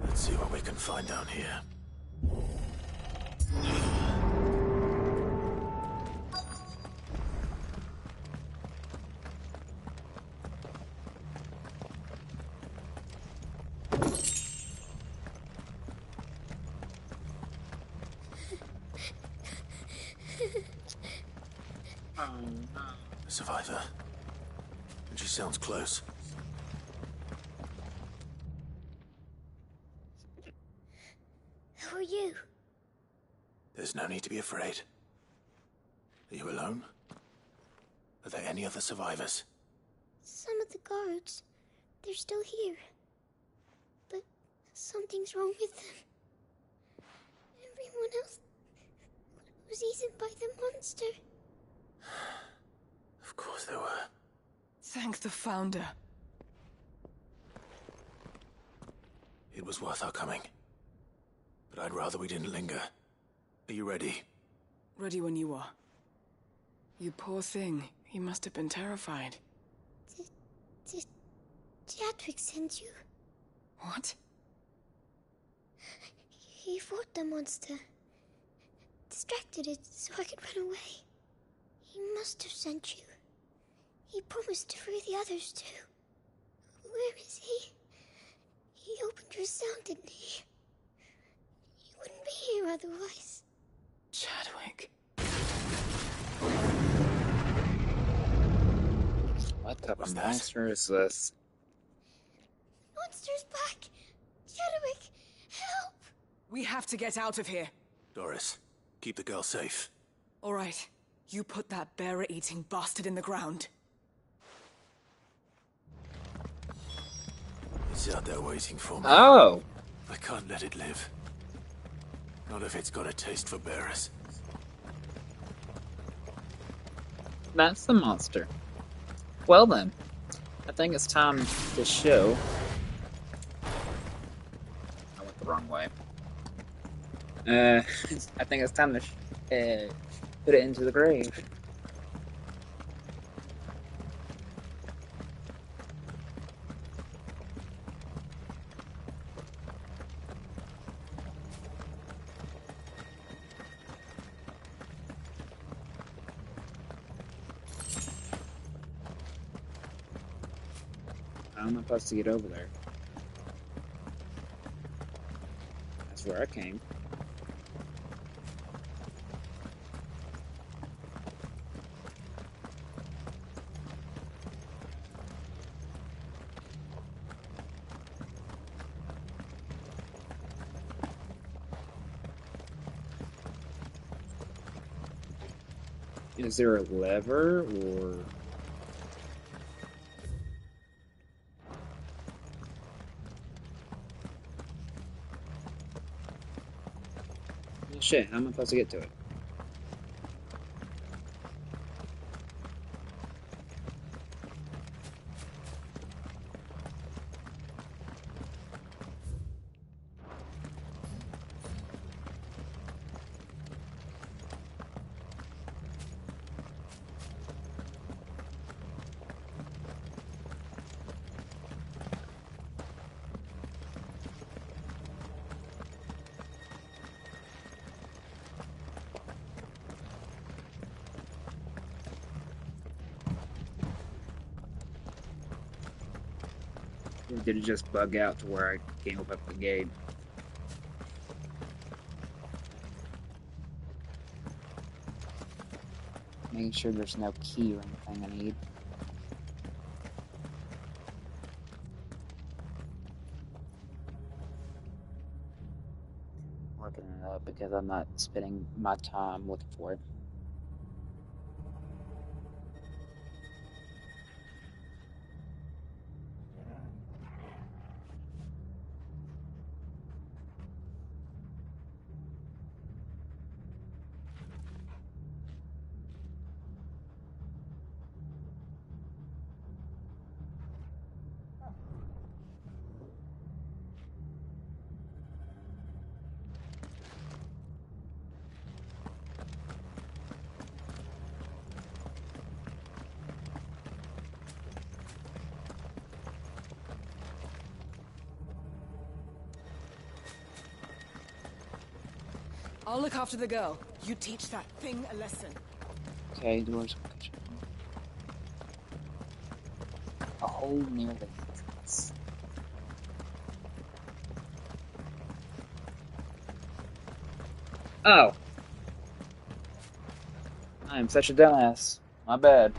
Let's see what we can find down here. A survivor. And she sounds close. Who are you? There's no need to be afraid. Are you alone? Are there any other survivors? Some of the guards. They're still here. But something's wrong with them. Everyone else was eaten by the monster. Of course there were. Thank the Founder. It was worth our coming. But I'd rather we didn't linger. Are you ready? Ready when you are. You poor thing. He must have been terrified. Did Chadwick send you? What? He fought the monster. Distracted it so I could run away. He must have sent you. He promised to free the others too. Where is he? He opened your cell, didn't he? He wouldn't be here otherwise. Chadwick. What type of monster is this? Monster's back! Chadwick, We have to get out of here. Doris, keep the girl safe. All right. You put that bearer-eating bastard in the ground. It's out there waiting for me. Oh! I can't let it live. Not if it's got a taste for bearers. That's the monster. Well then, I think it's time to show... I went the wrong way. I think it's time to put it into the grave. How am I supposed to get over there? That's where I came. Is there a lever or... Shit, how am I supposed to get to it? Or did it just bug out to where I can't open up the gate? Making sure there's no key or anything I need. Looking it up because I'm not spending my time looking for it. I'll look after the girl. You teach that thing a lesson. Okay, doors. A hole near the entrance. Oh! I am such a dumbass. My bad.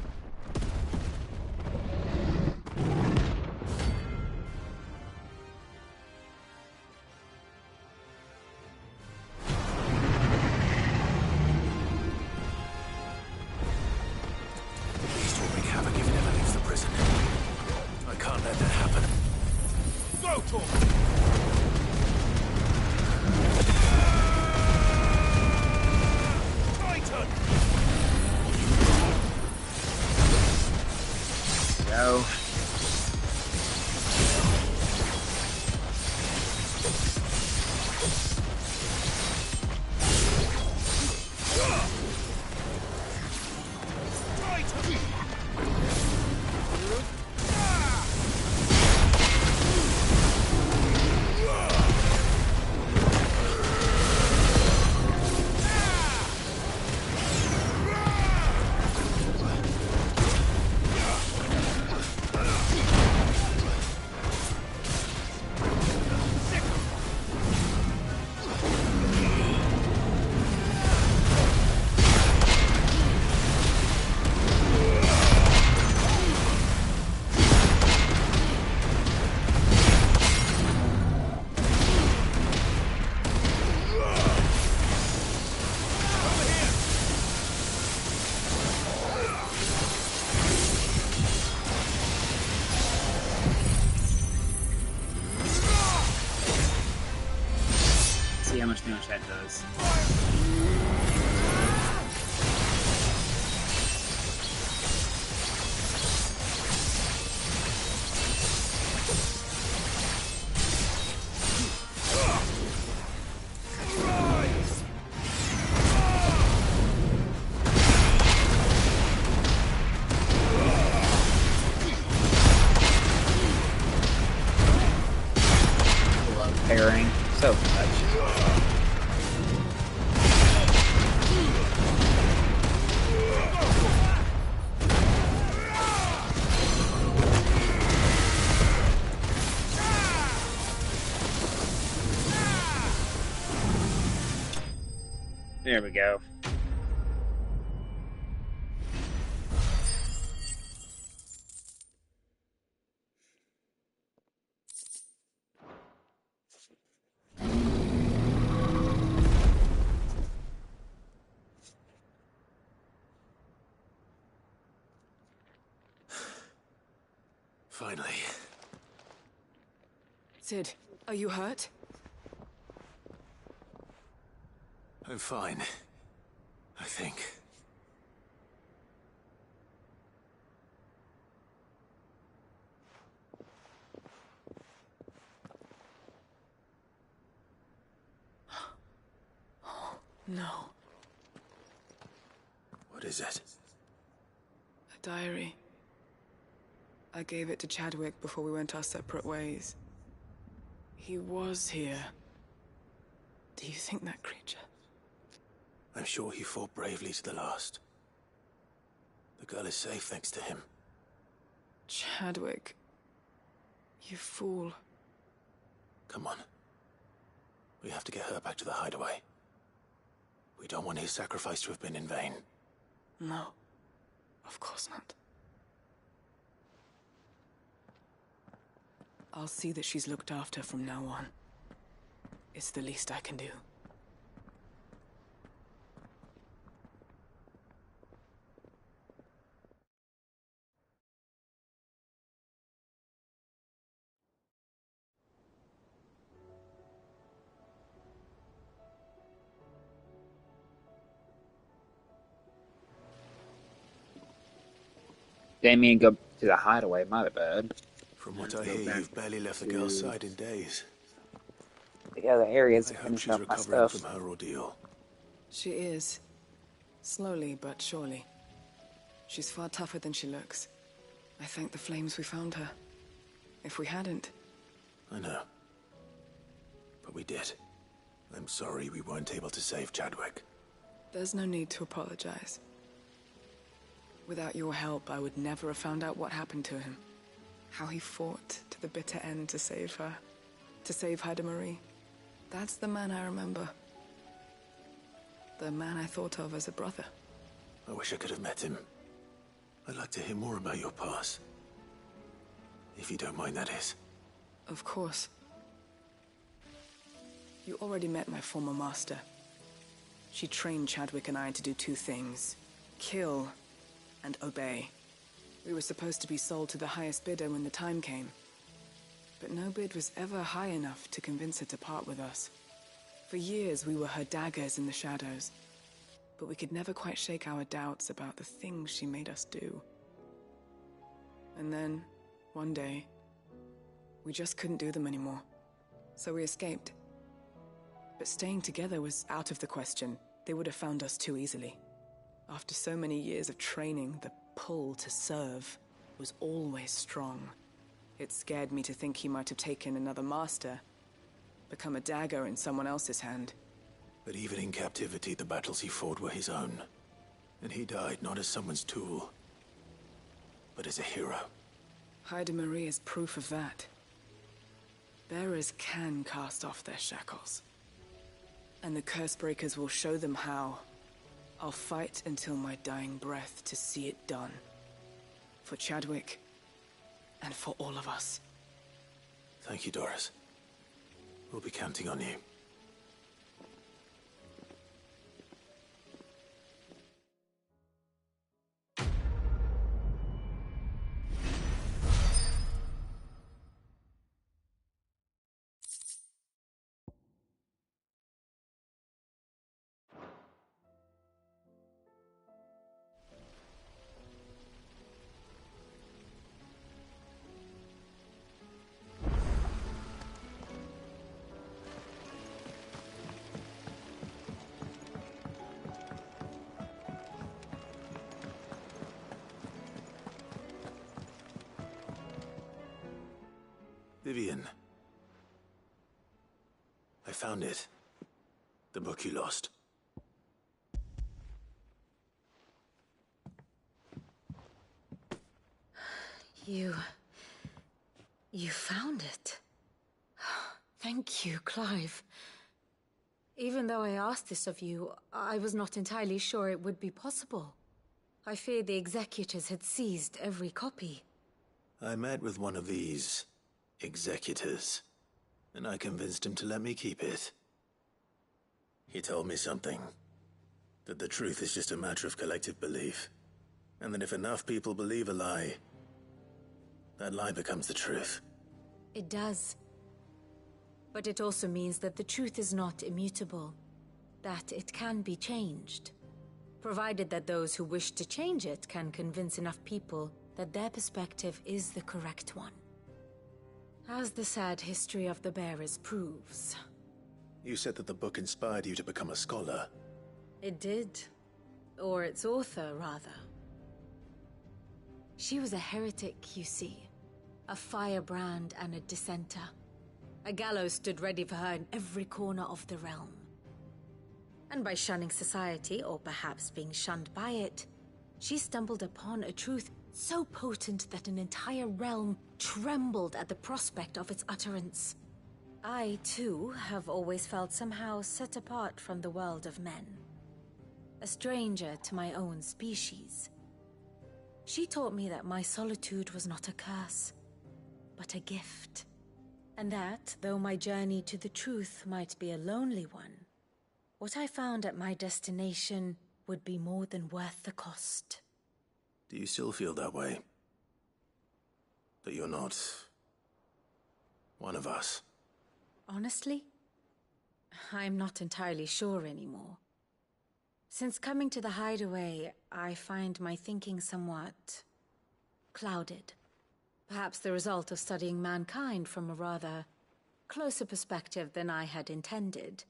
see how much damage that does. Pairing so much. There we go. Finally. Sid, are you hurt? I'm fine. I think. No. What is it? A diary. I gave it to Chadwick before we went our separate ways. He was here. Do you think that creature? I'm sure he fought bravely to the last. The girl is safe thanks to him. Chadwick. You fool. Come on. We have to get her back to the hideaway. We don't want his sacrifice to have been in vain. No. Of course not. I'll see that she's looked after from now on. It's the least I can do. Didn't mean to go to the hideaway, my bad. From what I hear, you've barely left the girl's side in days. The other areas to I hope finish she's up my recovering stuff. from her ordeal. She is. Slowly but surely. She's far tougher than she looks. I thank the flames we found her. If we hadn't... I know. But we did. I'm sorry we weren't able to save Chadwick. There's no need to apologize. Without your help, I would never have found out what happened to him. How he fought to the bitter end to save her. To save Haida Marie. That's the man I remember. The man I thought of as a brother. I wish I could have met him. I'd like to hear more about your past. If you don't mind, that is. Of course. You already met my former master. She trained Chadwick and I to do two things. Kill and obey. We were supposed to be sold to the highest bidder when the time came. But no bid was ever high enough to convince her to part with us. For years we were her daggers in the shadows. But we could never quite shake our doubts about the things she made us do. And then, one day, we just couldn't do them anymore. So we escaped. But staying together was out of the question. They would have found us too easily. After so many years of training, the pull to serve was always strong. It scared me to think he might have taken another master, become a dagger in someone else's hand. But even in captivity, the battles he fought were his own. And he died not as someone's tool, but as a hero. Haida Marie is proof of that. Bearers can cast off their shackles. And the Cursebreakers will show them how. I'll fight until my dying breath to see it done. For Chadwick, and for all of us. Thank you, Doris. We'll be counting on you. Vivian. I found it. The book you lost. You found it. Thank you, Clive. Even though I asked this of you, I was not entirely sure it would be possible. I feared the executors had seized every copy. I met with one of these executors, and I convinced him to let me keep it. He told me something. That the truth is just a matter of collective belief. And that if enough people believe a lie, that lie becomes the truth. It does. But it also means that the truth is not immutable. That it can be changed. Provided that those who wish to change it can convince enough people that their perspective is the correct one. As the sad history of the bearers proves. You said that the book inspired you to become a scholar. It did. Or its author, rather. She was a heretic, you see. A firebrand and a dissenter. A gallows stood ready for her in every corner of the realm. And by shunning society, or perhaps being shunned by it, she stumbled upon a truth so potent that an entire realm trembled at the prospect of its utterance. I, too, have always felt somehow set apart from the world of men. A stranger to my own species. She taught me that my solitude was not a curse, but a gift. And that, though my journey to the truth might be a lonely one, what I found at my destination would be more than worth the cost. Do you still feel that way? That you're not one of us? Honestly, I'm not entirely sure anymore. Since coming to the hideaway, I find my thinking somewhat clouded. Perhaps the result of studying mankind from a rather closer perspective than I had intended.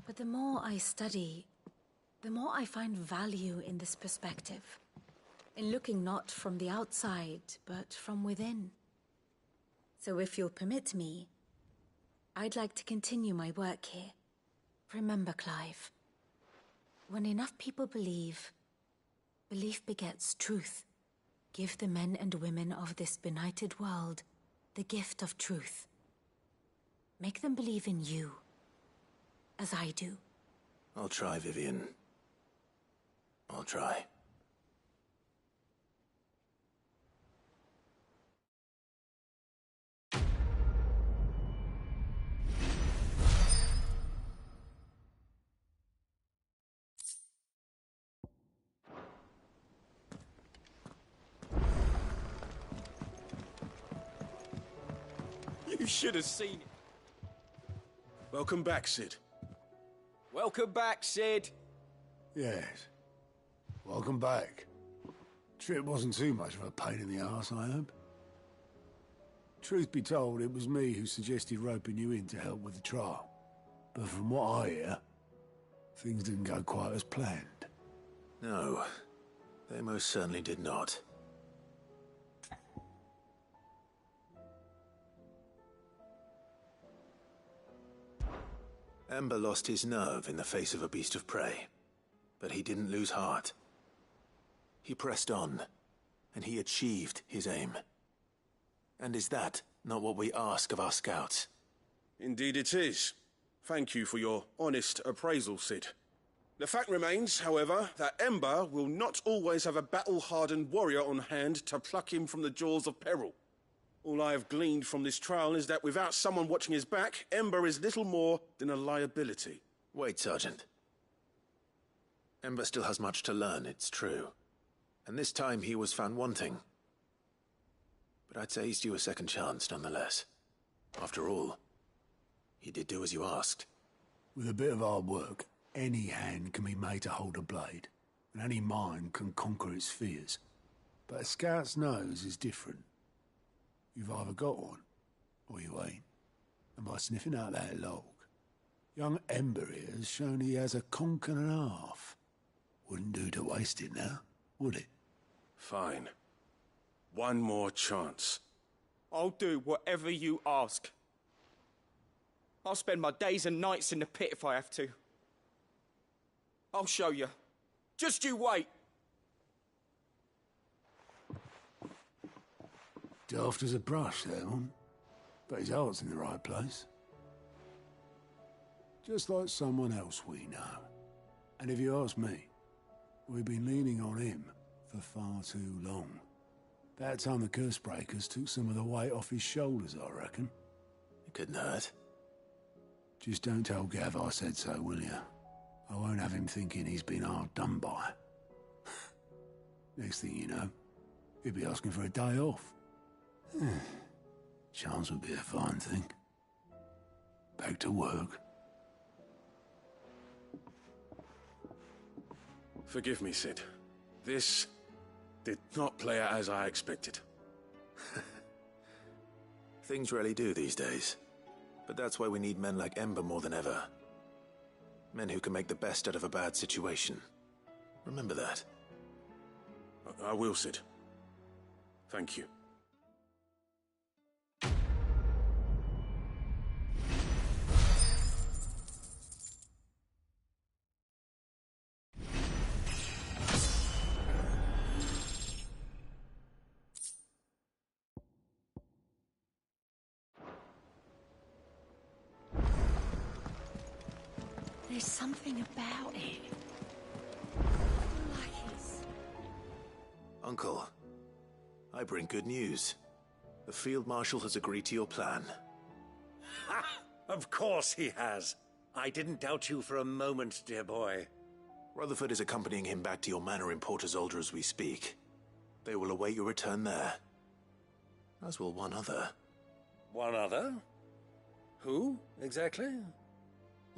But the more I study, the more I find value in this perspective. In looking not from the outside, but from within. So if you'll permit me, I'd like to continue my work here. Remember, Clive, when enough people believe, belief begets truth. Give the men and women of this benighted world the gift of truth. Make them believe in you, as I do. I'll try, Vivian. I'll try. You should have seen it. Welcome back, Sid. Welcome back, Sid. Yes. Welcome back. Trip wasn't too much of a pain in the arse, I hope. Truth be told, it was me who suggested roping you in to help with the trial. But from what I hear, things didn't go quite as planned. No, they most certainly did not. Ember lost his nerve in the face of a beast of prey, but he didn't lose heart. He pressed on, and he achieved his aim. And is that not what we ask of our scouts? Indeed it is. Thank you for your honest appraisal, Sid. The fact remains, however, that Ember will not always have a battle-hardened warrior on hand to pluck him from the jaws of peril. All I have gleaned from this trial is that without someone watching his back, Ember is little more than a liability. Wait, Sergeant. Ember still has much to learn, it's true. And this time he was found wanting. But I'd say he's due a second chance, nonetheless. After all, he did do as you asked. With a bit of hard work, any hand can be made to hold a blade, and any mind can conquer its fears. But a scout's nose is different. You've either got one, or you ain't. And by sniffing out that log, young Ember here has shown he has a conk and a half. Wouldn't do to waste it now, would it? Fine. One more chance. I'll do whatever you ask. I'll spend my days and nights in the pit if I have to. I'll show you. Just you wait. Daft as a brush, that one. But his heart's in the right place. Just like someone else we know. And if you ask me, we've been leaning on him for far too long. About time the curse breakers took some of the weight off his shoulders, I reckon. It couldn't hurt. Just don't tell Gav I said so, will you? I won't have him thinking he's been hard done by. Next thing you know, he'll be asking for a day off. Chance would be a fine thing. Back to work. Forgive me, Sid. This did not play out as I expected. Things rarely do these days. But that's why we need men like Ember more than ever. Men who can make the best out of a bad situation. Remember that. I will, Sid. Thank you. There's something about it. Like it's... Uncle, I bring good news. The Field Marshal has agreed to your plan. Ha! Of course he has. I didn't doubt you for a moment, dear boy. Rutherford is accompanying him back to your manor in Porter's Alder as we speak. They will await your return there. As will one other. One other? Who, exactly?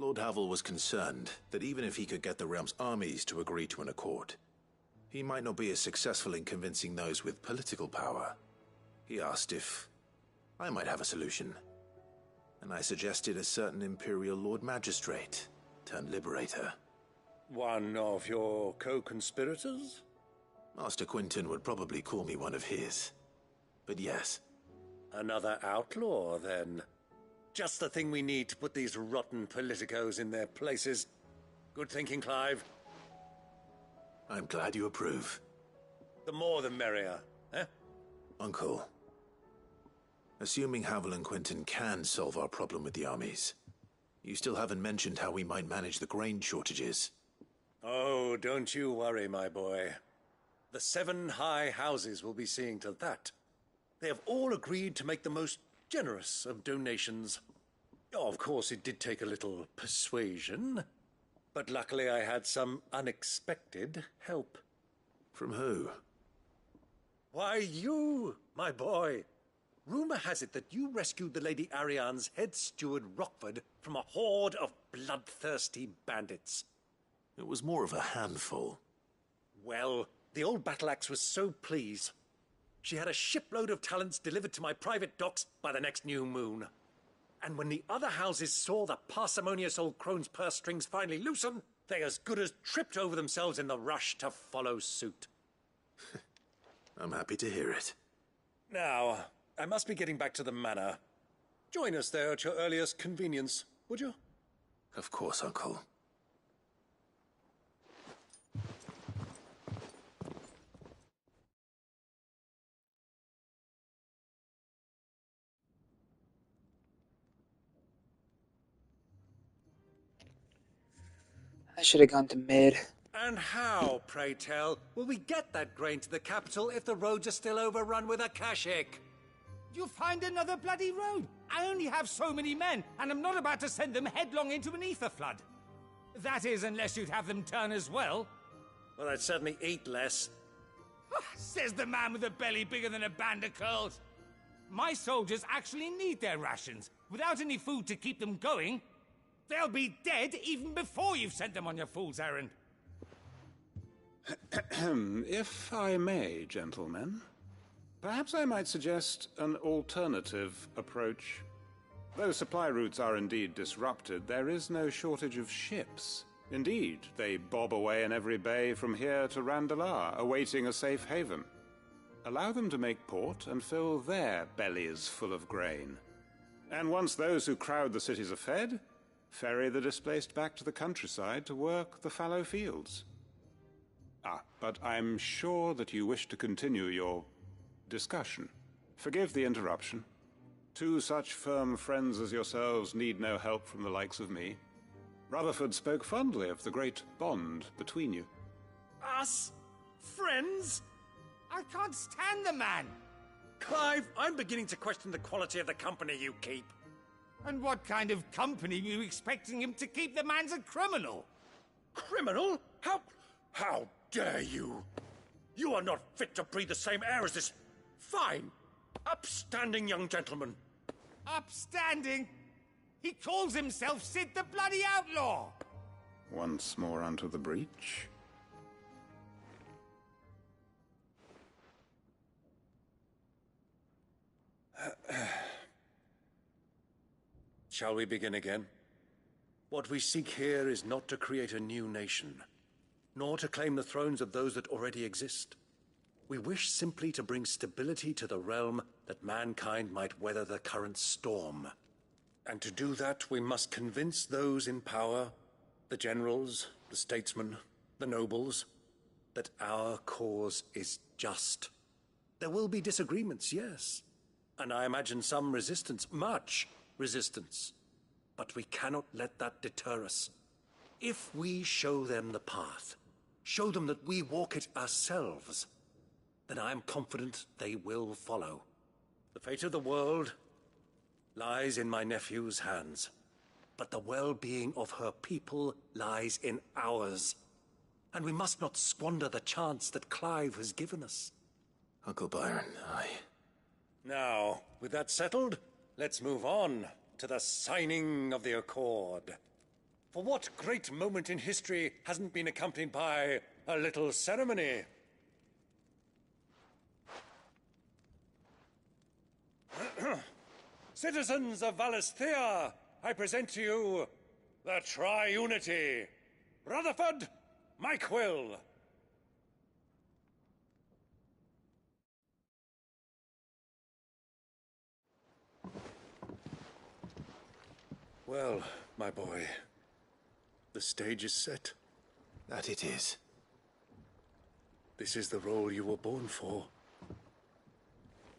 Lord Havel was concerned that even if he could get the realm's armies to agree to an accord, he might not be as successful in convincing those with political power. He asked if I might have a solution, and I suggested a certain Imperial Lord Magistrate turned Liberator. One of your co-conspirators? Master Quinton would probably call me one of his, but yes. Another outlaw, then. Just the thing we need to put these rotten politicos in their places. Good thinking, Clive. I'm glad you approve. The more the merrier, eh? Uncle, assuming Havel and Quinton can solve our problem with the armies, you still haven't mentioned how we might manage the grain shortages. Oh, don't you worry, my boy. The 7 high houses will be seeing to that. They have all agreed to make the most generous of donations. Oh, of course, it did take a little persuasion, but luckily I had some unexpected help. From who? Why, you, my boy. Rumor has it that you rescued the Lady Ariane's head steward Rockford from a horde of bloodthirsty bandits. It was more of a handful. Well, the old battle axe was so pleased. She had a shipload of talents delivered to my private docks by the next new moon. And when the other houses saw the parsimonious old crone's purse strings finally loosen, they as good as tripped over themselves in the rush to follow suit. I'm happy to hear it. Now, I must be getting back to the manor. Join us there at your earliest convenience, would you? Of course, Uncle. I should have gone to mid. And how, pray tell, will we get that grain to the capital if the roads are still overrun with Akashic? You'll find another bloody road. I only have so many men, and I'm not about to send them headlong into an ether flood. That is, unless you'd have them turn as well. Well, I'd certainly eat less. Says the man with a belly bigger than a band of curls. My soldiers actually need their rations. Without any food to keep them going, they'll be dead even before you've sent them on your fool's errand. If I may, gentlemen, perhaps I might suggest an alternative approach. Though supply routes are indeed disrupted, there is no shortage of ships. Indeed, they bob away in every bay from here to Randalar, awaiting a safe haven. Allow them to make port and fill their bellies full of grain. And once those who crowd the cities are fed, ferry the displaced back to the countryside to work the fallow fields. But I'm sure that you wish to continue your discussion. Forgive the interruption. Two such firm friends as yourselves need no help from the likes of me. Rutherford spoke fondly of the great bond between you. Us? Friends? I can't stand the man! Clive, I'm beginning to question the quality of the company you keep. And what kind of company are you expecting him to keep? The man's a criminal! Criminal? How dare you? You are not fit to breathe the same air as this fine, upstanding young gentleman. Upstanding? He calls himself Sid the Bloody Outlaw! Once more unto the breach. Shall we begin again? What we seek here is not to create a new nation, nor to claim the thrones of those that already exist. We wish simply to bring stability to the realm that mankind might weather the current storm. And to do that, we must convince those in power, the generals, the statesmen, the nobles, that our cause is just. There will be disagreements, yes, and I imagine some resistance, much resistance. But we cannot let that deter us. If we show them the path, show them that we walk it ourselves, then I am confident they will follow. The fate of the world lies in my nephew's hands, but the well-being of her people lies in ours. And we must not squander the chance that Clive has given us. Uncle Byron, Now, with that settled, let's move on to the signing of the Accord. For what great moment in history hasn't been accompanied by a little ceremony? Citizens of Valisthea, I present to you the Triunity. Rutherford, Mike Will. Well, my boy, the stage is set. That it is. This is the role you were born for.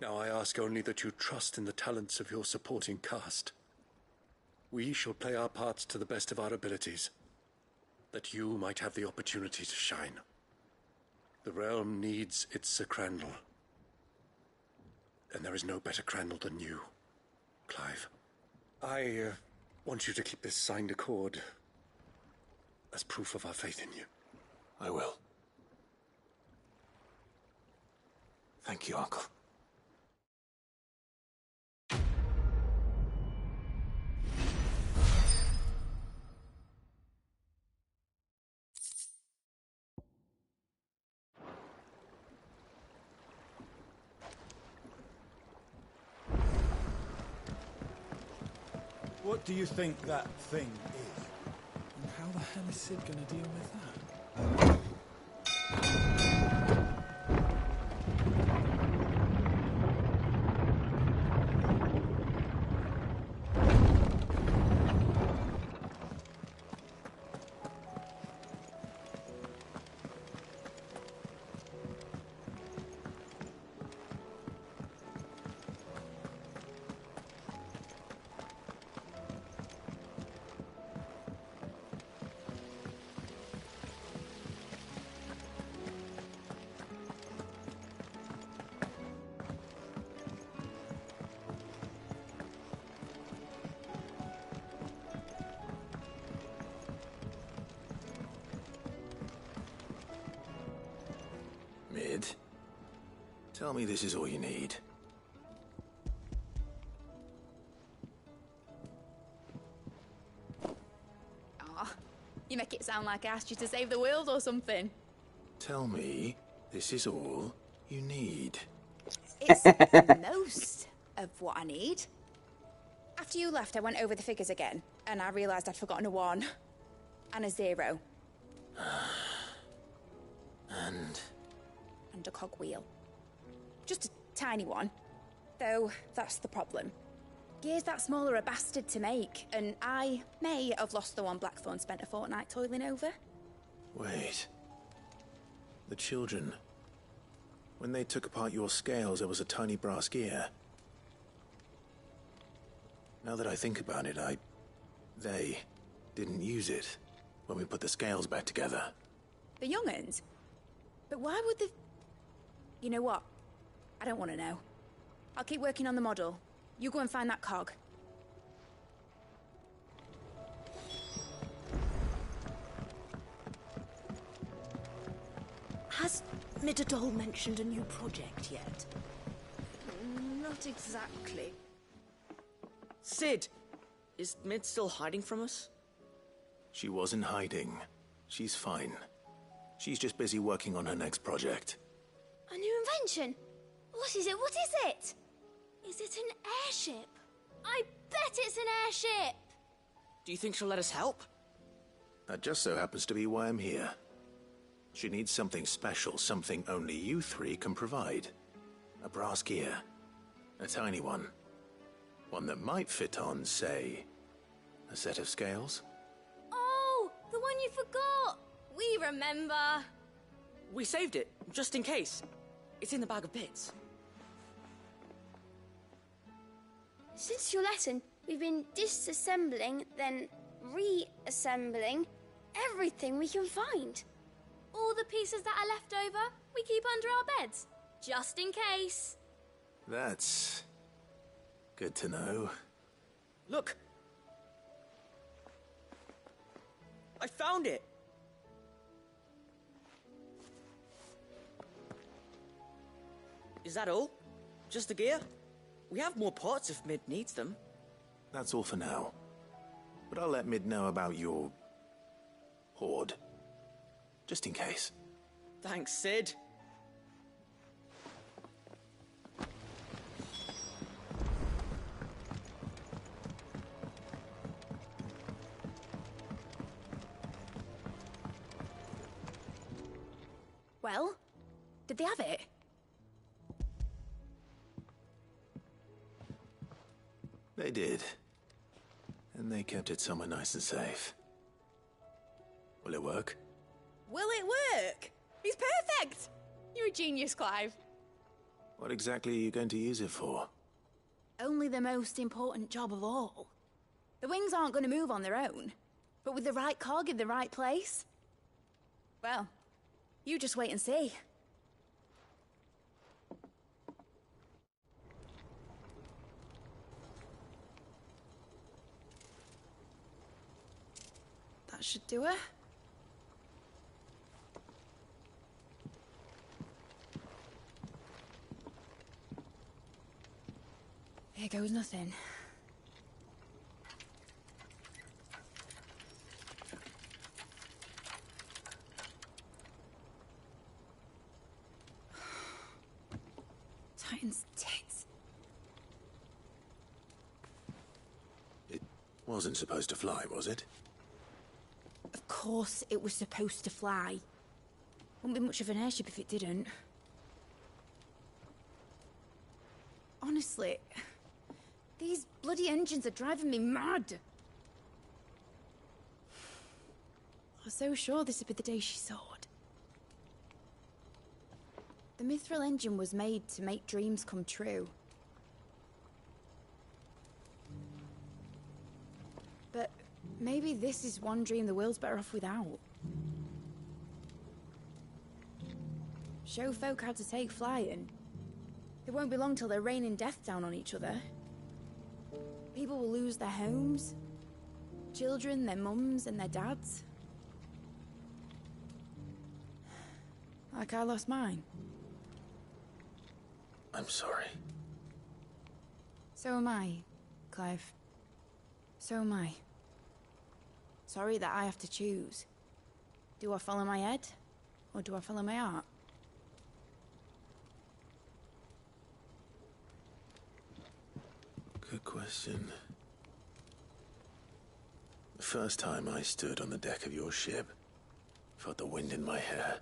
Now I ask only that you trust in the talents of your supporting cast. We shall play our parts to the best of our abilities, that you might have the opportunity to shine. The realm needs its Sir Crandall, and there is no better Crandall than you, Clive. I want you to keep this signed accord as proof of our faith in you. I will. Thank you, Uncle. What do you think that thing is? And how the hell is Sid gonna deal with that? Mid, tell me this is all you need. Aw, you make it sound like I asked you to save the world or something. Tell me this is all you need. It's most of what I need. After you left, I went over the figures again, and I realised I'd forgotten a 1 and a 0. And And a cogwheel. Just a tiny one. Though, that's the problem. Gears that small are a bastard to make, and I may have lost the one Blackthorn spent a fortnight toiling over. Wait. The children. When they took apart your scales, there was a tiny brass gear. Now that I think about it, they didn't use it when we put the scales back together. The young'uns? But why would the... You know what? I don't want to know. I'll keep working on the model. You go and find that cog. Has Midadol mentioned a new project yet? Not exactly. Sid! Is Mid still hiding from us? She wasn't hiding. She's fine. She's just busy working on her next project. A new invention? What is it? What is it? Is it an airship? I bet it's an airship! Do you think she'll let us help? That just so happens to be why I'm here. She needs something special, something only you three can provide. A brass gear. A tiny one. One that might fit on, say, a set of scales? Oh, the one you forgot! We remember! We saved it, just in case. It's in the bag of bits. Since your lesson, we've been disassembling, then reassembling everything we can find. All the pieces that are left over, we keep under our beds, just in case. That's good to know. Look! I found it! Is that all? Just the gear? We have more parts if Mid needs them. That's all for now. But I'll let Mid know about your hoard. Just in case. Thanks, Sid. Well, did they have it? They did. And they kept it somewhere nice and safe. Will it work? Will it work? He's perfect! You're a genius, Clive. What exactly are you going to use it for? Only the most important job of all. The wings aren't going to move on their own. But with the right cog in the right place... Well, you just wait and see. That should do it. Here goes nothing. Titan's tits. It wasn't supposed to fly, was it? Of course it was supposed to fly. Wouldn't be much of an airship if it didn't. Honestly, these bloody engines are driving me mad. I was so sure this would be the day she soared. The Mithril engine was made to make dreams come true. But maybe this is one dream the world's better off without. Show folk how to take flying. It won't be long till they're raining death down on each other. People will lose their homes. Children, their mums and their dads. Like I lost mine. I'm sorry. So am I, Clive. So am I. Sorry that I have to choose. Do I follow my head? Or do I follow my heart? Good question. The first time I stood on the deck of your ship, felt the wind in my hair.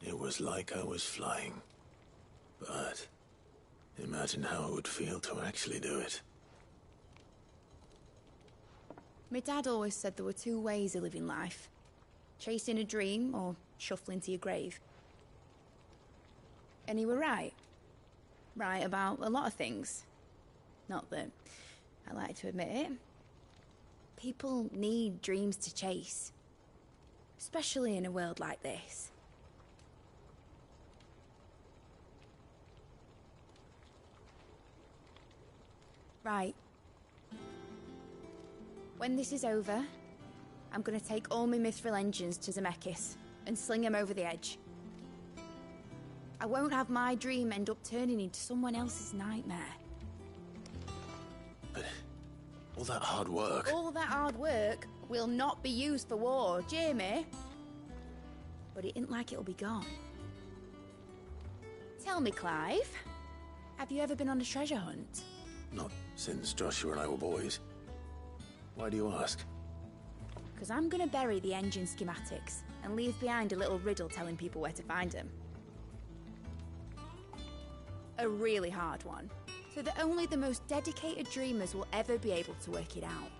It was like I was flying. But imagine how it would feel to actually do it. My dad always said there were two ways of living life. Chasing a dream or shuffling to your grave. And he were right. Right about a lot of things. Not that I like to admit it. People need dreams to chase. Especially in a world like this. Right. When this is over, I'm gonna take all my mithril engines to Zemeckis and sling them over the edge. I won't have my dream end up turning into someone else's nightmare. But all that hard work... All that hard work will not be used for war, Jamie. But it ain't like it'll be gone. Tell me, Clive, have you ever been on a treasure hunt? Not since Joshua and I were boys. Why do you ask? Because I'm gonna bury the engine schematics and leave behind a little riddle telling people where to find them. A really hard one, so that only the most dedicated dreamers will ever be able to work it out.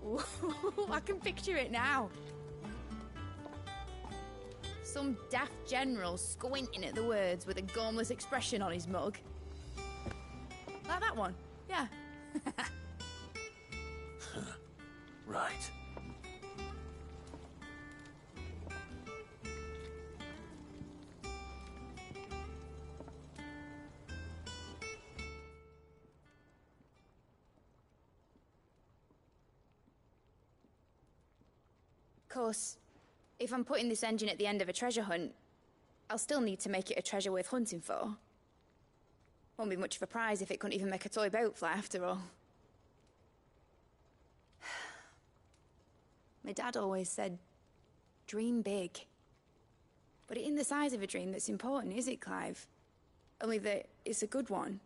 Ooh, I can picture it now. Some daft general squinting at the words with a gormless expression on his mug. Like that one, yeah. Right. Of course, if I'm putting this engine at the end of a treasure hunt, I'll still need to make it a treasure worth hunting for. Won't be much of a prize if it couldn't even make a toy boat fly after all. My dad always said, dream big. But it ain't the size of a dream that's important, is it, Clive? Only that it's a good one.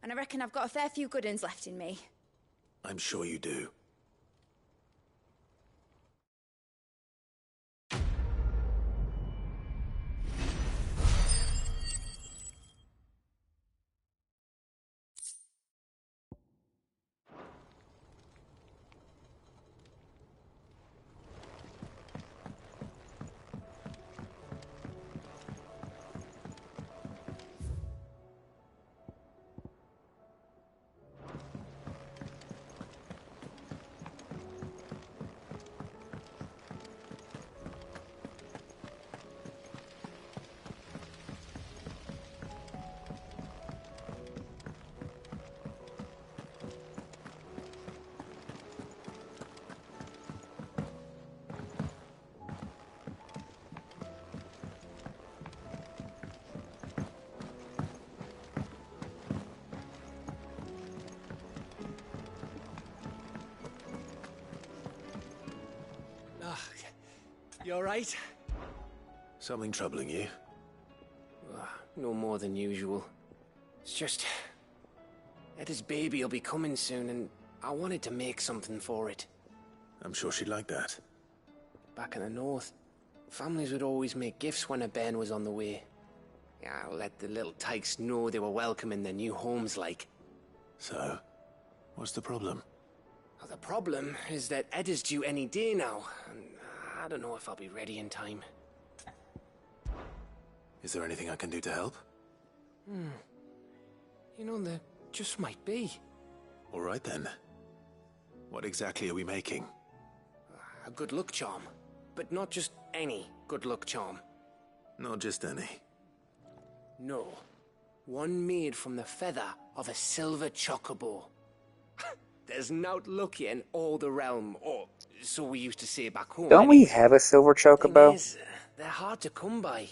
And I reckon I've got a fair few good uns left in me. I'm sure you do. You alright? Something troubling you? No more than usual. It's just... Etta's baby will be coming soon, and I wanted to make something for it. I'm sure she'd like that. Back in the north, families would always make gifts when a bairn was on the way. Yeah, I'll let the little tykes know they were welcome in their new homes, like. So, what's the problem? Well, the problem is that Etta's due any day now, and I don't know if I'll be ready in time. Is there anything I can do to help? You know, there just might be. All right then. What exactly are we making? A good luck charm. But not just any good luck charm. Not just any. No. One made from the feather of a silver chocobo. There's naught lucky in all the realm, or so we used to say back home. Don't we have a silver chocobo? Thing is, they're hard to come by.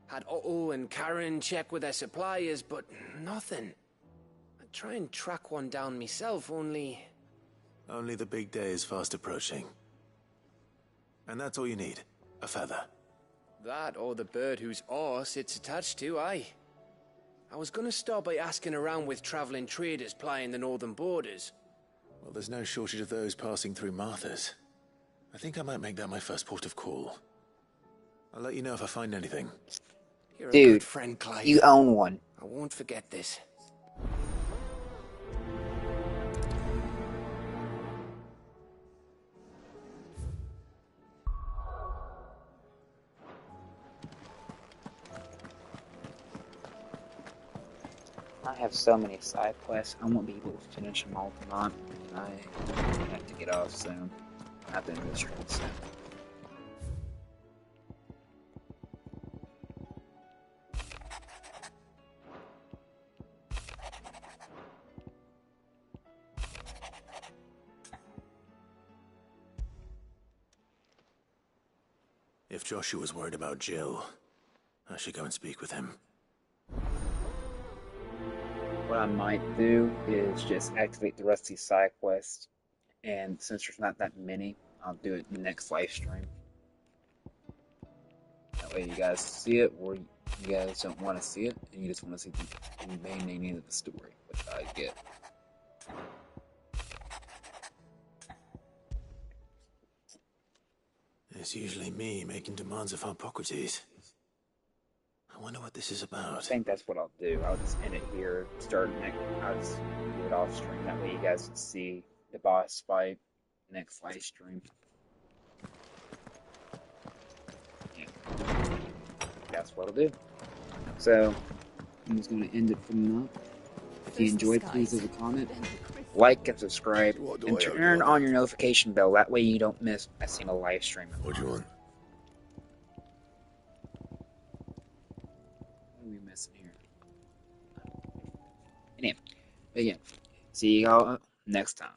Had Otto and Karen check with their suppliers, but nothing. I'd try and track one down myself, only... Only the big day is fast approaching. And that's all you need, a feather. That or the bird whose horse it's attached to, aye. I was gonna start by asking around with traveling traders plying the northern borders. Well, there's no shortage of those passing through Martha's. I think I might make that my first port of call. I'll let you know if I find anything. You're a Dude, good friend, Clive. you own one. I won't forget this. I have so many side quests. I won't be able to finish them all tonight. I have to get off soon. I have to end the stream soon. If Joshua's worried about Jill, I should go and speak with him. What I might do is just activate the rest of these side quests, and since there's not that many, I'll do it in the next live stream. That way you guys see it, or you guys don't want to see it, and you just want to see the main meaning of the story, which I get. It's usually me making demands of Hippocrates. I wonder what this is about. I think that's what I'll do. I'll just end it here, I'll just do it off stream. That way you guys can see the boss fight next live stream. Yeah. That's what I'll do. So, I'm just going to end it from now. If you enjoyed, please leave a comment, like and subscribe, and turn on your notification bell. That way you don't miss a single live stream. What do you want? What are we missing here? Anyway, but yeah, see y'all next time.